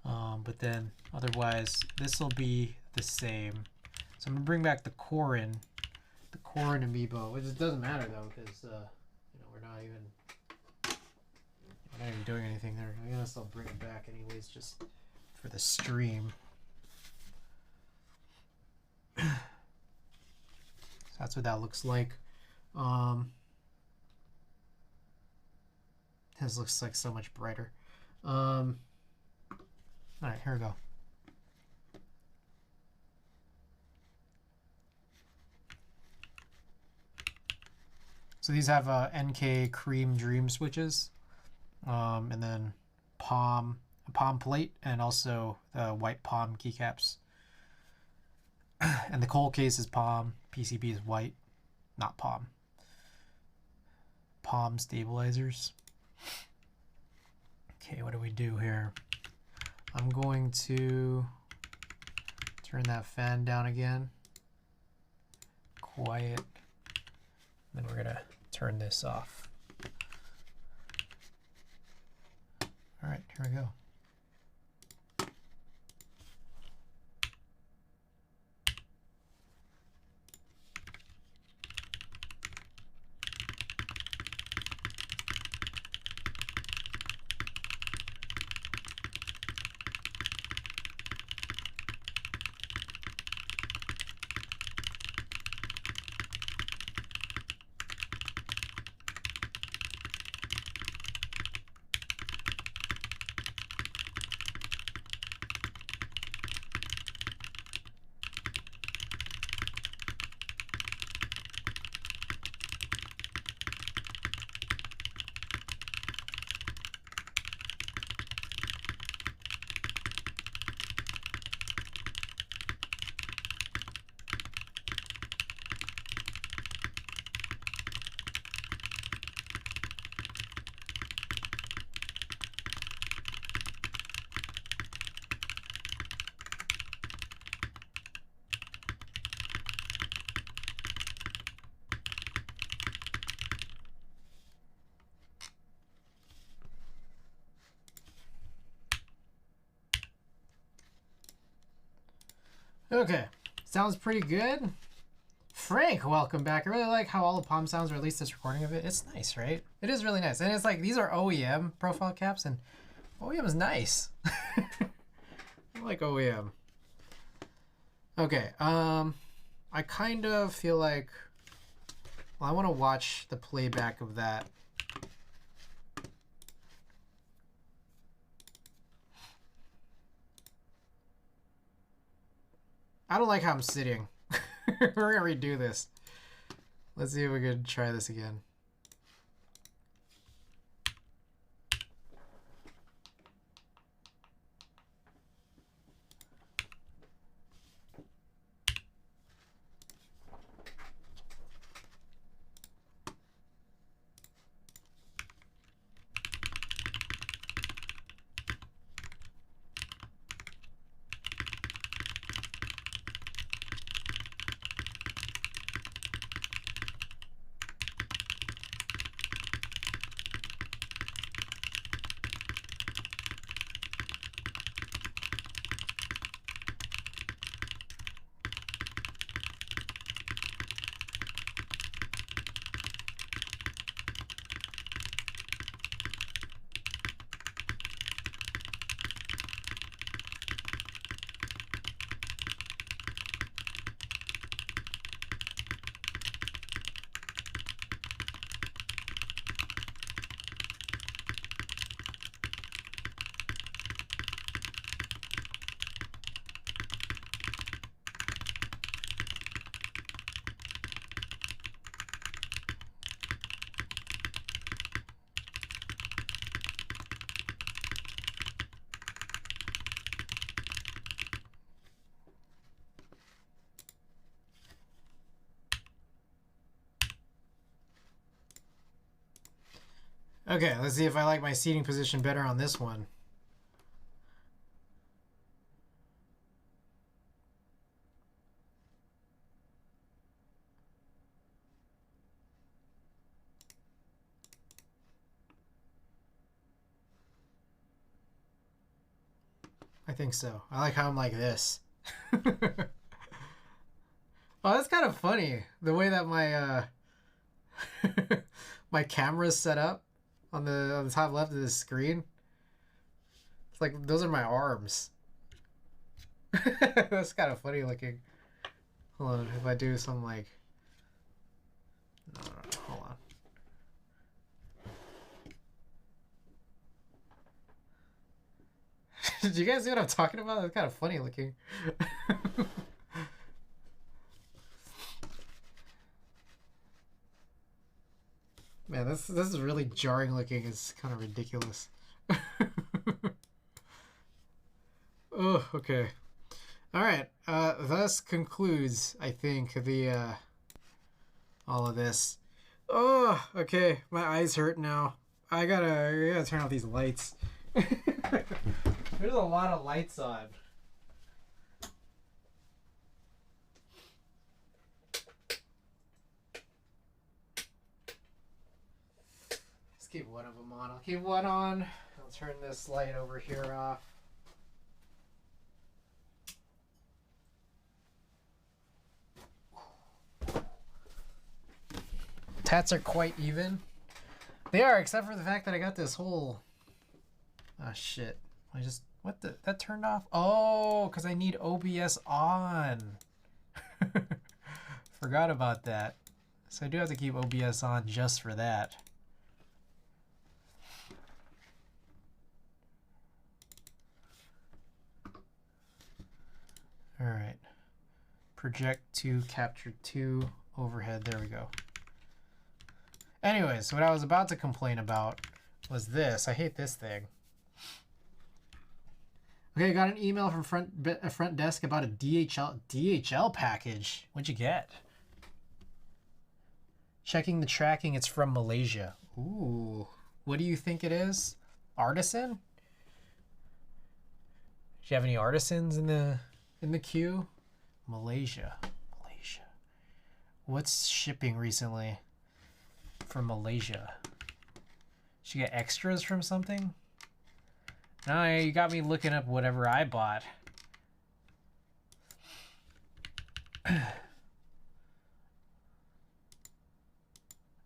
But then otherwise, this will be the same. So I'm gonna bring back the Corin amiibo, which doesn't matter though, because you know, we're not even doing anything there. I guess I'll bring it back anyways, just for the stream. So that's what that looks like. This looks like so much brighter. All right, here we go. So these have NK Cream Dream switches, and then palm plate, and also white palm keycaps. And the cold case is palm, PCB is white, not palm. Palm stabilizers. Okay, what do we do here? I'm going to turn that fan down again. Quiet. Then we're gonna turn this off. All right, here we go. Okay, sounds pretty good. Frank, welcome back. I really like how all the palm sounds, or at least this recording of it. It's nice, right? It is really nice. And it's like, these are OEM profile caps, and OEM is nice. I like OEM. Okay, I kind of feel like, well, I want to watch the playback of that. I don't like how I'm sitting. We're gonna redo this. Let's see if we can try this again. Okay, let's see if I like my seating position better on this one. I think so. I like how I'm like this. Oh, that's kind of funny. The way that my my camera's set up on the top left of the screen. It's like those are my arms. That's kind of funny looking. Hold on, if I do some like no, hold on. Did you guys see what I'm talking about? That's kind of funny looking. Man, this is really jarring looking. It's kind of ridiculous. Oh, okay. All right. Thus concludes, I think, the all of this. Oh, okay. My eyes hurt now. I gotta turn off these lights. There's a lot of lights on. Let's keep one of them on. I'll keep one on. I'll turn this light over here off. Tats are quite even. They are, except for the fact that I got this whole... Oh, shit. That turned off? Oh, because I need OBS on. Forgot about that. So I do have to keep OBS on just for that. All right. Project 2, capture 2, overhead. There we go. Anyways, what I was about to complain about was this. I hate this thing. Okay, I got an email from front desk about a DHL package. What'd you get? Checking the tracking. It's from Malaysia. Ooh, what do you think it is? Artisan? Do you have any artisans in the queue? Malaysia. What's shipping recently from Malaysia? Should you get extras from something? No, you got me looking up whatever I bought. I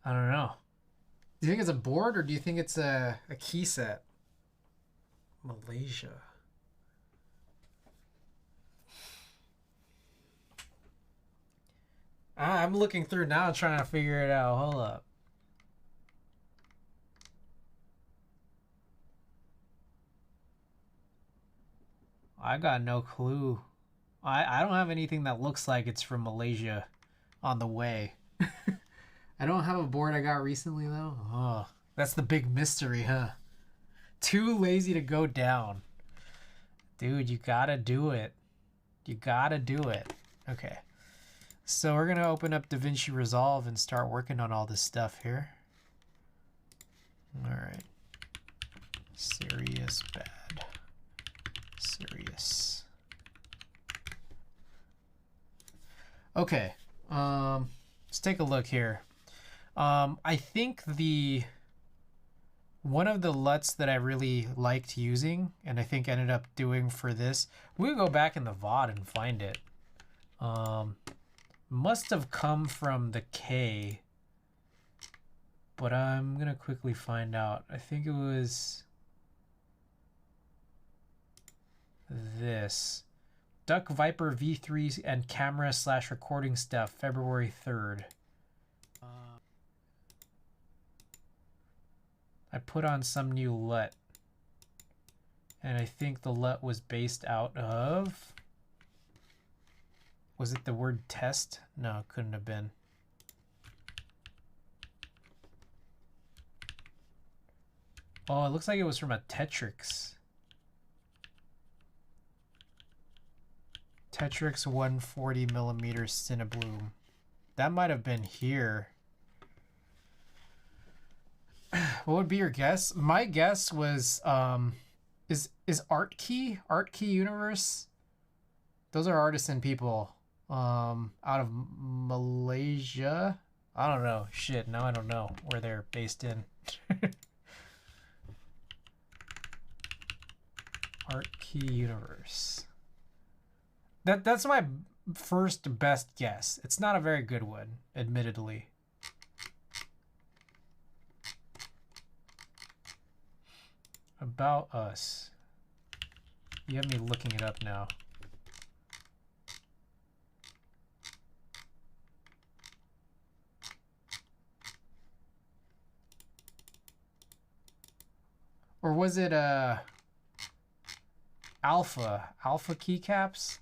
don't know. Do you think it's a board or do you think it's a key set? Malaysia. I'm looking through now trying to figure it out. Hold up. I got no clue. I don't have anything that looks like it's from Malaysia on the way. I don't have a board I got recently though. Oh, that's the big mystery, huh? Too lazy to go down. Dude, you gotta do it. You gotta do it. Okay. So we're gonna open up DaVinci Resolve and start working on all this stuff here. All right. Serious bad. Serious. Okay. Let's take a look here. I think one of the LUTs that I really liked using, and I think ended up doing for this, we'll go back in the VOD and find it. Must have come from the K, but I'm gonna quickly find out. I think it was this. Duck Viper V3 and camera / recording stuff, February 3rd. I put on some new LUT, and I think the LUT was based out of... Was it the word test? No, it couldn't have been. Oh, it looks like it was from a Tetrix. Tetrix 140mm Cinebloom. That might have been here. What would be your guess? My guess was is ArtKey Universe? Those are artisan people out of Malaysia. I don't know. Shit, now I don't know where they're based in. ArtKey Universe. That's my first best guess. It's not a very good one, admittedly. About Us. You have me looking it up now. Or was it Alpha keycaps?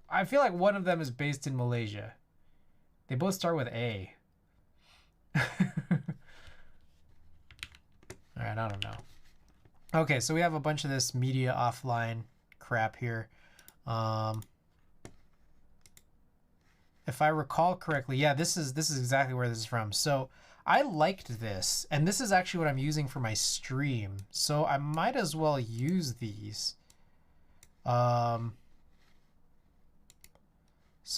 I feel like one of them is based in Malaysia. They both start with A. I don't know. Okay, so we have a bunch of this media offline crap here. If I recall correctly, yeah, this is exactly where this is from. So I liked this, and this is actually what I'm using for my stream. So I might as well use these. So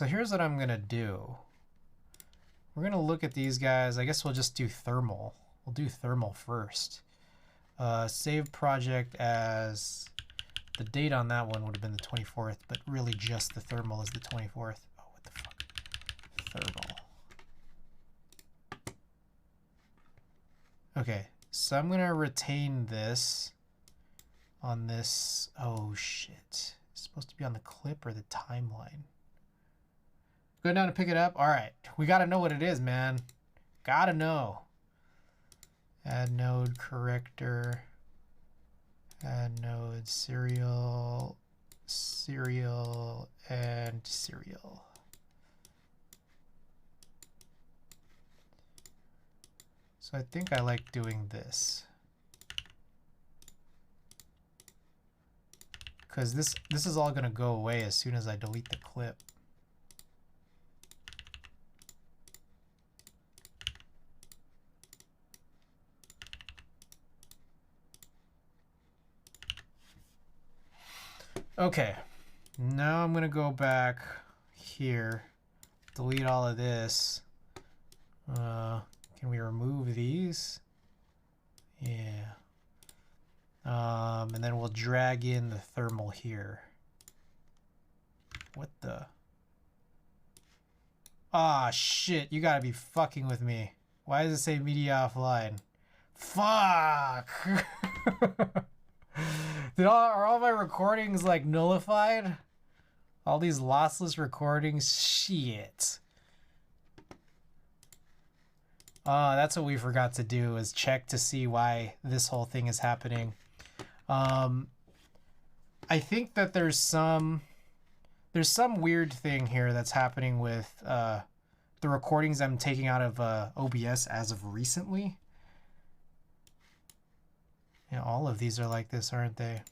here's what I'm gonna do. We're gonna look at these guys. I guess we'll just do thermal. We'll do thermal first. Save project as the date on that one would have been the 24th, but really just the thermal is the 24th. Oh, what the fuck? Thermal. Okay, so I'm gonna retain this on this. Oh shit. It's supposed to be on the clip or the timeline. Go down to pick it up. All right, we gotta know what it is, man. Gotta know. Add node corrector. Add node serial, serial, and serial. So I think I like doing this. Because this is all gonna go away as soon as I delete the clip. Okay, now I'm gonna go back here, delete all of this. Can we remove these? Yeah. And then we'll drag in the thermal here. What the? Ah, shit, you gotta be fucking with me. Why does it say media offline? Fuck! Are all my recordings like nullified? All these lossless recordings? Shit. That's what we forgot to do, is check to see why this whole thing is happening. I think that there's some weird thing here that's happening with the recordings I'm taking out of OBS as of recently. Yeah, all of these are like this, aren't they?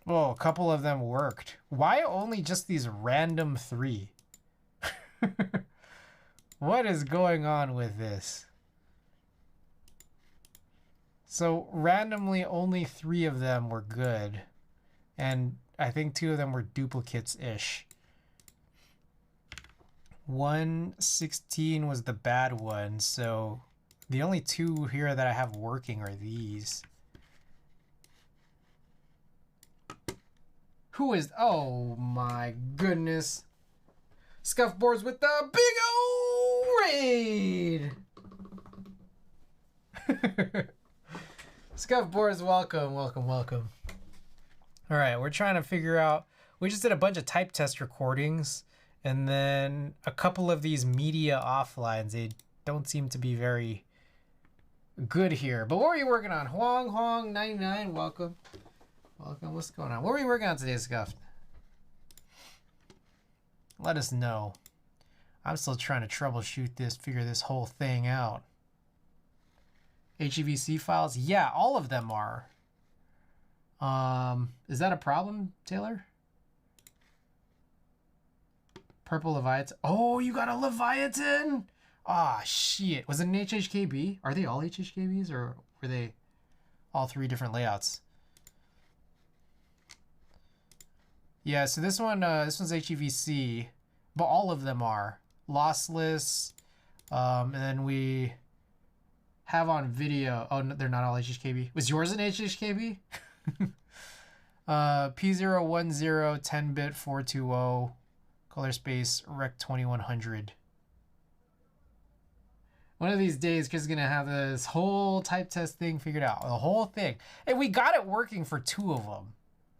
Oh, a couple of them worked. Why only just these random 3? What is going on with this? So randomly only 3 of them were good. And I think 2 of them were duplicates-ish. 116 was the bad one, so the only 2 here that I have working are these. Who is... Oh my goodness. Scuffboards with the big ol' raid! Scuffboards, welcome, welcome, welcome. Alright, we're trying to figure out... We just did a bunch of type test recordings, and then a couple of these media offlines. They don't seem to be very good here. But what were you working on? Huang 99, welcome. Welcome, what's going on? What were you working on today, Scuff? Let us know. I'm still trying to troubleshoot this, figure this whole thing out. HEVC files? Yeah, all of them are. Is that a problem, Taylor? Purple Leviathan. Oh, you got a Leviathan? Ah, shit. Was it an HHKB? Are they all HHKBs, or were they all 3 different layouts? Yeah, so this one's HEVC, but all of them are lossless. And then we have on video. Oh, no, they're not all HHKB. Was yours an HHKB? P010 10-bit 420 color space rec 2100. One of these days, Chris is gonna have this whole type test thing figured out. The whole thing, and we got it working for 2 of them.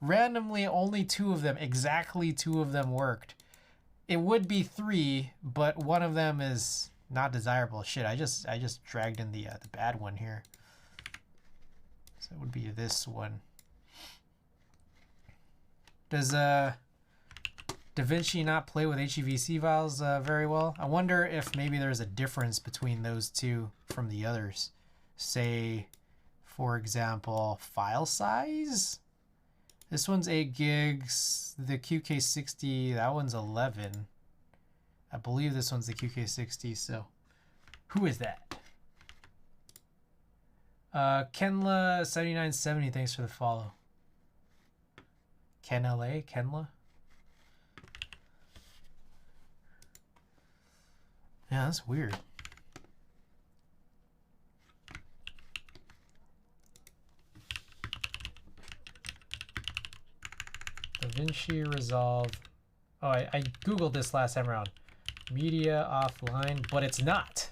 Randomly, only 2 of them, exactly 2 of them worked. It would be 3, but one of them is not desirable. Shit, I just dragged in the bad one here. So it would be this one. Does DaVinci not play with HEVC files very well. I wonder if maybe there's a difference between those two from the others. Say, for example, file size. This one's 8 gigs. The QK60, that one's 11. I believe this one's the QK60. So, who is that? Kenla7970, thanks for the follow. Kenla? Yeah, that's weird. DaVinci Resolve. Oh, I Googled this last time around. Media offline, but it's not.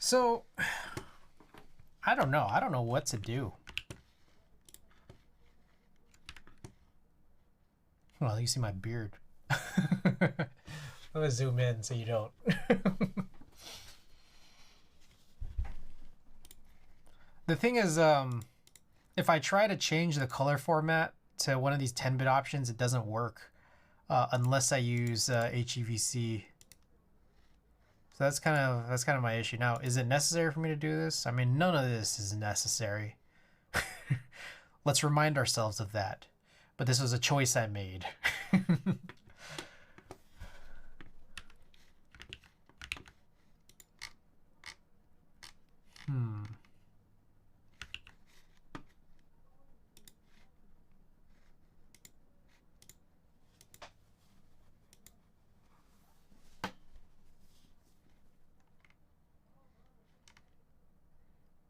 So, I don't know. I don't know what to do. Well, you see my beard. I'm gonna zoom in so you don't. The thing is, if I try to change the color format to one of these 10-bit options, it doesn't work unless I use HEVC. So that's kind of my issue. Now, is it necessary for me to do this? I mean, none of this is necessary. Let's remind ourselves of that. But this was a choice I made.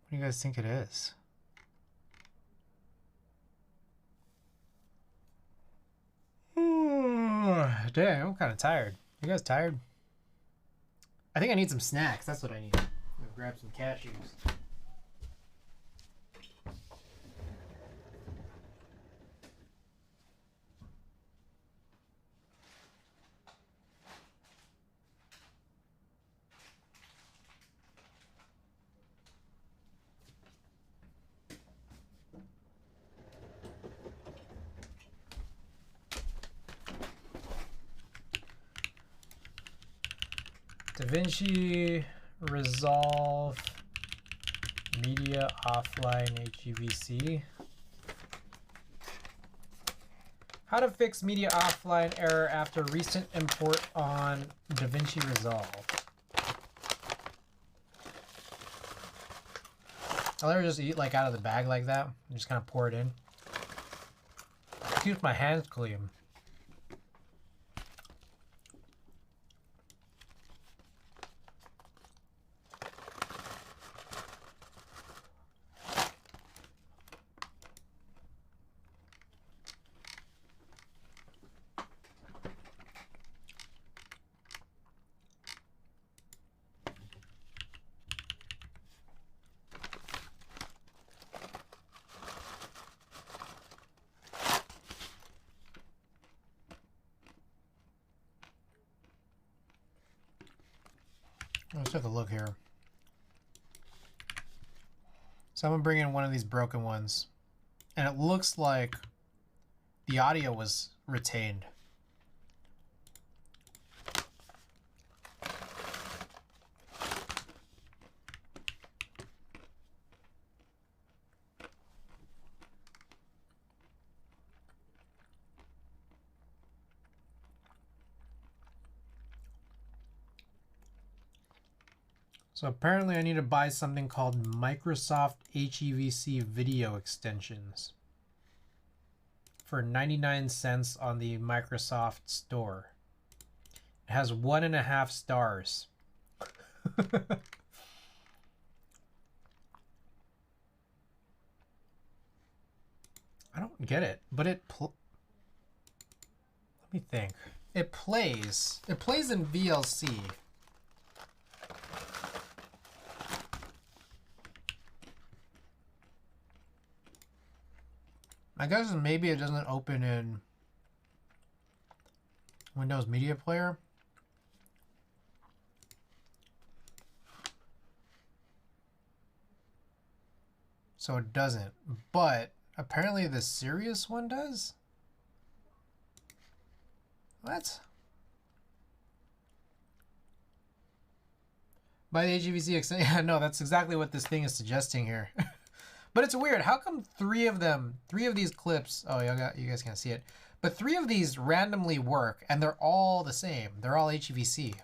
What do you guys think it is? Dang, I'm kind of tired. You guys tired? I think I need some snacks. That's what I need. I'm gonna grab some cashews. DaVinci Resolve Media Offline HEVC. How to fix media offline error after recent import on DaVinci Resolve. I'll never just eat like out of the bag like that and just kind of pour it in. Keeps my hands clean. Let's take a look here. So I'm gonna bring in one of these broken ones, and it looks like the audio was retained. So apparently I need to buy something called Microsoft HEVC video extensions for 99 cents on the Microsoft store. It has 1.5 stars. I don't get it, but let me think. It plays. It plays in VLC. I guess maybe it doesn't open in Windows Media Player. So it doesn't. But apparently the serious one does? What? By the HEVC extent? Yeah, no, that's exactly what this thing is suggesting here. But it's weird. How come three of these clips, oh, you guys can't see it, but three of these randomly work and they're all the same. They're all HEVC.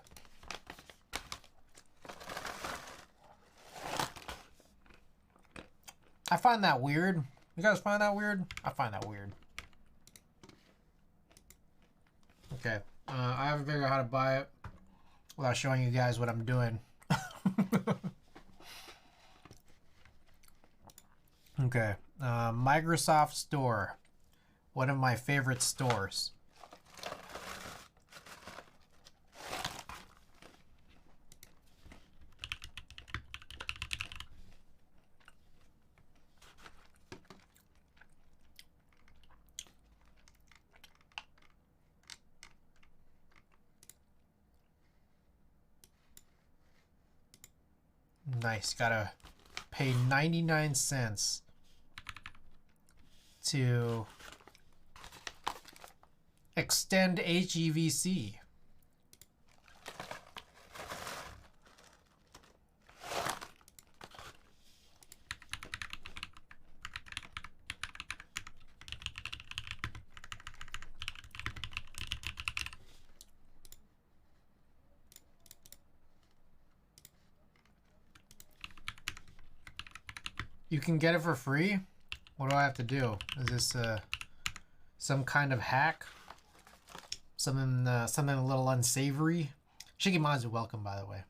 I find that weird. You guys find that weird? I find that weird. Okay. I haven't figured out how to buy it without showing you guys what I'm doing. Okay. Microsoft Store. One of my favorite stores. Nice. Gotta pay 99 cents to extend HEVC. You can get it for free? What do I have to do? Is this some kind of hack? Something a little unsavory? Shikimazu, welcome, by the way.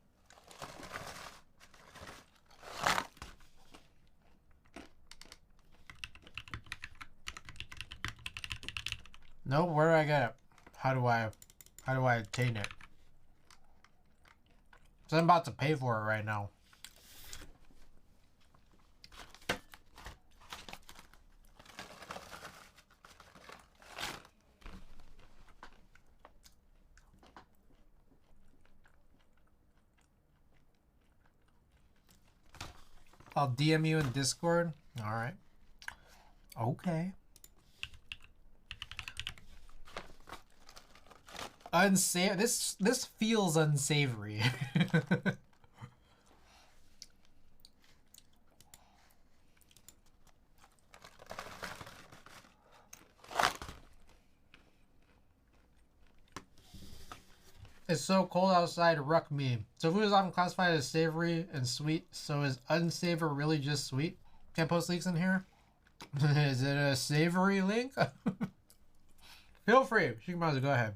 Nope, where do I get it? How do I obtain it? So I'm about to pay for it right now. I'll DM you in Discord. All right. Okay. This feels unsavory. It's so cold outside, ruck me. So food is often classified as savory and sweet. So is unsavory really just sweet? Can't post leaks in here? Is it a savory link? Feel free. Shikimazu, go ahead.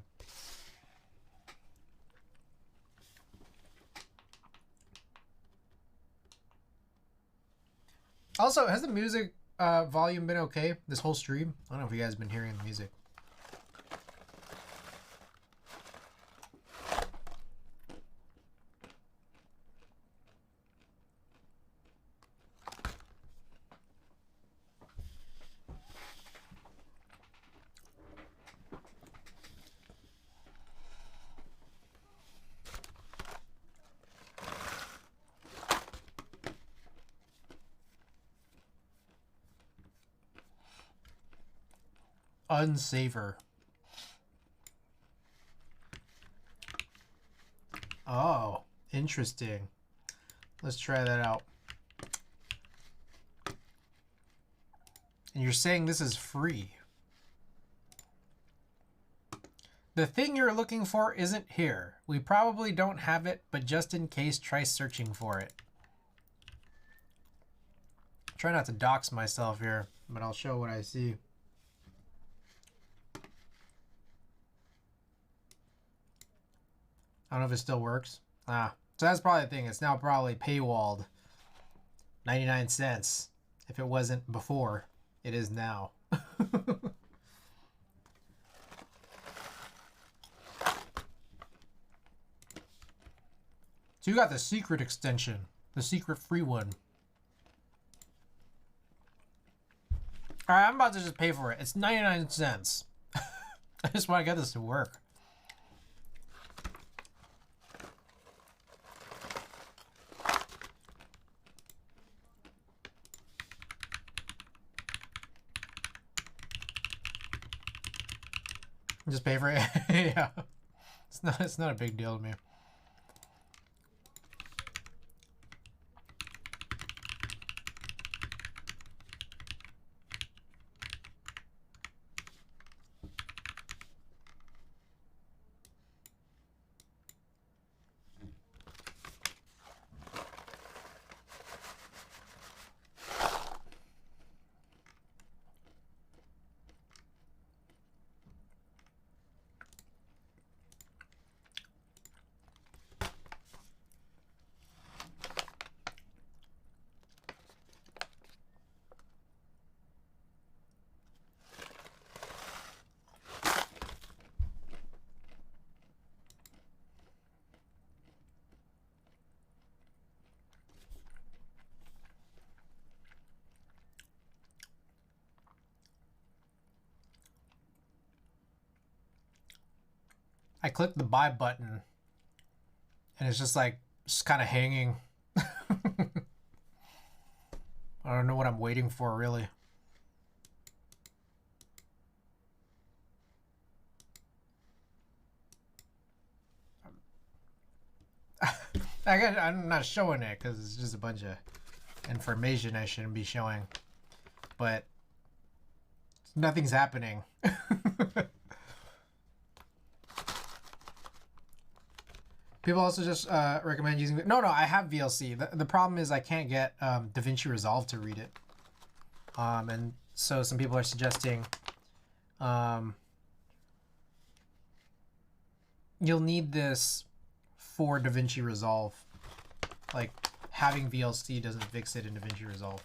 Also, has the music volume been okay this whole stream? I don't know if you guys have been hearing the music. Unsavor. Oh, interesting. Let's try that out. And you're saying this is free. The thing you're looking for isn't here. We probably don't have it, but just in case, try searching for it. Try not to dox myself here, but I'll show what I see. I don't know if it still works. So that's probably the thing. It's now probably paywalled. 99 cents. If it wasn't before, it is now. So you got the secret extension, the secret free one. All right, I'm about to just pay for it. It's 99 cents. I just want to get this to work. Just pay for it. Yeah. It's not a big deal to me. I clicked the buy button and it's just like, just kind of hanging. I don't know what I'm waiting for, really. I'm not showing it because it's just a bunch of information I shouldn't be showing. But nothing's happening. People also just recommend using... No, I have VLC. The problem is I can't get DaVinci Resolve to read it. And so some people are suggesting you'll need this for DaVinci Resolve. Like, having VLC doesn't fix it in DaVinci Resolve.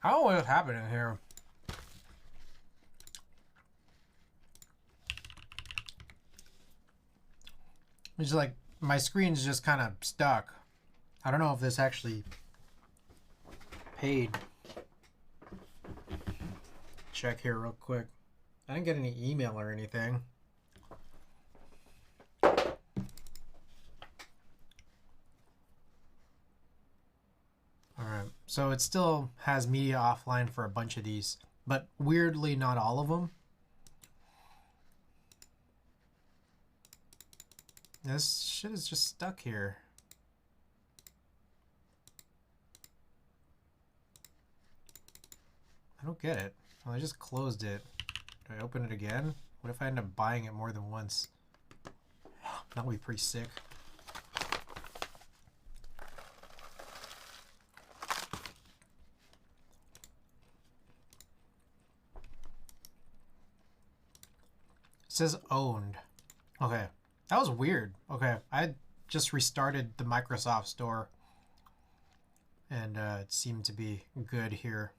I don't know what's happening here. It's like my screen's just kind of stuck. I don't know if this actually paid. Check here real quick. I didn't get any email or anything. Alright, so it still has media offline for a bunch of these, but weirdly not all of them. This shit is just stuck here. I don't get it. Well, I just closed it. Do I open it again? What if I end up buying it more than once? That would be pretty sick. It says owned. Okay. That was weird. Okay. I just restarted the Microsoft Store. And it seemed to be good here.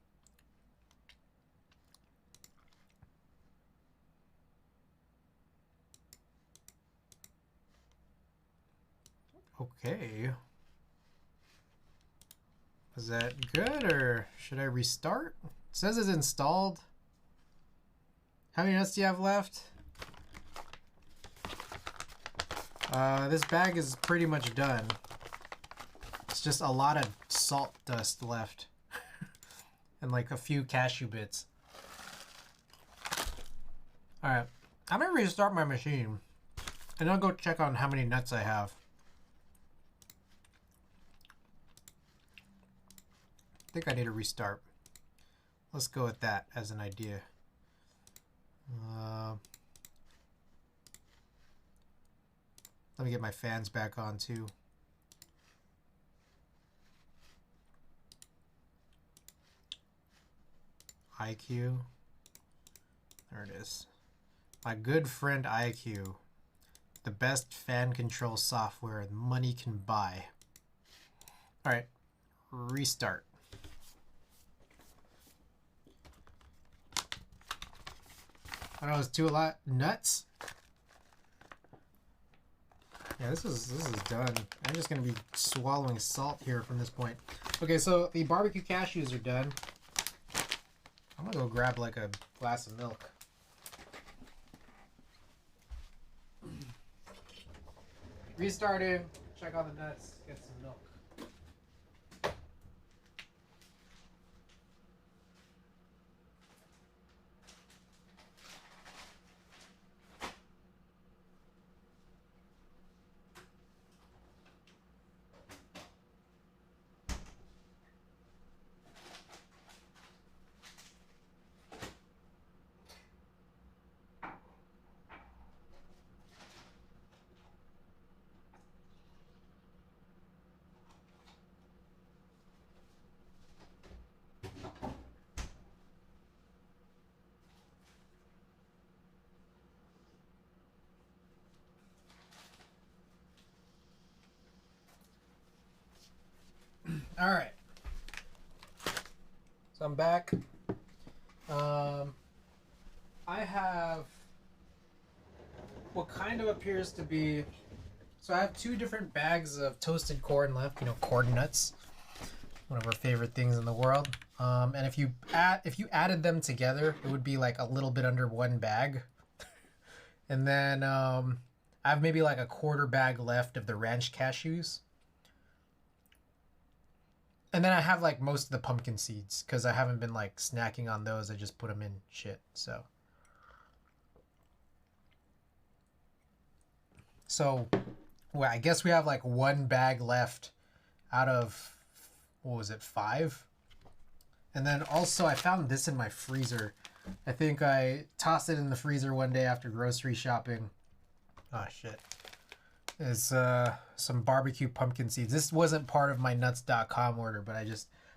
Okay. Is that good, or should I restart? It says it's installed. How many nuts do you have left? This bag is pretty much done. It's just a lot of salt dust left. And like a few cashew bits. Alright. I'm gonna restart my machine. And I'll go check on how many nuts I have. I think I need a restart. Let's go with that as an idea. Let me get my fans back on too. IQ. There it is. My good friend IQ. The best fan control software money can buy. Alright. Restart. I know it's too a lot. Nuts. Yeah, this is done. I'm just gonna be swallowing salt here from this point. Okay, so the barbecue cashews are done. I'm gonna go grab like a glass of milk. Restarting. Check on the nuts. Get some milk. All right. So I'm back. I have what kind of appears to be. So I have 2 different bags of toasted corn left. You know, corn nuts, one of our favorite things in the world. And if you added them together, it would be like a little bit under 1 bag. And then I have maybe like a 1/4 bag left of the ranch cashews. And then I have like most of the pumpkin seeds because I haven't been like snacking on those. I just put them in shit. So well, I guess we have like 1 bag left out of, what was it, 5? And then also I found this in my freezer. I think I tossed it in the freezer one day after grocery shopping. Oh shit. Is some barbecue pumpkin seeds. This wasn't part of my nuts.com order, but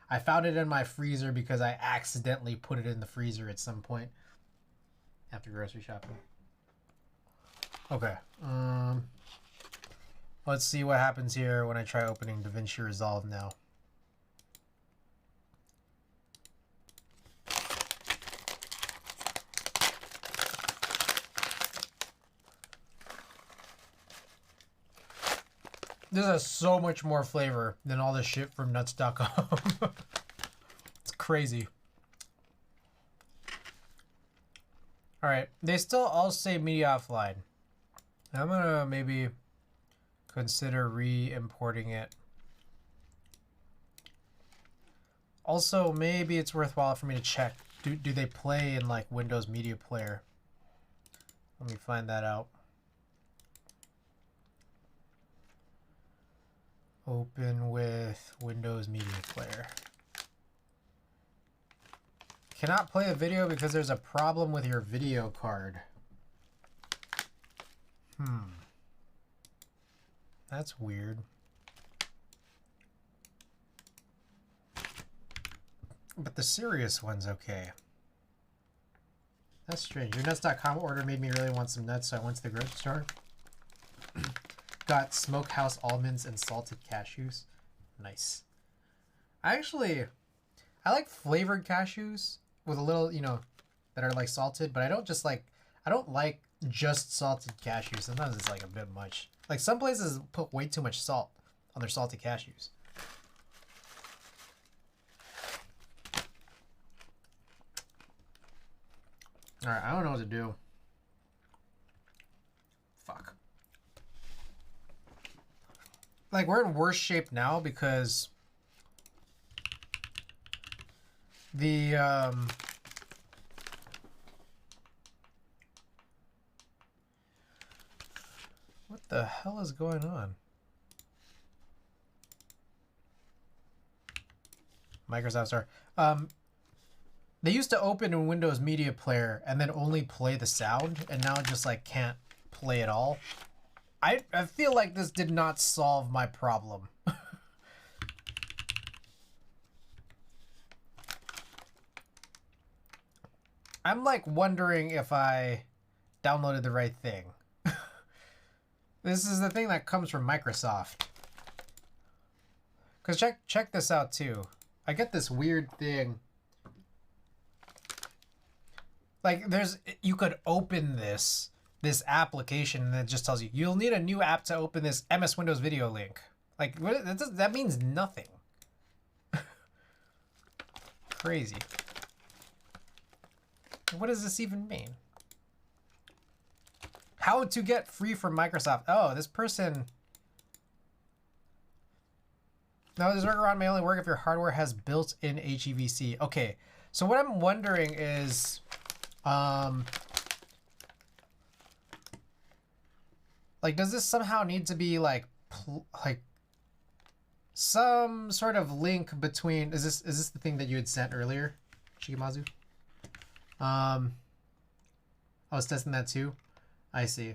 I found it in my freezer because I accidentally put it in the freezer at some point after grocery shopping. Okay. Let's see what happens here when I try opening DaVinci Resolve now. This has so much more flavor than all this shit from nuts.com. It's crazy. Alright, they still all say media offline. I'm gonna maybe consider re-importing it. Also, maybe it's worthwhile for me to check. Do they play in like Windows Media Player? Let me find that out. Open with Windows Media Player. Cannot play a video because there's a problem with your video card. That's weird. But the serious one's okay. That's strange. Your nuts.com order made me really want some nuts, so I went to the grocery store. Got smokehouse almonds and salted cashews. Nice. I like flavored cashews with a little, you know, that are like salted, but I don't like just salted cashews. Sometimes it's like a bit much. Like some places put way too much salt on their salted cashews. Alright, I don't know what to do. Fuck. Like, we're in worse shape now because the what the hell is going on? Microsoft Store. They used to open in Windows Media Player and then only play the sound, and now just like can't play at all. I feel like this did not solve my problem. I'm like wondering if I downloaded the right thing. This is the thing that comes from Microsoft. Cause check this out too. I get this weird thing. Like you could open this application and it just tells you you'll need a new app to open this MS Windows video link. Like that means nothing. Crazy. What does this even mean? How to get free from Microsoft. Oh, this person. No, this workaround may only work if your hardware has built-in HEVC. Okay, so what I'm wondering is, like, does this somehow need to be like some sort of link between? Is this the thing that you had sent earlier, Shigematsu? I was testing that too. I see.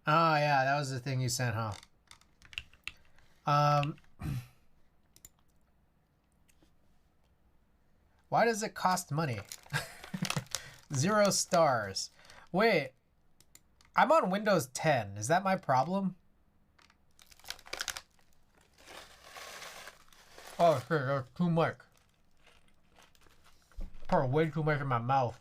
Oh yeah, that was the thing you sent, huh? Why does it cost money? 0 stars. Wait, I'm on Windows 10. Is that my problem? Oh shit, that's too much. Pour way too much in my mouth.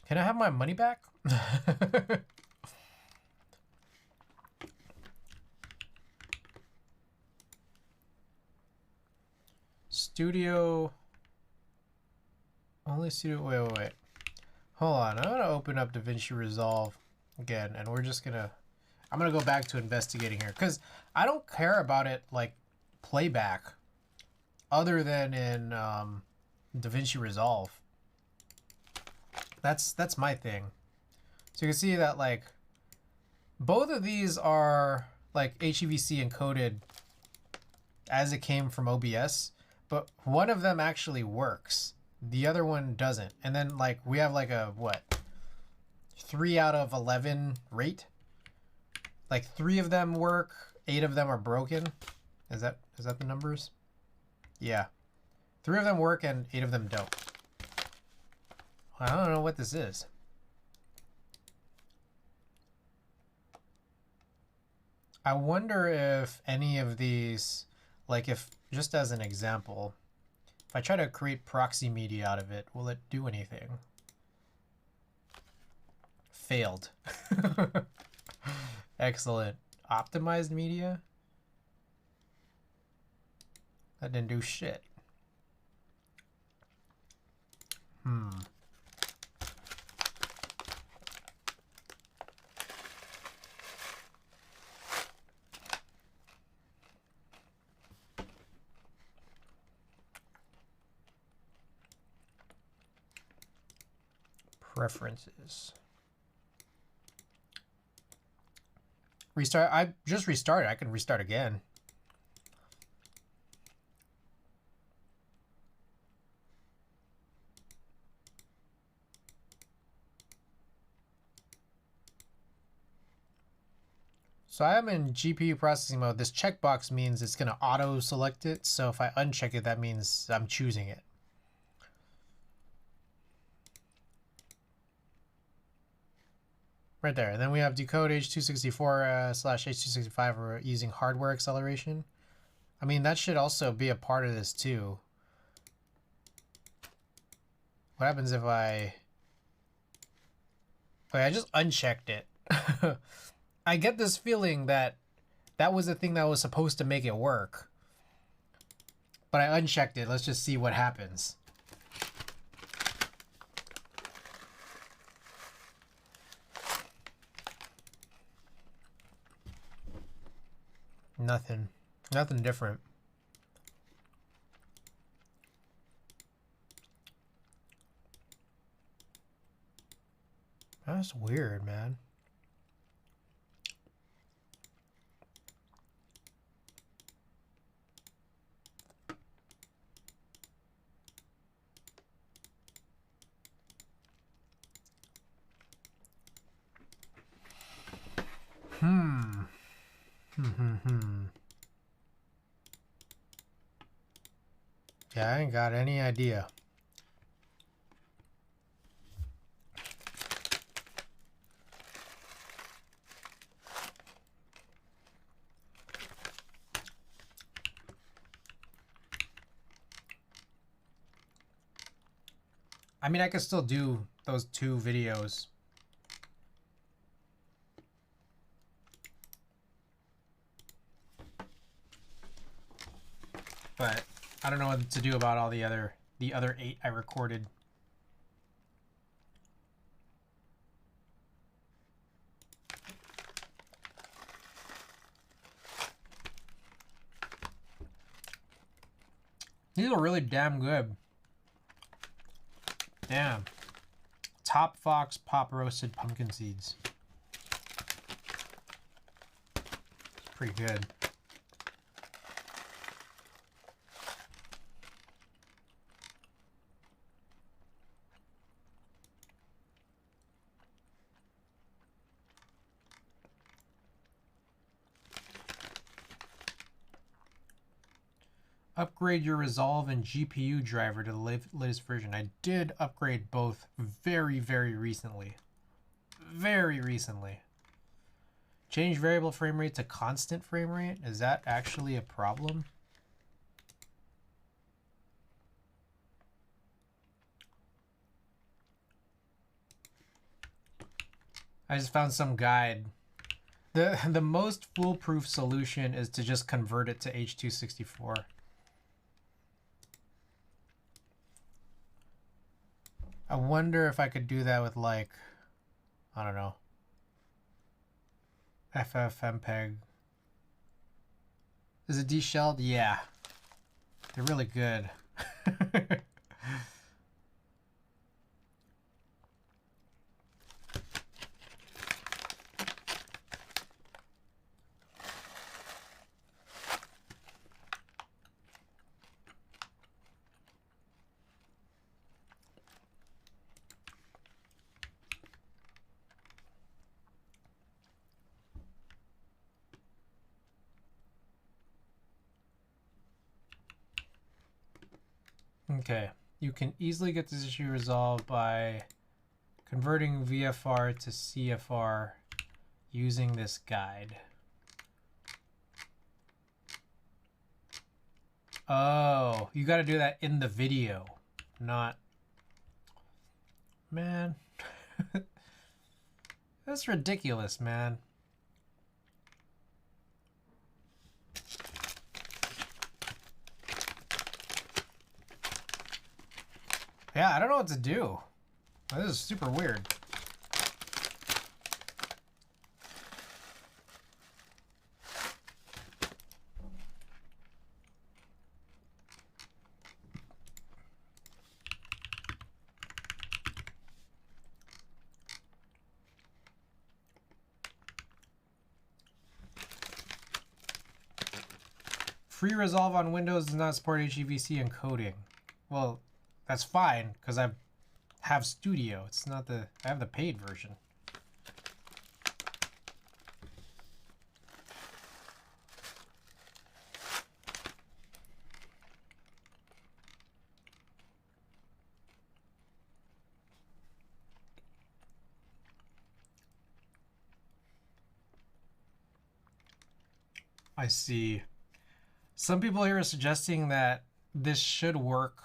Can I have my money back? Studio. Only studio. Wait. Hold on. I'm gonna open up DaVinci Resolve again, and we're just gonna. I'm gonna go back to investigating here because I don't care about it like playback, other than in DaVinci Resolve. That's my thing. So you can see that like both of these are like HEVC encoded as it came from OBS, but one of them actually works. The other one doesn't. And then like we have like a what? 3 out of 11 rate. Like 3 of them work, 8 of them are broken. Is that the numbers? Yeah. 3 of them work and 8 of them don't. I don't know what this is. I wonder if any of these, like if, just as an example, if I try to create proxy media out of it, will it do anything? Failed. Excellent. Optimized media? That didn't do shit. Preferences. Restart. I just restarted. I can restart again. So I am in GPU processing mode. This checkbox means it's going to auto select it. So if I uncheck it, that means I'm choosing it. Right there. And then we have decode H264 slash H265. We're using hardware acceleration. I mean, that should also be a part of this too. What happens if I... Okay, I just unchecked it. I get this feeling that that was the thing that was supposed to make it work. But I unchecked it. Let's just see what happens. Nothing. Nothing different. That's weird, man. Yeah, I ain't got any idea. I mean, I could still do those 2 videos. But I don't know what to do about all the other 8 I recorded. These are really damn good. Damn. Top Fox Pop Roasted Pumpkin Seeds. Pretty good. Upgrade your Resolve and GPU driver to the latest version. I did upgrade both very, very recently. Very recently. Change variable frame rate to constant frame rate. Is that actually a problem? I just found some guide. The most foolproof solution is to just convert it to H.264. I wonder if I could do that with, like, I don't know, FFmpeg. Is it deshelled? Yeah. They're really good. Okay, you can easily get this issue resolved by converting VFR to CFR using this guide. Oh, you got to do that in the video, not... Man. That's ridiculous, man. Yeah, I don't know what to do. This is super weird. Free Resolve on Windows does not support HEVC encoding. Well, that's fine, because I have Studio. It's not the... I have the paid version. I see. Some people here are suggesting that this should work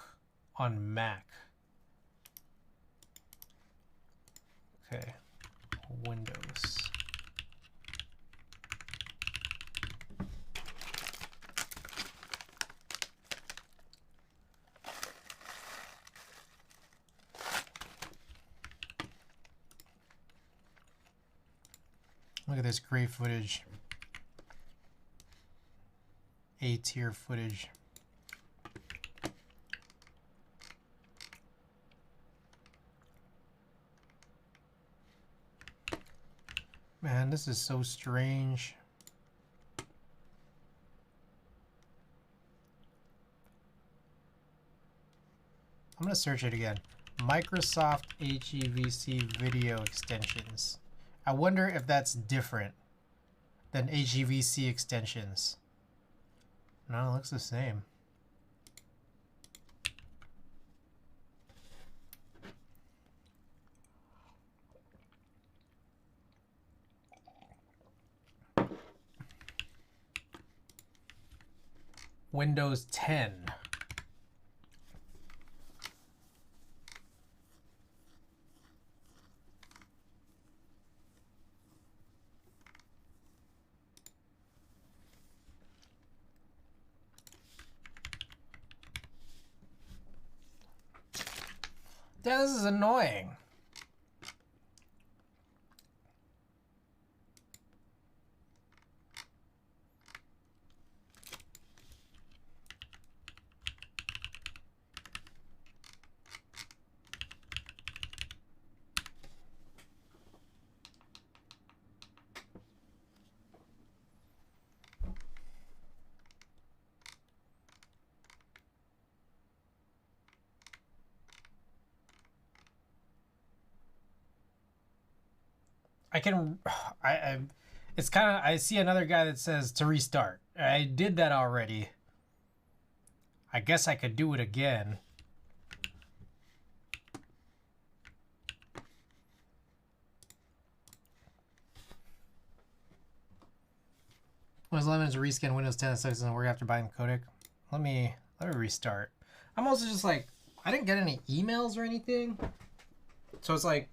on Mac. Okay, Windows. Look at this great footage. A-tier footage. Man, this is so strange. I'm gonna search it again. Microsoft HEVC video extensions. I wonder if that's different than HEVC extensions. No, it looks the same. Windows 10. Yeah, this is annoying. I can, it's kind of, I see another guy that says to restart. I did that already. I guess I could do it again. Windows 11 is a reskin. Windows 10 doesn't work after buying the codec. Let me restart. I'm also just like, I didn't get any emails or anything. So it's like,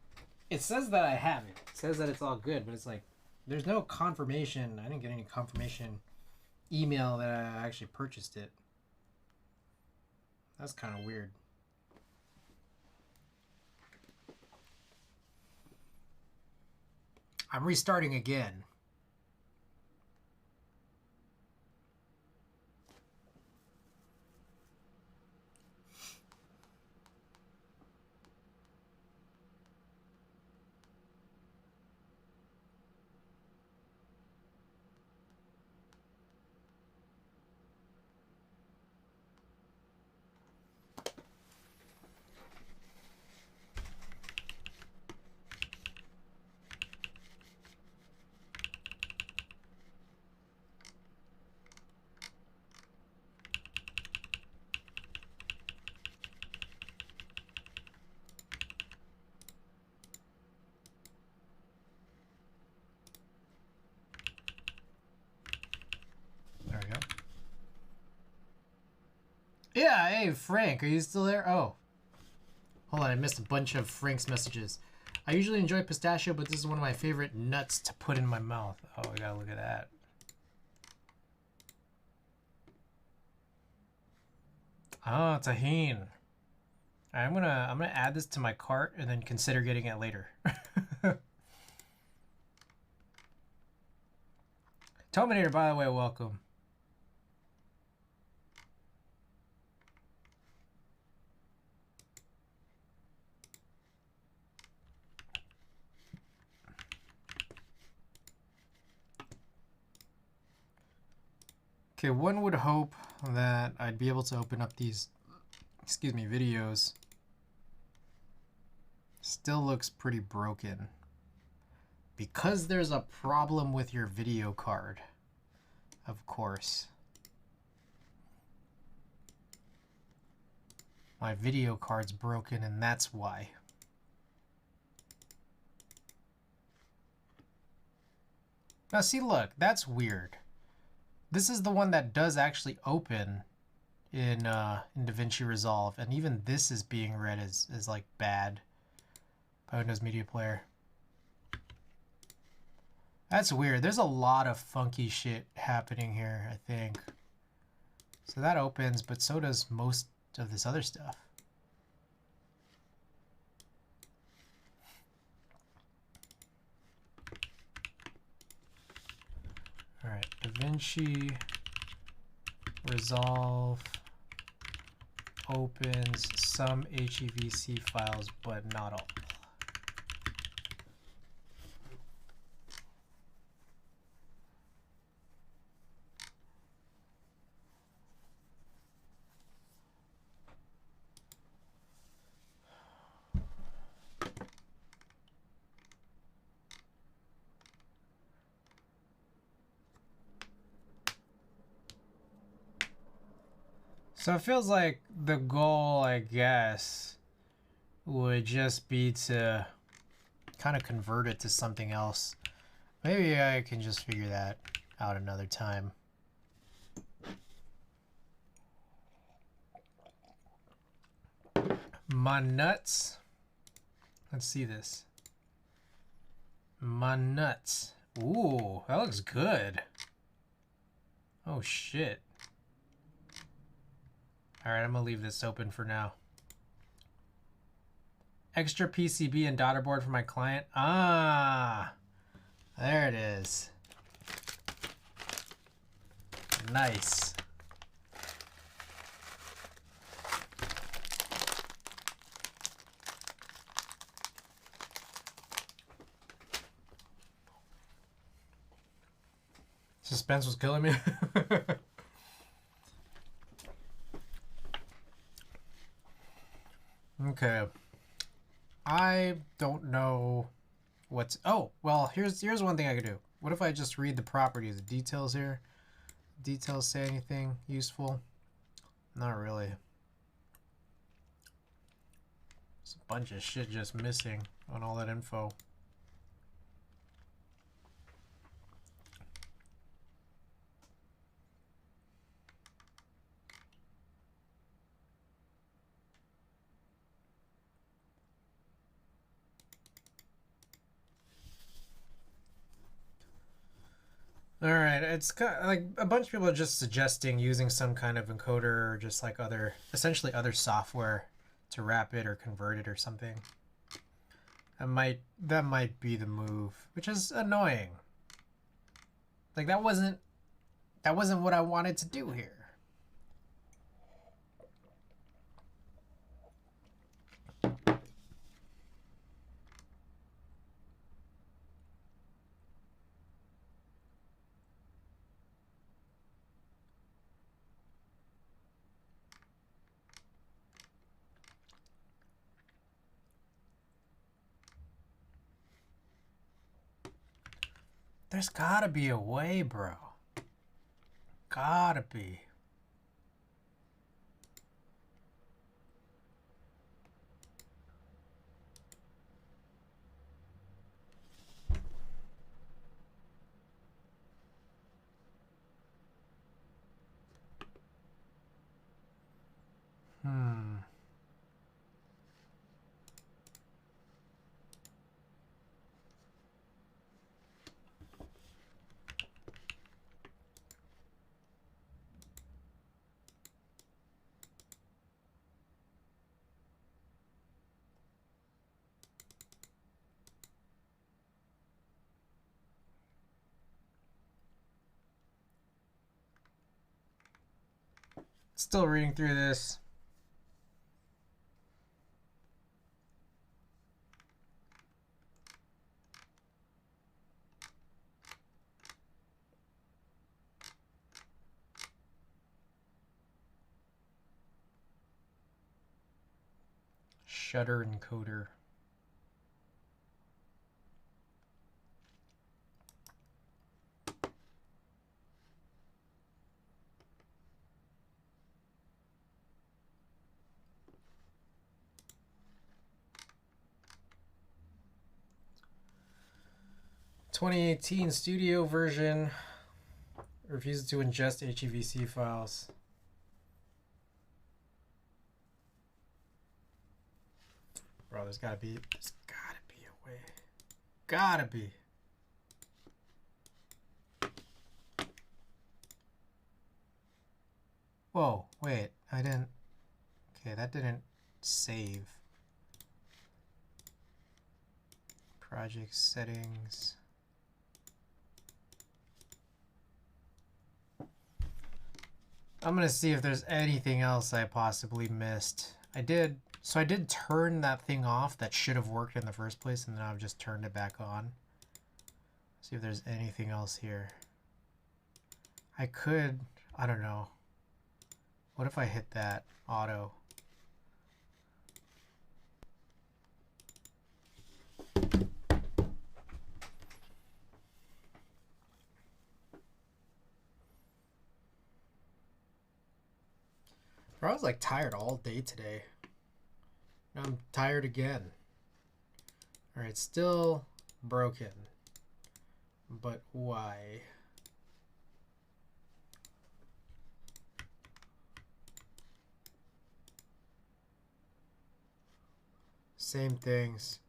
it says that I have it. It says that it's all good, but it's like, there's no confirmation. I didn't get any confirmation email that I actually purchased it. That's kind of weird. I'm restarting again. There we go. Yeah, hey Frank, are you still there? Oh. Hold on, I missed a bunch of Frank's messages. I usually enjoy pistachio, but this is one of my favorite nuts to put in my mouth. Oh, I gotta look at that. Oh, tahine. I'm gonna add this to my cart and then consider getting it later. Tominator, by the way, welcome. Okay, one would hope that I'd be able to open up these, excuse me, videos. Still looks pretty broken. Because there's a problem with your video card, of course. My video card's broken and that's why. Now see, look, that's weird. This is the one that does actually open in DaVinci Resolve, and even this is being read as like bad by Windows Media Player. That's weird. There's a lot of funky shit happening here, I think. So that opens, but so does most of this other stuff. All right, DaVinci Resolve opens some HEVC files, but not all. So it feels like the goal, I guess, would just be to kind of convert it to something else. Maybe I can just figure that out another time. My nuts. Let's see this. My nuts. Ooh, that looks good. Oh shit. All right, I'm gonna leave this open for now. Extra PCB and daughter board for my client. Ah, there it is. Nice. Suspense was killing me. Okay. I don't know what's... Oh, well, here's one thing I could do. What if I just read the properties, the details here? Details say anything useful? Not really. There's a bunch of shit just missing on all that info. All right, it's kind of like a bunch of people are just suggesting using some kind of encoder or just like essentially other software to wrap it or convert it or something. That might be the move, which is annoying. Like that wasn't what I wanted to do here. There's gotta be a way, bro. Gotta be. Still reading through this. Shutter encoder. (2018) studio version refuses to ingest HEVC files. Bro, there's gotta be a way. Gotta be. Whoa, wait, I didn't. Okay, that didn't save. Project settings. I'm gonna see if there's anything else I possibly missed. I did turn that thing off that should have worked in the first place, and then I've just turned it back on. See if there's anything else here. I don't know. What if I hit that auto? Bro, I was like tired all day today. Now I'm tired again. Alright, still broken. But why? Same things.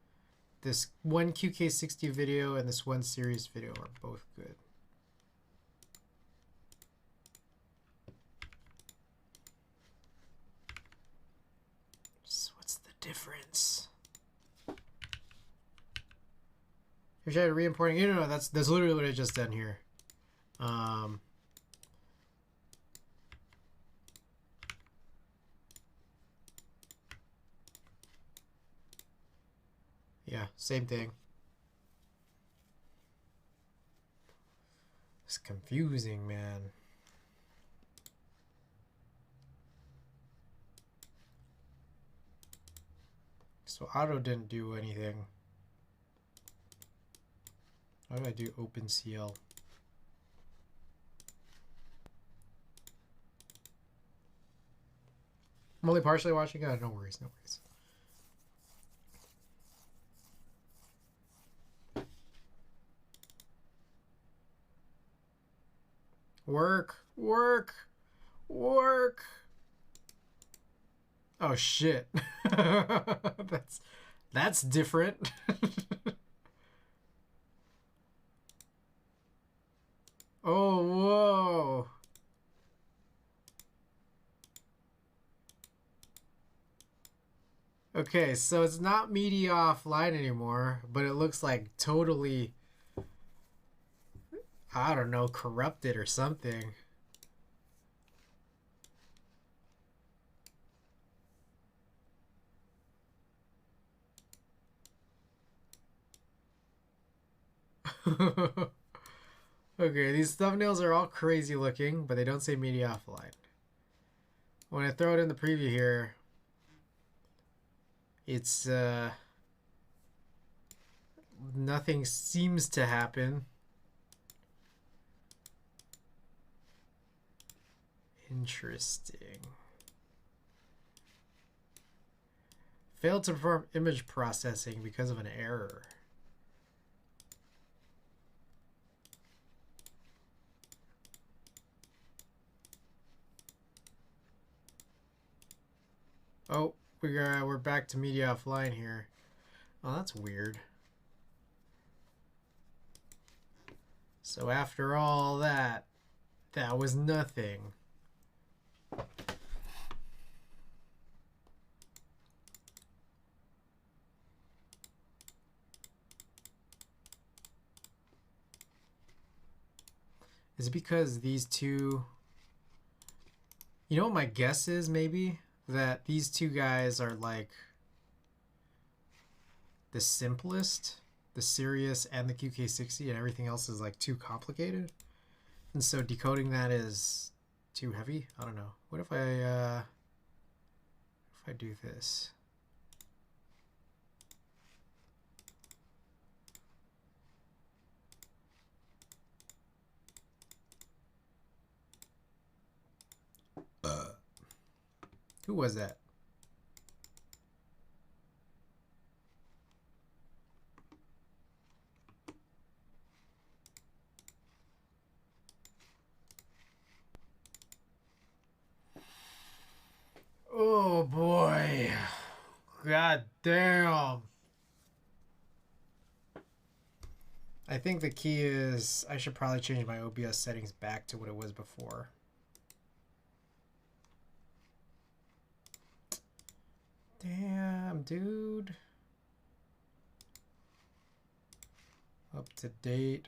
This one QK60 video and this one series video are both good. So what's the difference? I tried re-importing. You know, that's literally what I just done here. Yeah, same thing. It's confusing, man. So auto didn't do anything. How do I do OpenCL? I'm only partially watching it. No worries, no worries. Work, work, work. Oh shit. that's different. Oh whoa. Okay, so it's not media offline anymore, but it looks like totally, I don't know, corrupted or something. Okay, these thumbnails are all crazy looking, but they don't say media offline. When I throw it in the preview here, it's nothing seems to happen. Interesting. Failed to perform image processing because of an error. Oh, we're back to media offline here. Oh, that's weird. So after all that, that was nothing. Is it because these two... You know what my guess is, maybe? That these two guys are like the simplest, the Sirius and the QK60, and everything else is like too complicated. And so decoding that is too heavy. I don't know. What if I do this? Who was that? Oh boy. God damn. I think the key is I should probably change my OBS settings back to what it was before. Damn, dude. Up to date.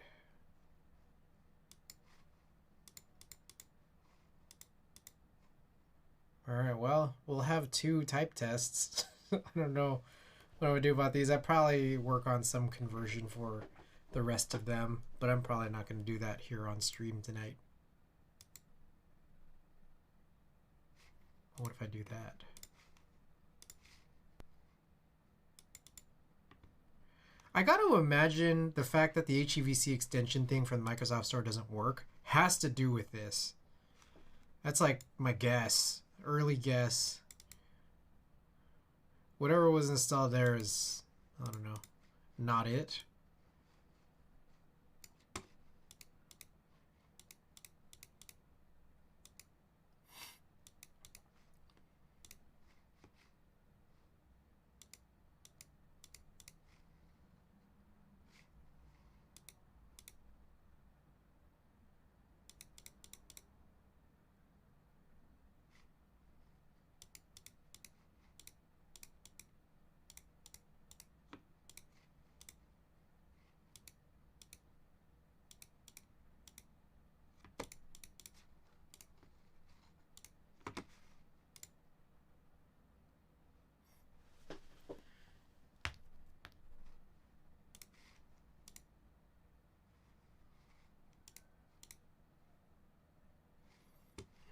All right, well, we'll have 2 type tests. I don't know what I would do about these. I'd probably work on some conversion for the rest of them, but I'm probably not going to do that here on stream tonight. What if I do that? I got to imagine the fact that the HEVC extension thing from the Microsoft Store doesn't work has to do with this. That's like my guess. Early guess. Whatever was installed there is, I don't know, not it.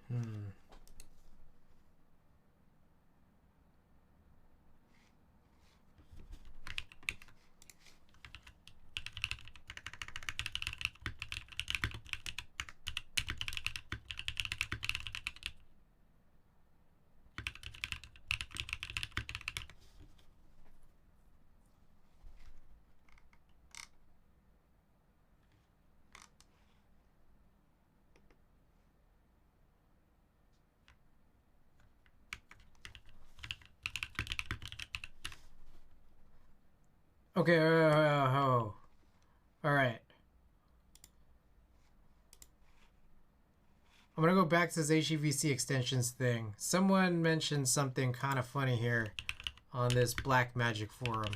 Hmm. Okay, all right. I'm gonna go back to this HEVC extensions thing. Someone mentioned something kind of funny here on this Black Magic forum.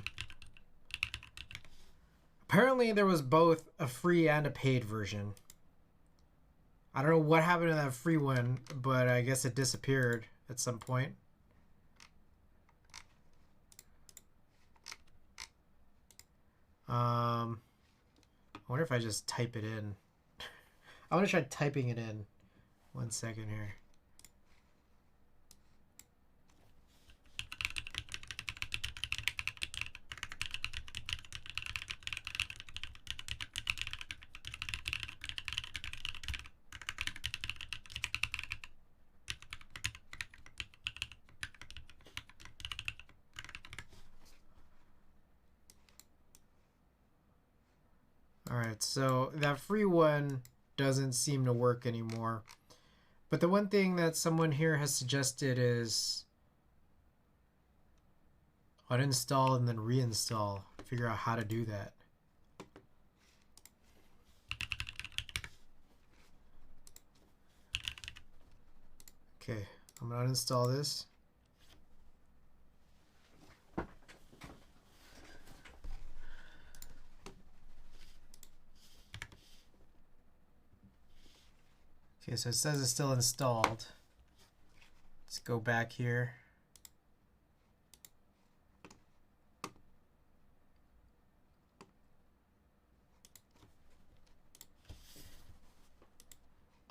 Apparently there was both a free and a paid version. I don't know what happened to that free one, but I guess it disappeared at some point. I wonder if I just type it in. I want to try typing it in. 1 second here. Alright, so that free one doesn't seem to work anymore. But the one thing that someone here has suggested is uninstall and then reinstall. Figure out how to do that. Okay, I'm gonna uninstall this. Okay, so it says it's still installed. Let's go back here.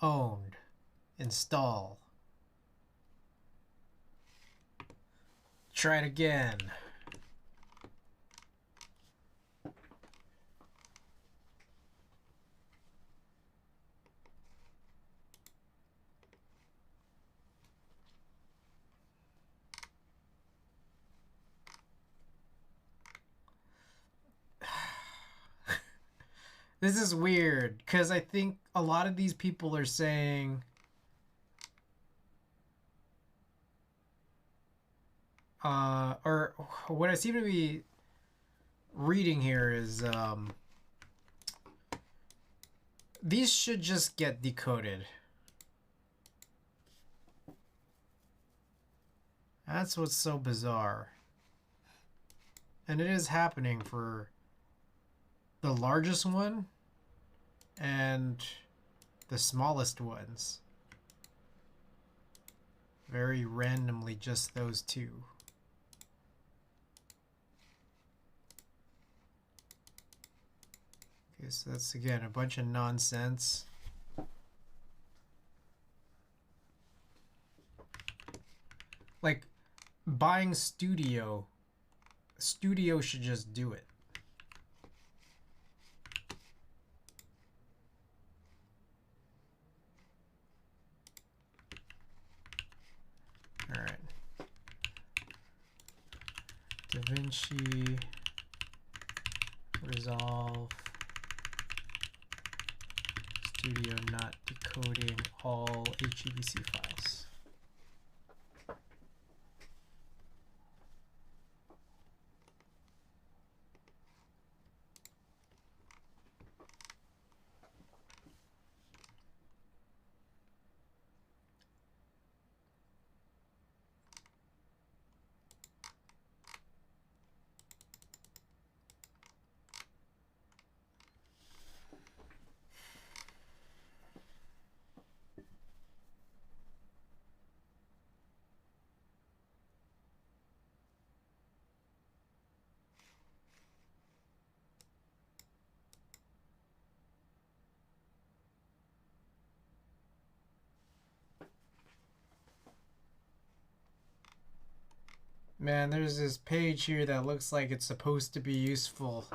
Owned. Install. Try it again. This is weird because I think a lot of these people are saying or what I seem to be reading here is these should just get decoded. That's what's so bizarre. And it is happening for the largest one and the smallest ones. Very randomly, just those two. Okay, so that's again a bunch of nonsense. Like buying Studio should just do it. All right. DaVinci Resolve Studio not decoding all HEVC files. Man, there's this page here that looks like it's supposed to be useful,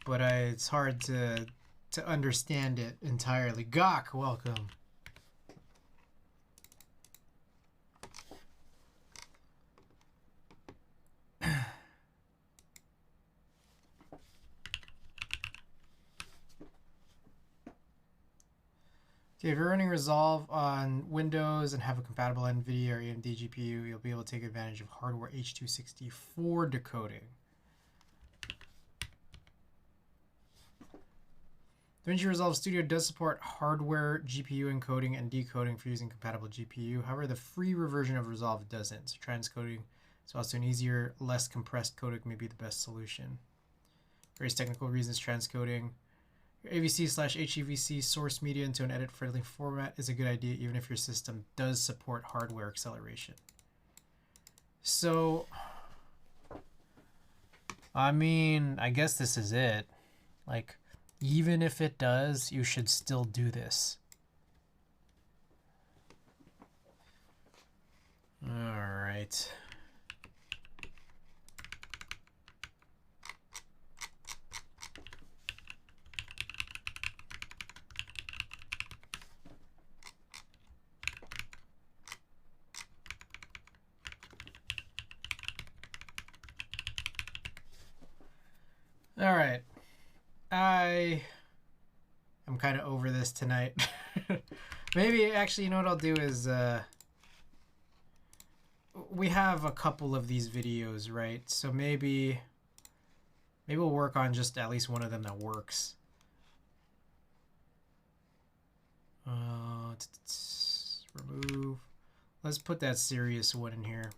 but it's hard to understand it entirely. Gawk, welcome. Okay, if you're running Resolve on Windows and have a compatible NVIDIA or AMD GPU, you'll be able to take advantage of hardware H.264 decoding. DaVinci Resolve Studio does support hardware GPU encoding and decoding for using compatible GPU. However, the free version of Resolve doesn't. So transcoding is also an easier, less compressed codec may be the best solution. Various technical reasons transcoding your AVC/HEVC source media into an edit-friendly format is a good idea, even if your system does support hardware acceleration. So, I mean, I guess this is it. Like, even if it does, you should still do this. All right. All right. I'm kind of over this tonight. Maybe, actually, you know what I'll do is, we have a couple of these videos, right? So maybe we'll work on just at least one of them that works. Remove. Let's put that serious one in here.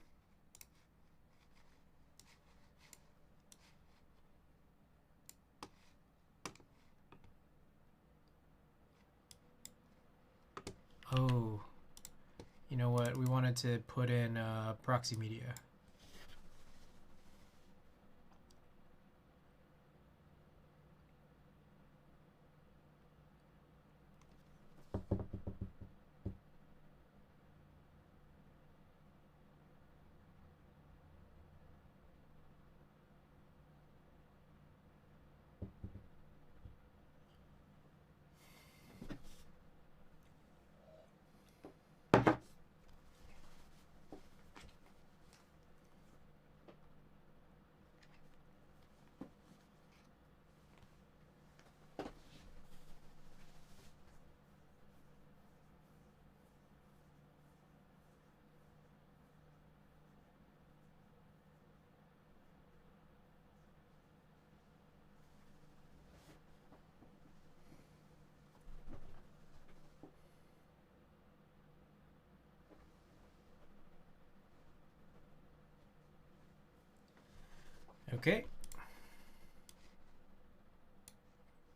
Oh, you know what? We wanted to put in proxy media. Okay.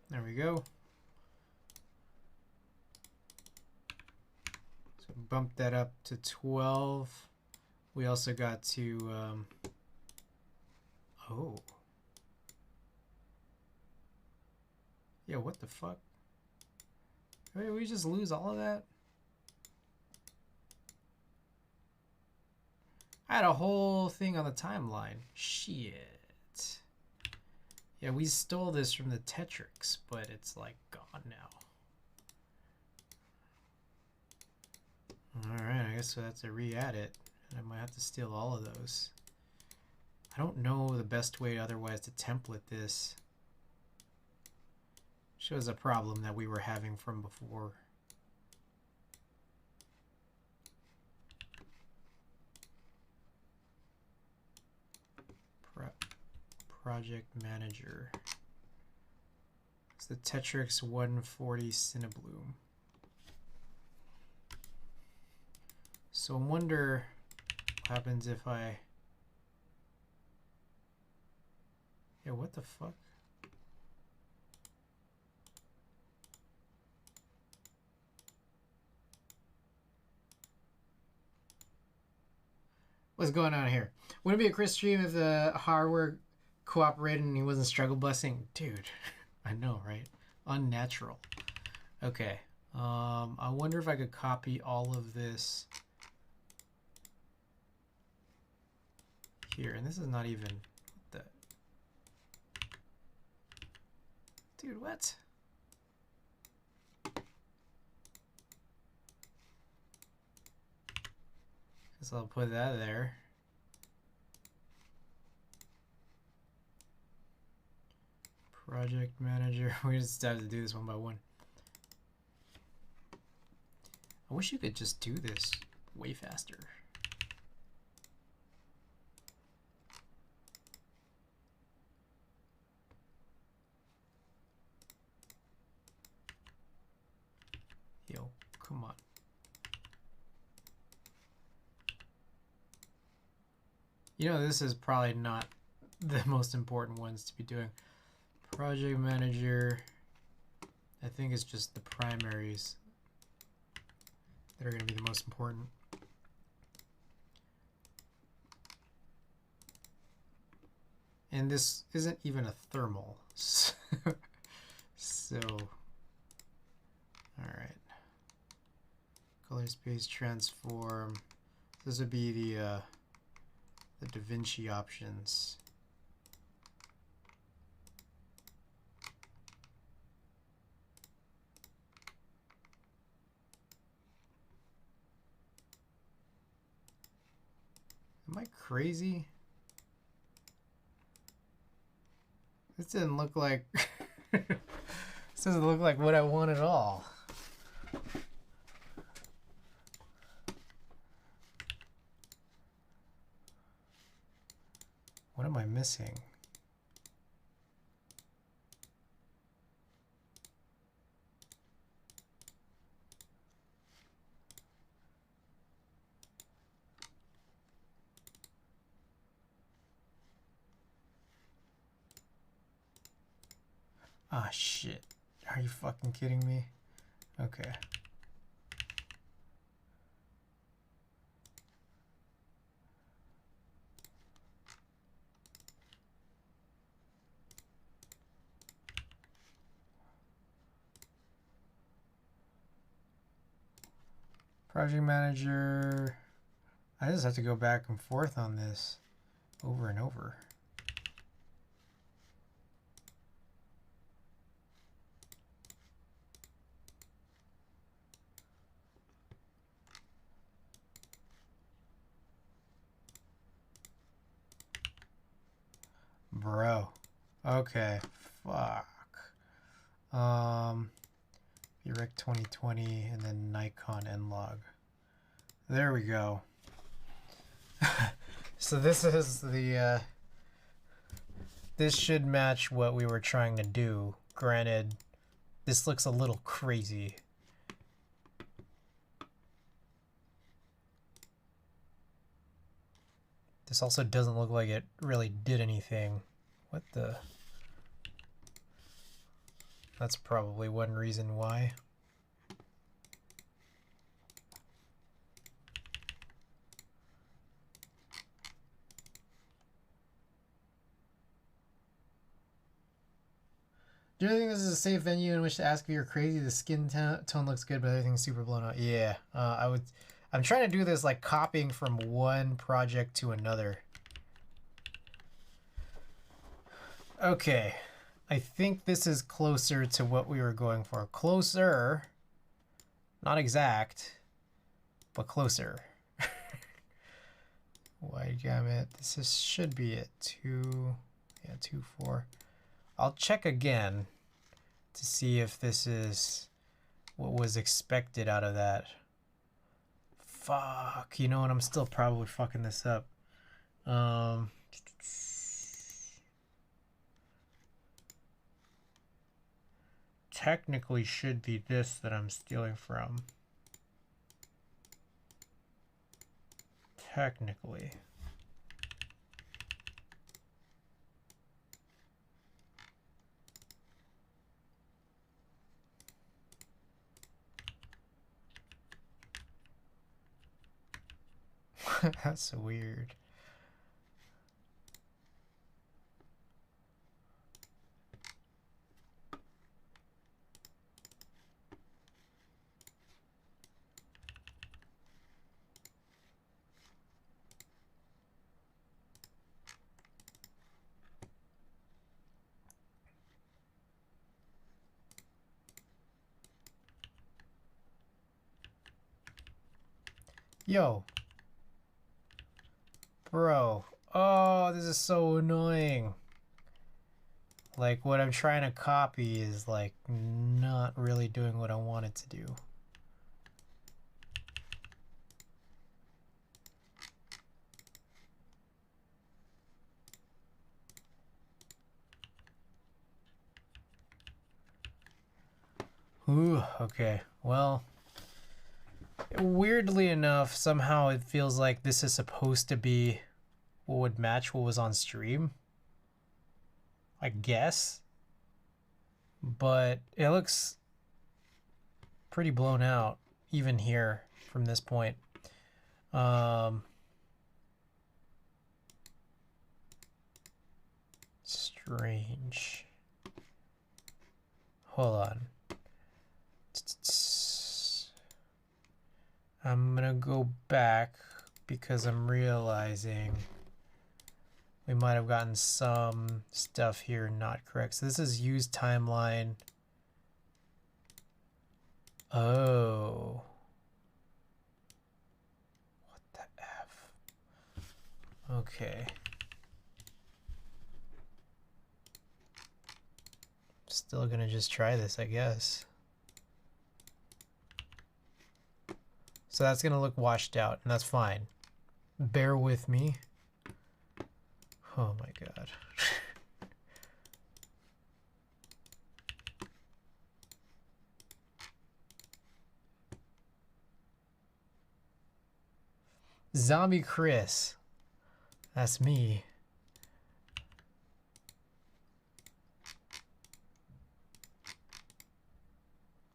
There we go. So bump that up to 12. We also got to, oh. Yeah, what the fuck? Wait, we just lose all of that? I had a whole thing on the timeline. Shit. Yeah, we stole this from the Tetrix, but it's like gone now. Alright, I guess we'll have to re-add it. I might have to steal all of those. I don't know the best way otherwise to template this. Shows a problem that we were having from before. Project Manager. It's the Tetrix 140 Cinebloom. So I wonder what happens if I... Yeah, what the fuck? What's going on here? Wouldn't it be a Chris stream if the hardware cooperated and he wasn't struggle busing? Dude, I know, right? Unnatural. Okay. I wonder if I could copy all of this here, and this is not even the... Dude, what? Guess I'll put that there. Project manager. We just have to do this one by one. I wish you could just do this way faster. Yo, come on. You know, this is probably not the most important ones to be doing. Project manager, I think it's just the primaries that are going to be the most important. And this isn't even a thermal. So, all right. Color space transform. This would be the Da Vinci options. Am I crazy? This didn't look like... This doesn't look like what I want at all. What am I missing? Ah, shit. Are you fucking kidding me? Okay. Project manager. I just have to go back and forth on this over and over. Bro. Okay. Fuck. Erect 2020 and then Nikon N-Log. There we go. So this is the this should match what we were trying to do. Granted, this looks a little crazy. This also doesn't look like it really did anything. What the? That's probably one reason why. Do you think this is a safe venue in which to ask if you're crazy? The skin tone looks good, but everything's super blown out. Yeah, I'm trying to do this like copying from one project to another. Okay, I think this is closer to what we were going for. Closer, not exact, but closer. Wide gamut. Should be it. 2, yeah, 2, 4. I'll check again to see if this is what was expected out of that. Fuck, you know what? I'm still probably fucking this up. Technically should be this that I'm stealing from. Technically. That's weird. Yo. Bro. Oh, this is so annoying. Like, what I'm trying to copy is, like, not really doing what I want it to do. Ooh, okay. Well, weirdly enough, somehow it feels like this is supposed to be what would match what was on stream. I guess. But it looks pretty blown out, even here, from this point. Strange. Hold on. I'm gonna go back because I'm realizing we might have gotten some stuff here not correct. So this is used timeline. Oh. What the F? Okay. Still gonna just try this, I guess. So that's gonna look washed out, and that's fine. Bear with me. Oh my god. Zombie Chris. That's me.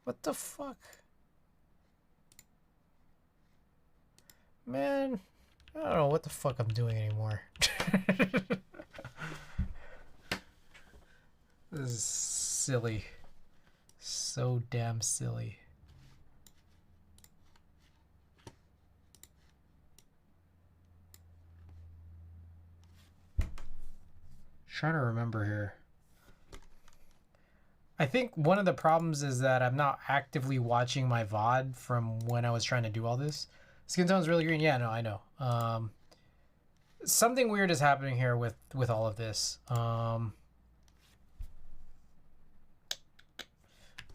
What the fuck? Man, I don't know what the fuck I'm doing anymore. This is silly. So damn silly. Trying to remember here. I think one of the problems is that I'm not actively watching my VOD from when I was trying to do all this. Skin tone's really green. Yeah, no, I know. Something weird is happening here with all of this.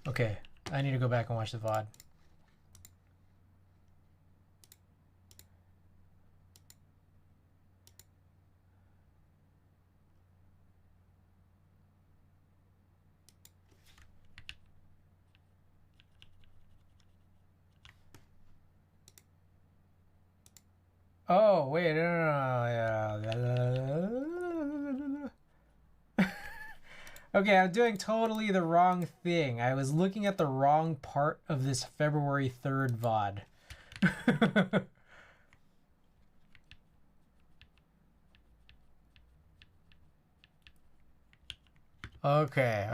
Okay, I need to go back and watch the VOD. Oh, wait, no, yeah. Okay, I'm doing totally the wrong thing. I was looking at the wrong part of this February 3rd VOD. Okay.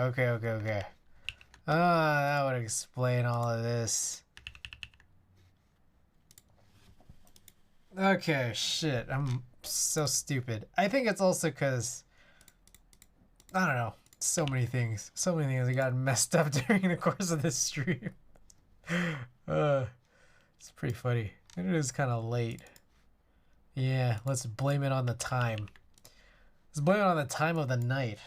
That would explain all of this. Okay, shit. I'm so stupid. I think it's also because, I don't know, so many things that got messed up during the course of this stream. It's pretty funny. It is kind of late. Yeah, let's blame it on the time. Let's blame it on the time of the night.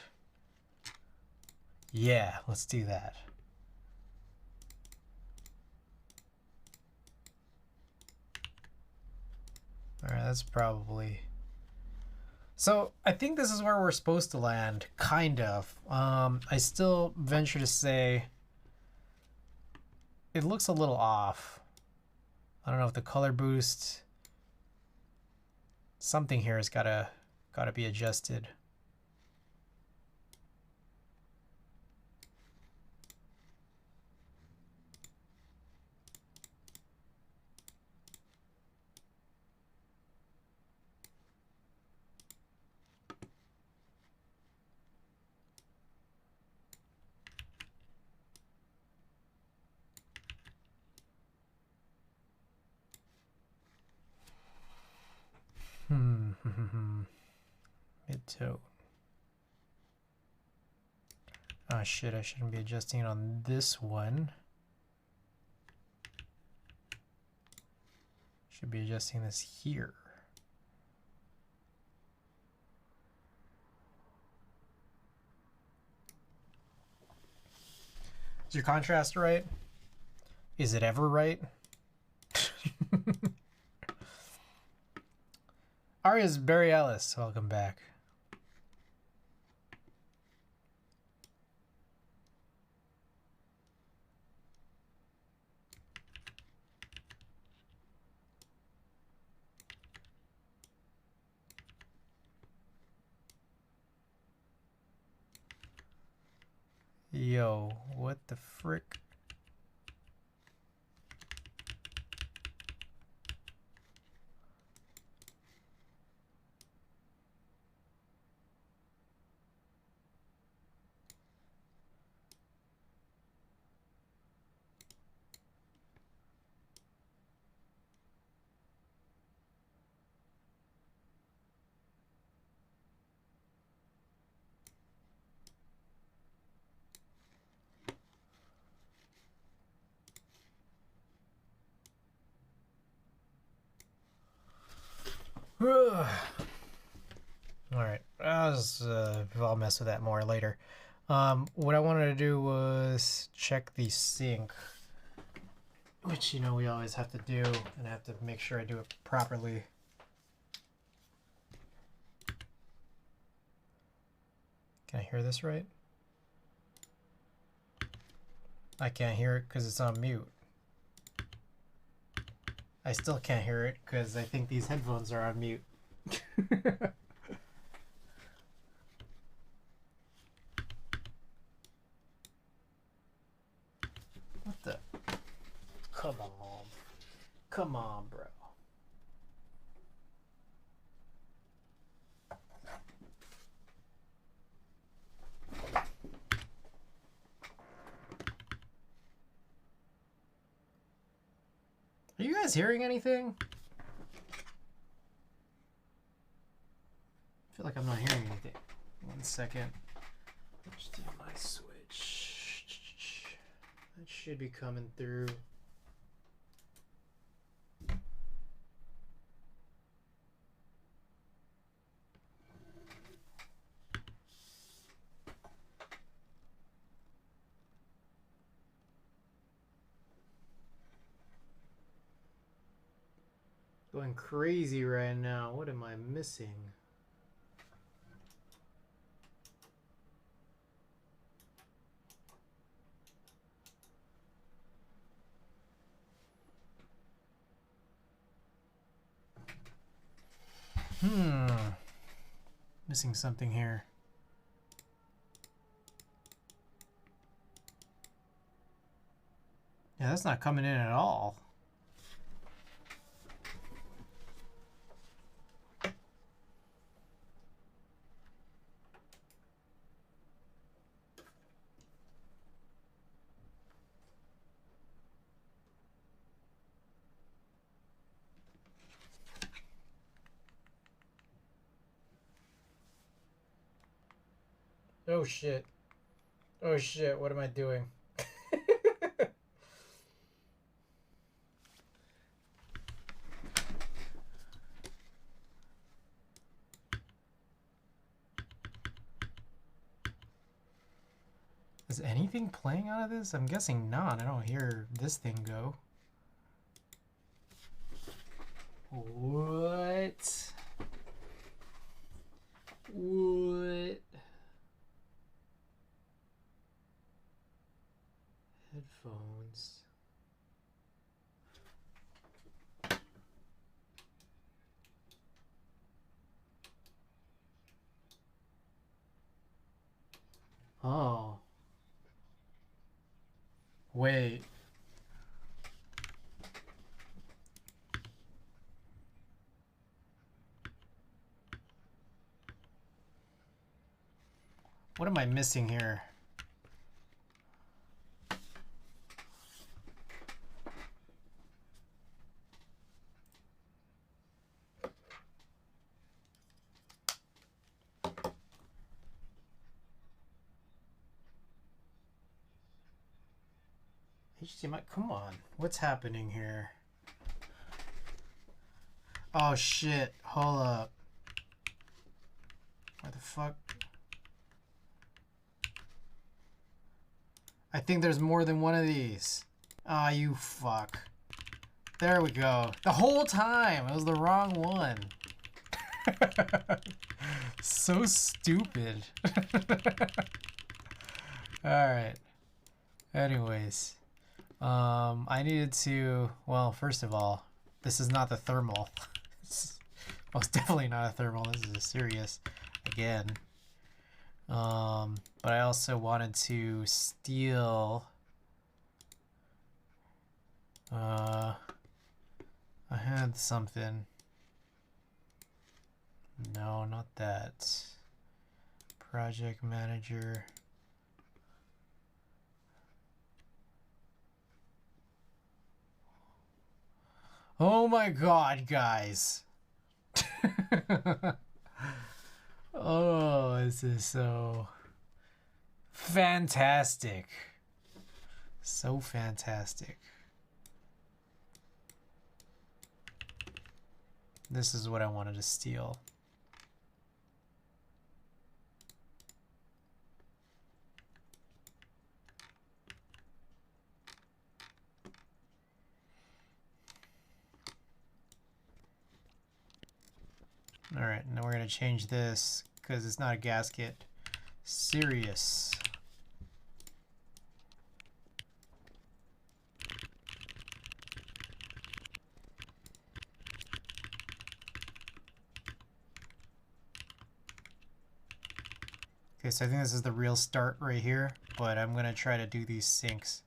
Yeah, let's do that. Alright, that's probably... So, I think this is where we're supposed to land, kind of. I still venture to say it looks a little off. I don't know if the color boost... Something here has gotta be adjusted. Mid-tone. Oh shit, I shouldn't be adjusting it on this one. Should Should be adjusting this here. Is your contrast right? Is it ever right? Arias Barry Ellis, welcome back. Yo, what the frick? Alright, I'll mess with that more later. What I wanted to do was check the sync, which, you know, we always have to do, and I have to make sure I do it properly. Can I hear this right? I can't hear it because it's on mute. I still can't hear it because I think these headphones are on mute. What the? Come on. Come on, bro. Are you guys hearing anything? I feel like I'm not hearing anything. 1 second. HDMI switch. That should be coming through. Going crazy right now. What am I missing? Missing something here. Yeah, that's not coming in at all. Oh shit. Oh shit, what am I doing? Is anything playing out of this? I'm guessing not. I don't hear this thing go. What? What? Headphones. Oh. Wait. What am I missing here? HDMI, come on. What's happening here? Oh shit, hold up. Where the fuck? I think there's more than one of these. Ah, you fuck. There we go. The whole time, it was the wrong one. So stupid. Alright. Anyways. I needed to... Well, first of all, this is not the thermal. Well, it's definitely not a thermal. This is a serious. Again. But I also wanted to steal... I had something. No, not that. Project manager. Oh my god, guys. Oh, this is so fantastic. So fantastic. This is what I wanted to steal. All right, now we're gonna change this because it's not a gasket. Serious. Okay, so I think this is the real start right here, but I'm gonna try to do these sinks.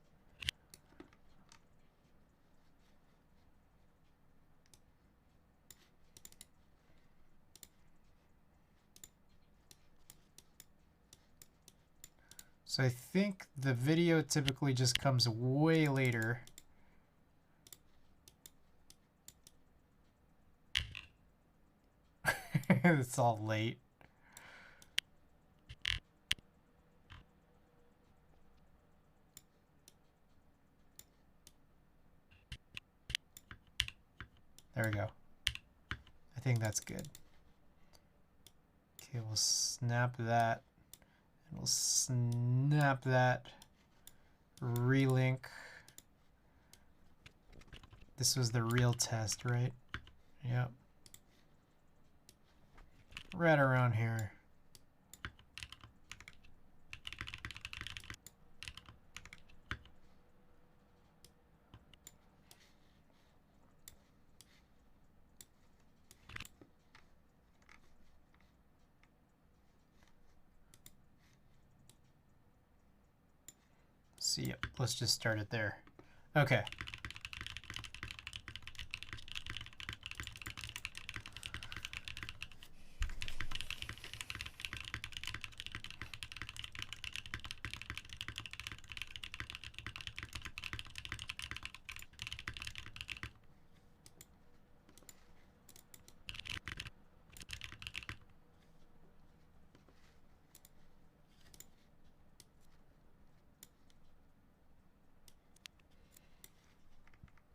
So I think the video typically just comes way later. It's all late. There we go. I think that's good. Okay, we'll snap that. And we'll snap that. Relink. This was the real test, right? Yep. Right around here. So yep, let's just start it there. Okay.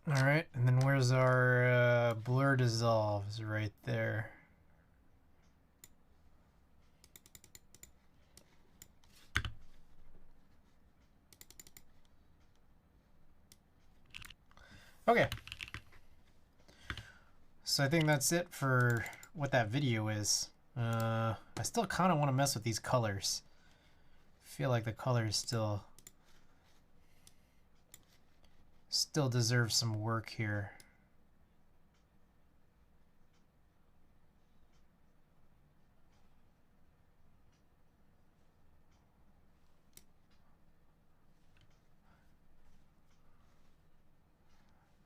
All right, and then where's our blur dissolves? Right there. Okay. So I think that's it for what that video is. I still kind of want to mess with these colors. I feel like the colors still deserve some work here.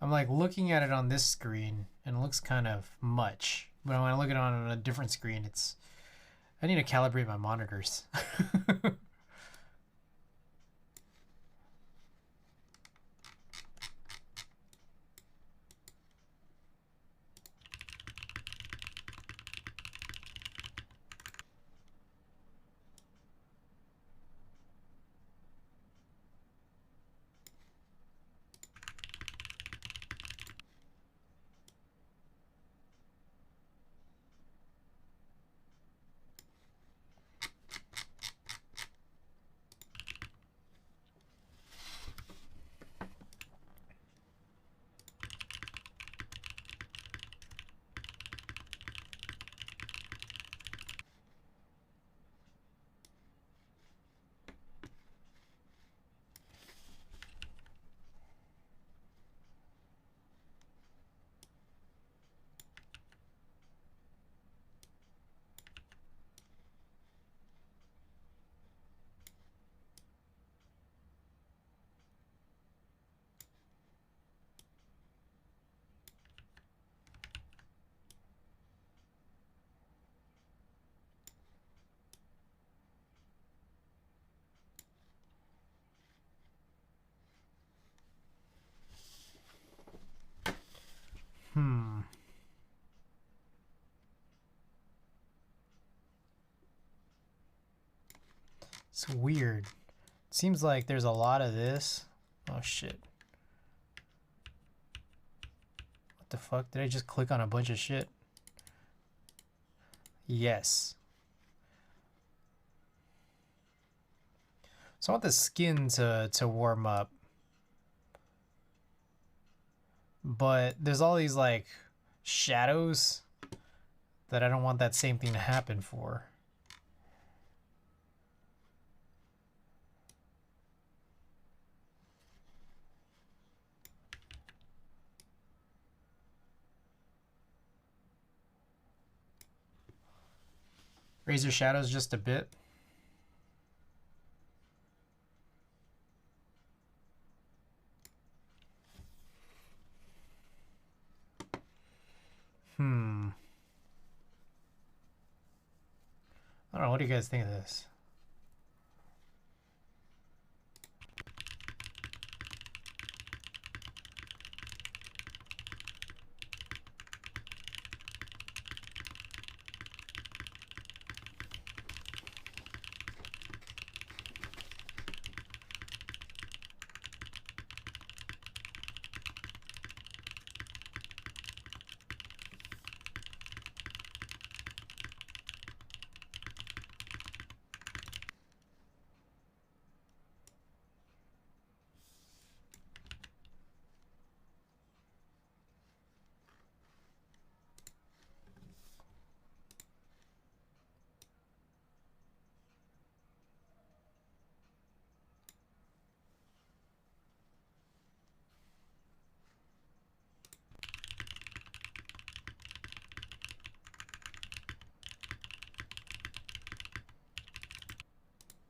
I'm like looking at it on this screen and it looks kind of much, but when I look at it on a different screen, I need to calibrate my monitors. It's weird. Seems like there's a lot of this. Oh shit. What the fuck? Did I just click on a bunch of shit? Yes. So I want the skin to warm up. But there's all these like shadows that I don't want that same thing to happen for. Raise your shadows just a bit. I don't know, what do you guys think of this?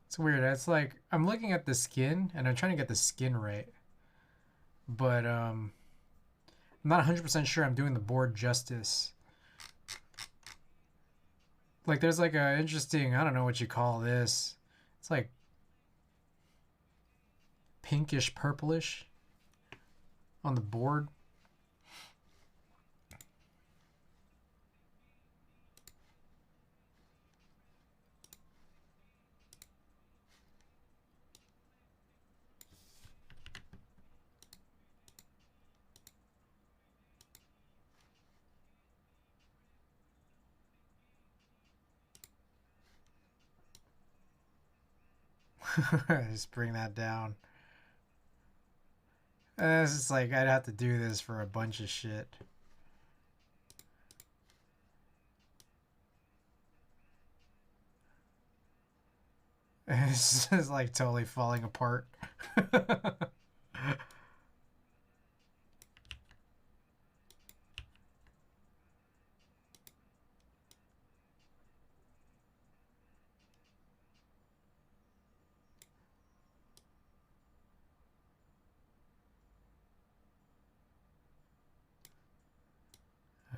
It's weird. It's like I'm looking at the skin and I'm trying to get the skin right. But I'm not 100% sure I'm doing the board justice. Like there's like a interesting, I don't know what you call this. It's like pinkish purplish on the board. Just bring that down. It's just like I'd have to do this for a bunch of shit. It's just like totally falling apart.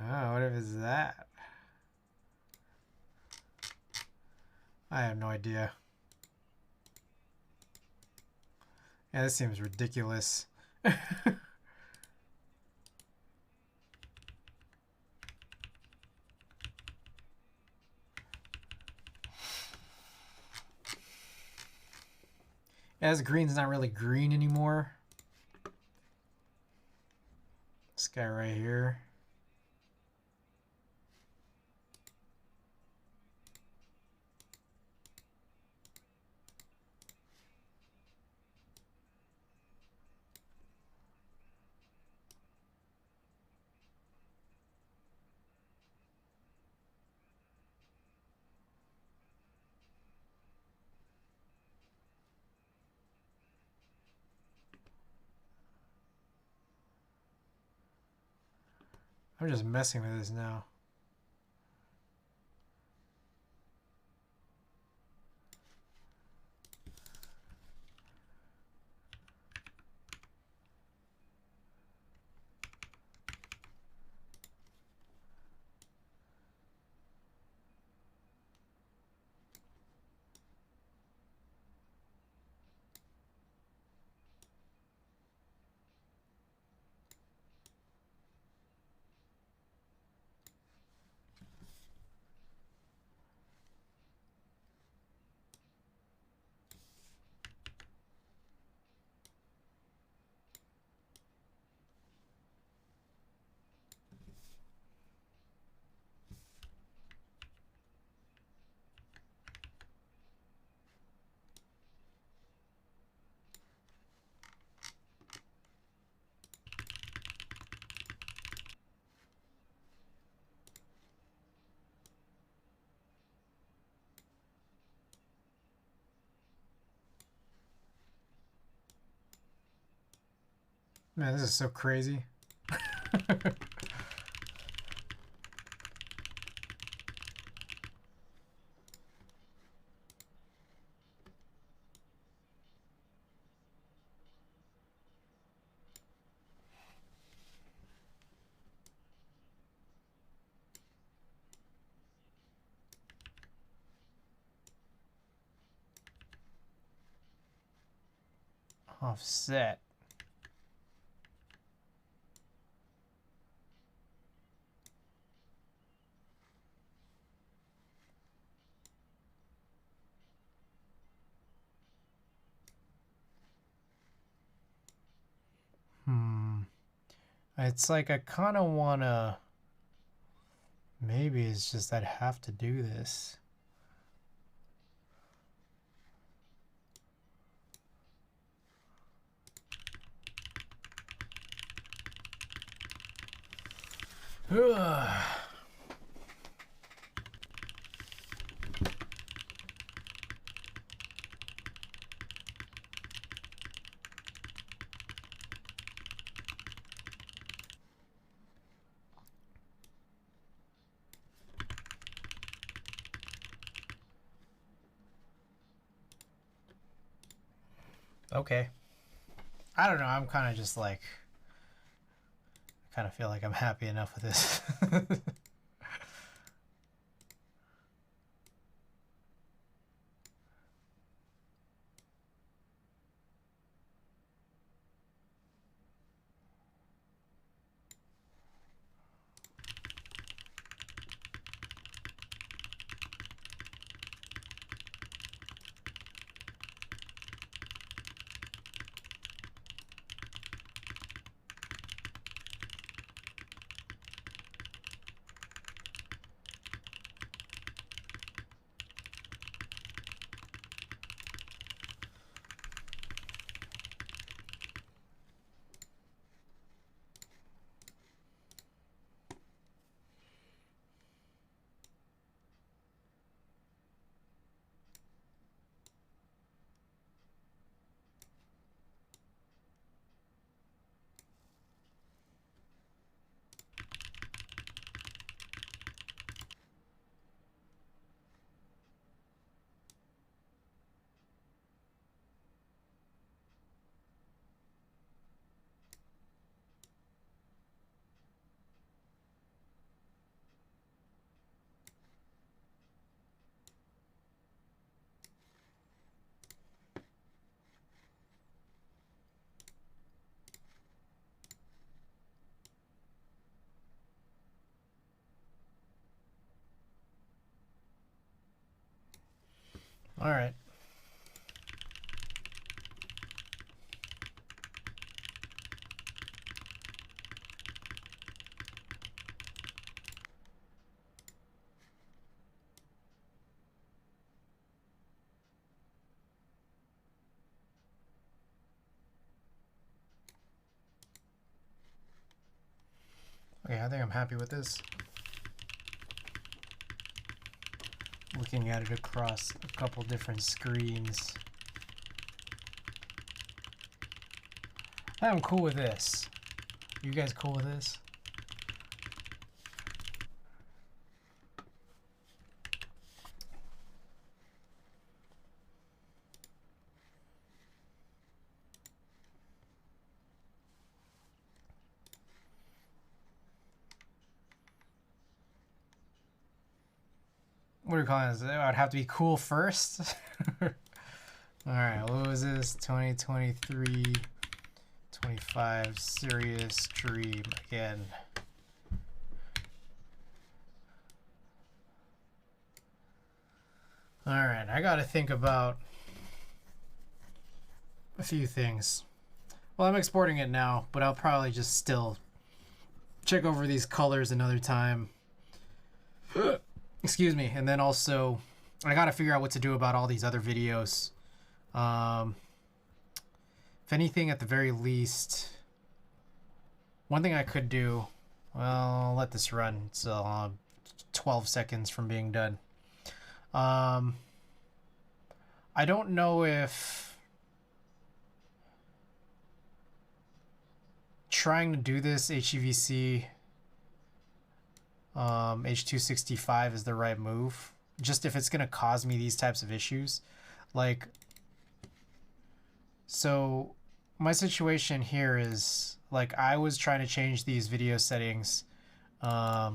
Oh, what if it's that? I have no idea. Yeah, this seems ridiculous. As green's not really green anymore. This guy right here. I'm just messing with this now. Man, this is so crazy. Offset. It's like I kind of want to... Maybe it's just I'd have to do this. Okay. I don't know. I'm kind of just like... I kind of feel like I'm happy enough with this. All right. Okay, I think I'm happy with this. Looking at it across a couple different screens. I'm cool with this. You guys cool with this? What are you calling this? I'd have to be cool first? Alright, what was this? 2023 25 serious dream again. Alright, I gotta think about a few things. Well, I'm exporting it now, but I'll probably just still check over these colors another time. Excuse me. And then also, I gotta figure out what to do about all these other videos. If anything, at the very least, one thing I could do, well, I'll let this run. It's 12 seconds from being done. I don't know if... trying to do this HEVC H265 is the right move. Just if it's going to cause me these types of issues. Like, so my situation here is, like, I was trying to change these video settings. Where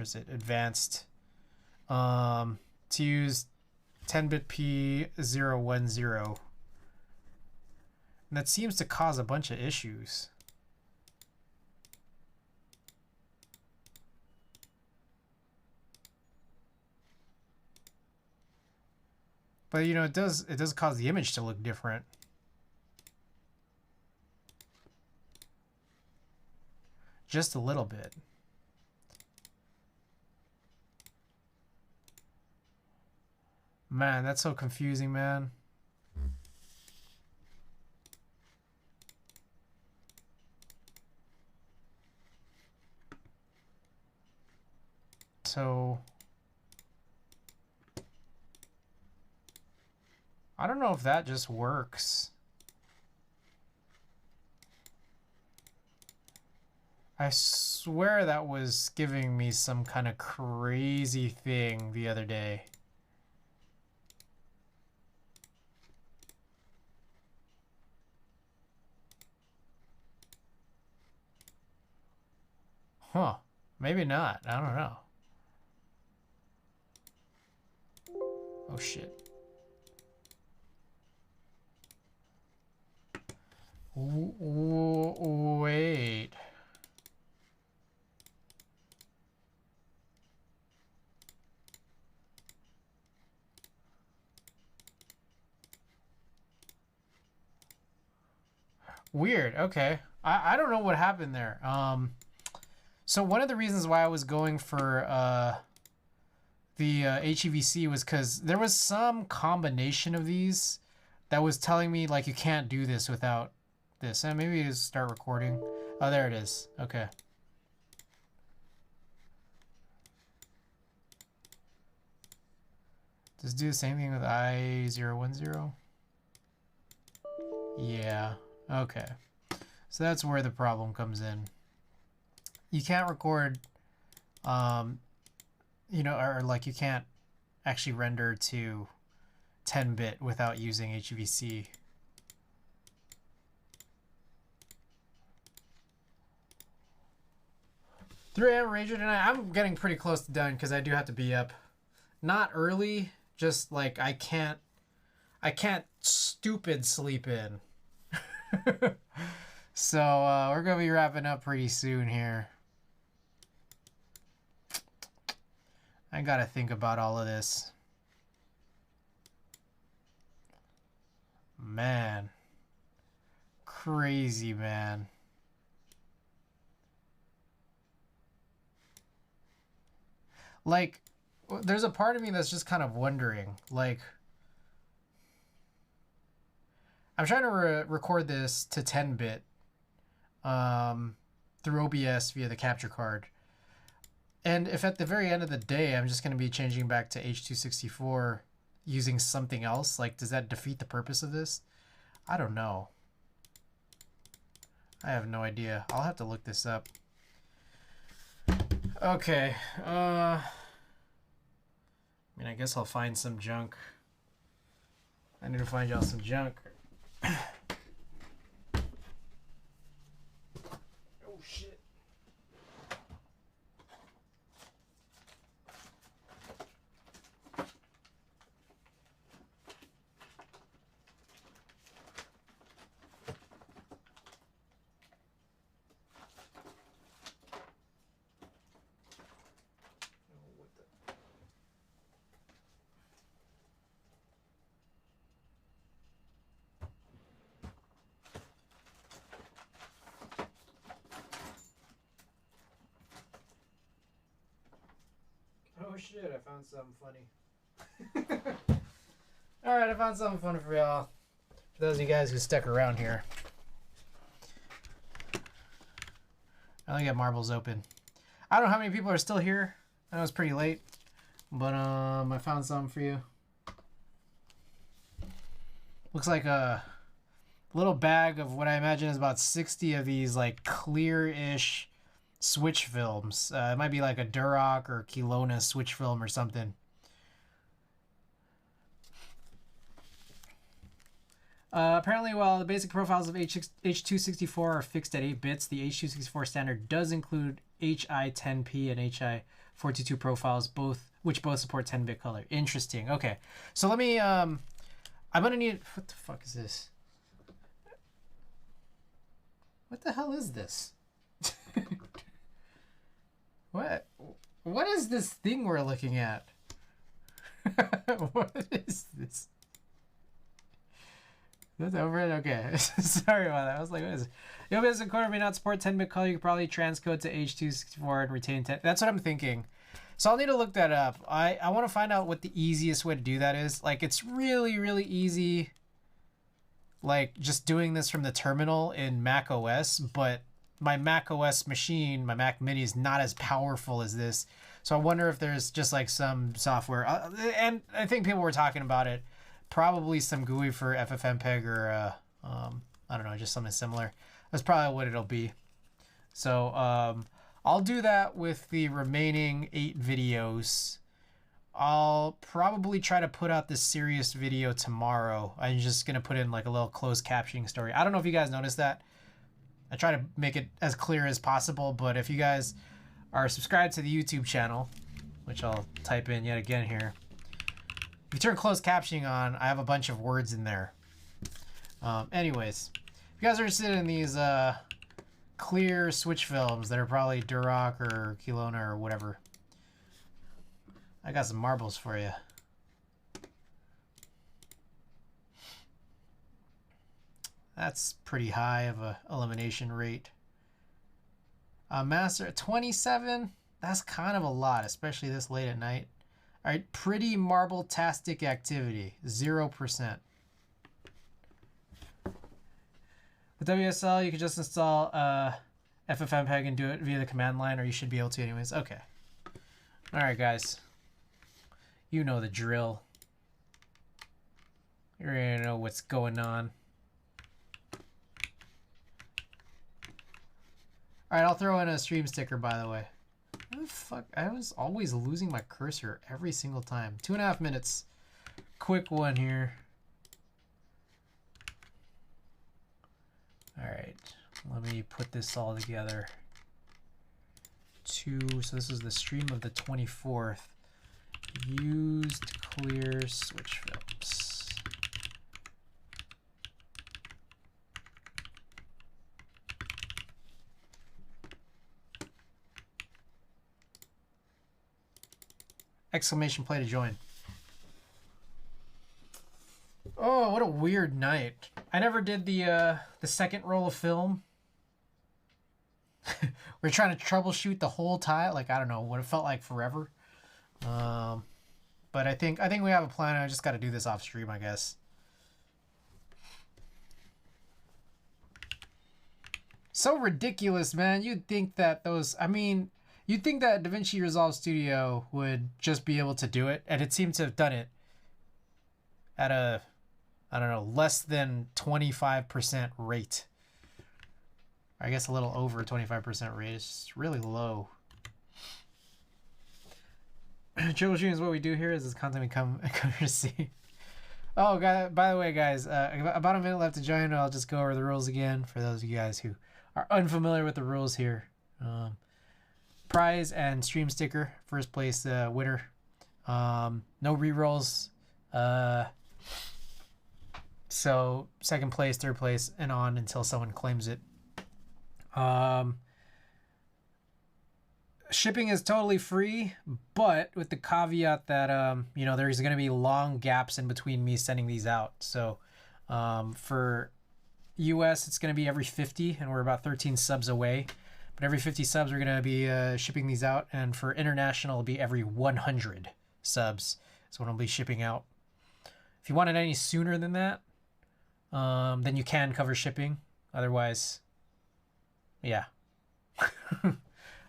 is it? Advanced. To use 10-bit P010. And that seems to cause a bunch of issues. But, you know, it does cause the image to look different. Just a little bit. Man, that's so confusing, man. So I don't know if that just works. I swear that was giving me some kind of crazy thing the other day. Huh. Maybe not. I don't know. Oh, shit. Wait. Weird. Okay. I don't know what happened there. So one of the reasons why I was going for the HEVC was because there was some combination of these that was telling me, like, you can't do this without this. And maybe just start recording. Oh, there it is. Okay. Just do the same thing with I010. Yeah. Okay. So that's where the problem comes in. You can't record, you know, or like you can't actually render to 10-bit without using HEVC. I'm Ranger tonight. I'm getting pretty close to done because I do have to be up. Not early, just like I can't stupid sleep in. So we're gonna be wrapping up pretty soon here. I gotta think about all of this. Man. Crazy, man. Like, there's a part of me that's just kind of wondering, like, I'm trying to record this to 10-bit through OBS via the capture card. And if at the very end of the day, I'm just going to be changing back to H264 using something else, like, does that defeat the purpose of this? I don't know. I have no idea. I'll have to look this up. Okay. I mean, I guess I'll find some junk. I need to find y'all some junk. Oh, shit. Oh shit, I found something funny. Alright, I found something funny for y'all. For those of you guys who stuck around here. I only got marbles open. I don't know how many people are still here. I know it's pretty late. But I found something for you. Looks like little bag of what I imagine is about 60 of these like clear-ish switch films. It might be like a Duroc or Kelowna switch film or something. Apparently, while the basic profiles of H.264 are fixed at 8 bits, the H.264 standard does include HI10P and HI422 profiles, which both support 10-bit color. Interesting. Okay, so let me. I'm gonna need. What the fuck is this? What the hell is this? What is this thing we're looking at? What is this? That's over it? Okay. Sorry about that. I was like, what is it? The OBS encoder may not support 10-bit color. You can probably transcode to H.264 and retain 10. That's what I'm thinking. So I'll need to look that up. I want to find out what the easiest way to do that is. Like, it's really, really easy, like, just doing this from the terminal in Mac OS, but my Mac OS machine, my Mac Mini, is not as powerful as this. So I wonder if there's just, like, some software. And I think people were talking about it. Probably some GUI for FFmpeg or, I don't know, just something similar. That's probably what it'll be. So I'll do that with the remaining 8 videos. I'll probably try to put out this serious video tomorrow. I'm just going to put in like a little closed captioning story. I don't know if you guys noticed that. I try to make it as clear as possible, but if you guys are subscribed to the YouTube channel, which I'll type in yet again here, if you turn closed captioning on, I have a bunch of words in there. Anyways, if you guys are interested in these clear switch films that are probably Duroc or Kelowna or whatever, I got some marbles for you. That's pretty high of a elimination rate. Master 27, that's kind of a lot, especially this late at night. All right, pretty marble-tastic activity, 0%. With WSL, you can just install FFmpeg and do it via the command line, or you should be able to anyways. Okay. All right, guys. You know the drill. You're gonna know what's going on. All right, I'll throw in a stream sticker, by the way. What the fuck? I was always losing my cursor every single time. 2.5 minutes. Quick one here. All right, let me put this all together. So this is the stream of the 24th. Used clear switch films. Exclamation play to join. Oh, what a weird night. I never did the second roll of film. We're trying to troubleshoot the whole time. Like, I don't know what it felt like forever. But I think we have a plan. I just got to do this off stream, I guess. So ridiculous, man. You'd think that those, I mean, you'd think that DaVinci Resolve Studio would just be able to do it, and it seemed to have done it at a, I don't know, less than 25% rate. I guess a little over 25% rate. It's really low. Troubleshooting is what we do here. Is this content we come to see? Oh, God, by the way, guys, about a minute left to join. I'll just go over the rules again for those of you guys who are unfamiliar with the rules here. Prize and stream sticker, first place winner. No rerolls. So second place, third place, and on until someone claims it. Shipping is totally free, but with the caveat that you know, there's going to be long gaps in between me sending these out. So for US, it's going to be every 50, and we're about 13 subs away. But every 50 subs, we're going to be shipping these out. And for international, it'll be every 100 subs. So when I'll be shipping out. If you want it any sooner than that, then you can cover shipping. Otherwise, yeah.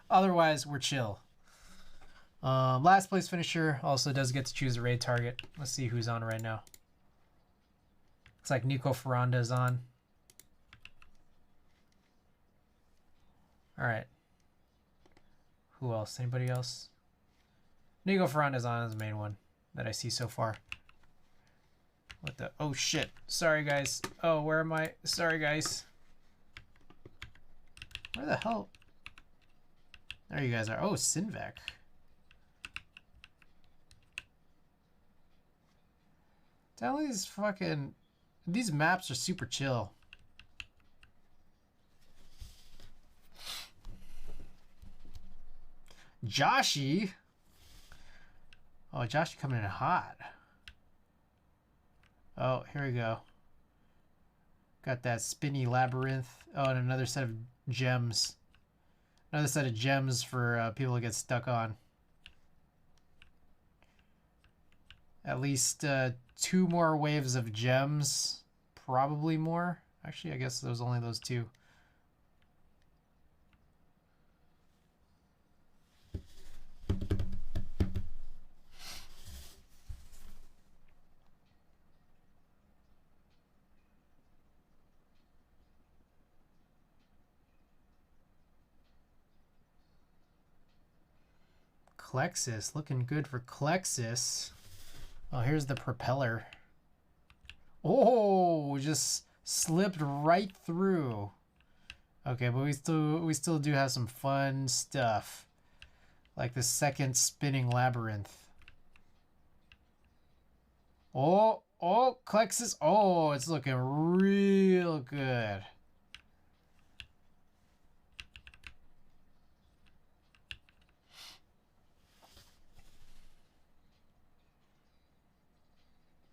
Otherwise, we're chill. Last place finisher also does get to choose a raid target. Let's see who's on right now. Looks like Nico Ferranda's on. All right. Who else? Anybody else? Nico Ferranda's on as the main one that I see so far. What the? Oh shit! Sorry guys. Oh, where am I? Sorry guys. Where the hell? There you guys are. Oh, Sinvec. Tell these fucking... These maps are super chill. Joshy? Oh, Joshy coming in hot. Oh, here we go. Got that spinny labyrinth. Oh, and another set of gems. Another set of gems for people to get stuck on. At least 2 more waves of gems. Probably more. Actually, I guess there's only those 2. Klexis, looking good for Klexis. Oh, here's the propeller. Oh, just slipped right through. Okay, but we still do have some fun stuff, like the second spinning labyrinth. Oh, Klexis. Oh, it's looking real good.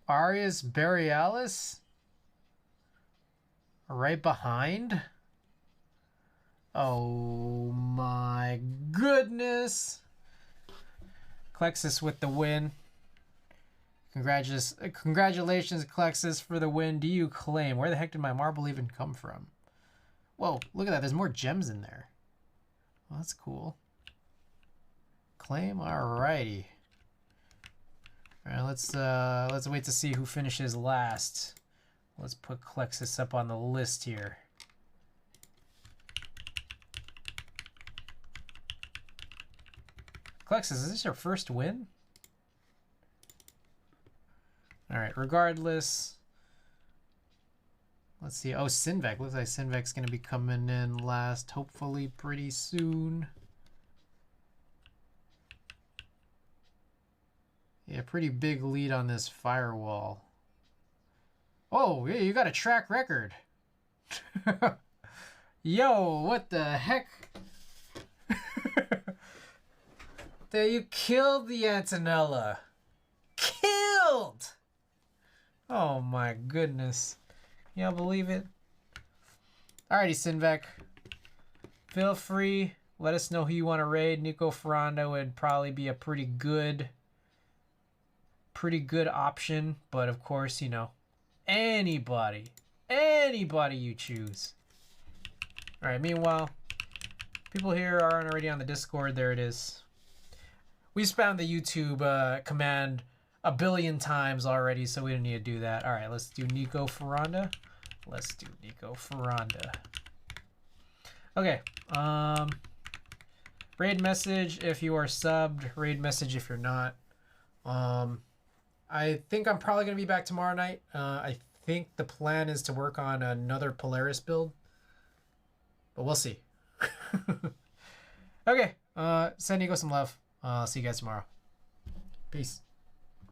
Arius Borealis right behind. Oh my goodness. Klexis with the win. Congratulations, Klexis, for the win. Do you claim? Where the heck did my marble even come from? Whoa, look at that. There's more gems in there. Well, that's cool. Claim? Alrighty. Alright, let's wait to see who finishes last. Let's put Klexis up on the list here. Klexis, is this your first win? Alright, regardless. Let's see. Oh, Sinvec. Looks like Sinvec's going to be coming in last, hopefully pretty soon. Yeah, pretty big lead on this firewall. Oh, yeah, you got a track record. Yo, what the heck? There, you killed the Antonella. Killed! Oh my goodness. Y'all believe it? Alrighty, Sinvec. Feel free. Let us know who you want to raid. Nico Ferrando would probably be a pretty good option. But of course, you know, anybody you choose. Alright, meanwhile, people here aren't already on the Discord. There it is. We spammed the YouTube command a billion times already, so we don't need to do that. All right, let's do Nico Ferranda. Let's do Nico Ferranda. Okay. Raid message if you are subbed. Raid message if you're not. I think I'm probably going to be back tomorrow night. I think the plan is to work on another Polaris build. But we'll see. Okay. Send Nico some love. I'll see you guys tomorrow. Peace.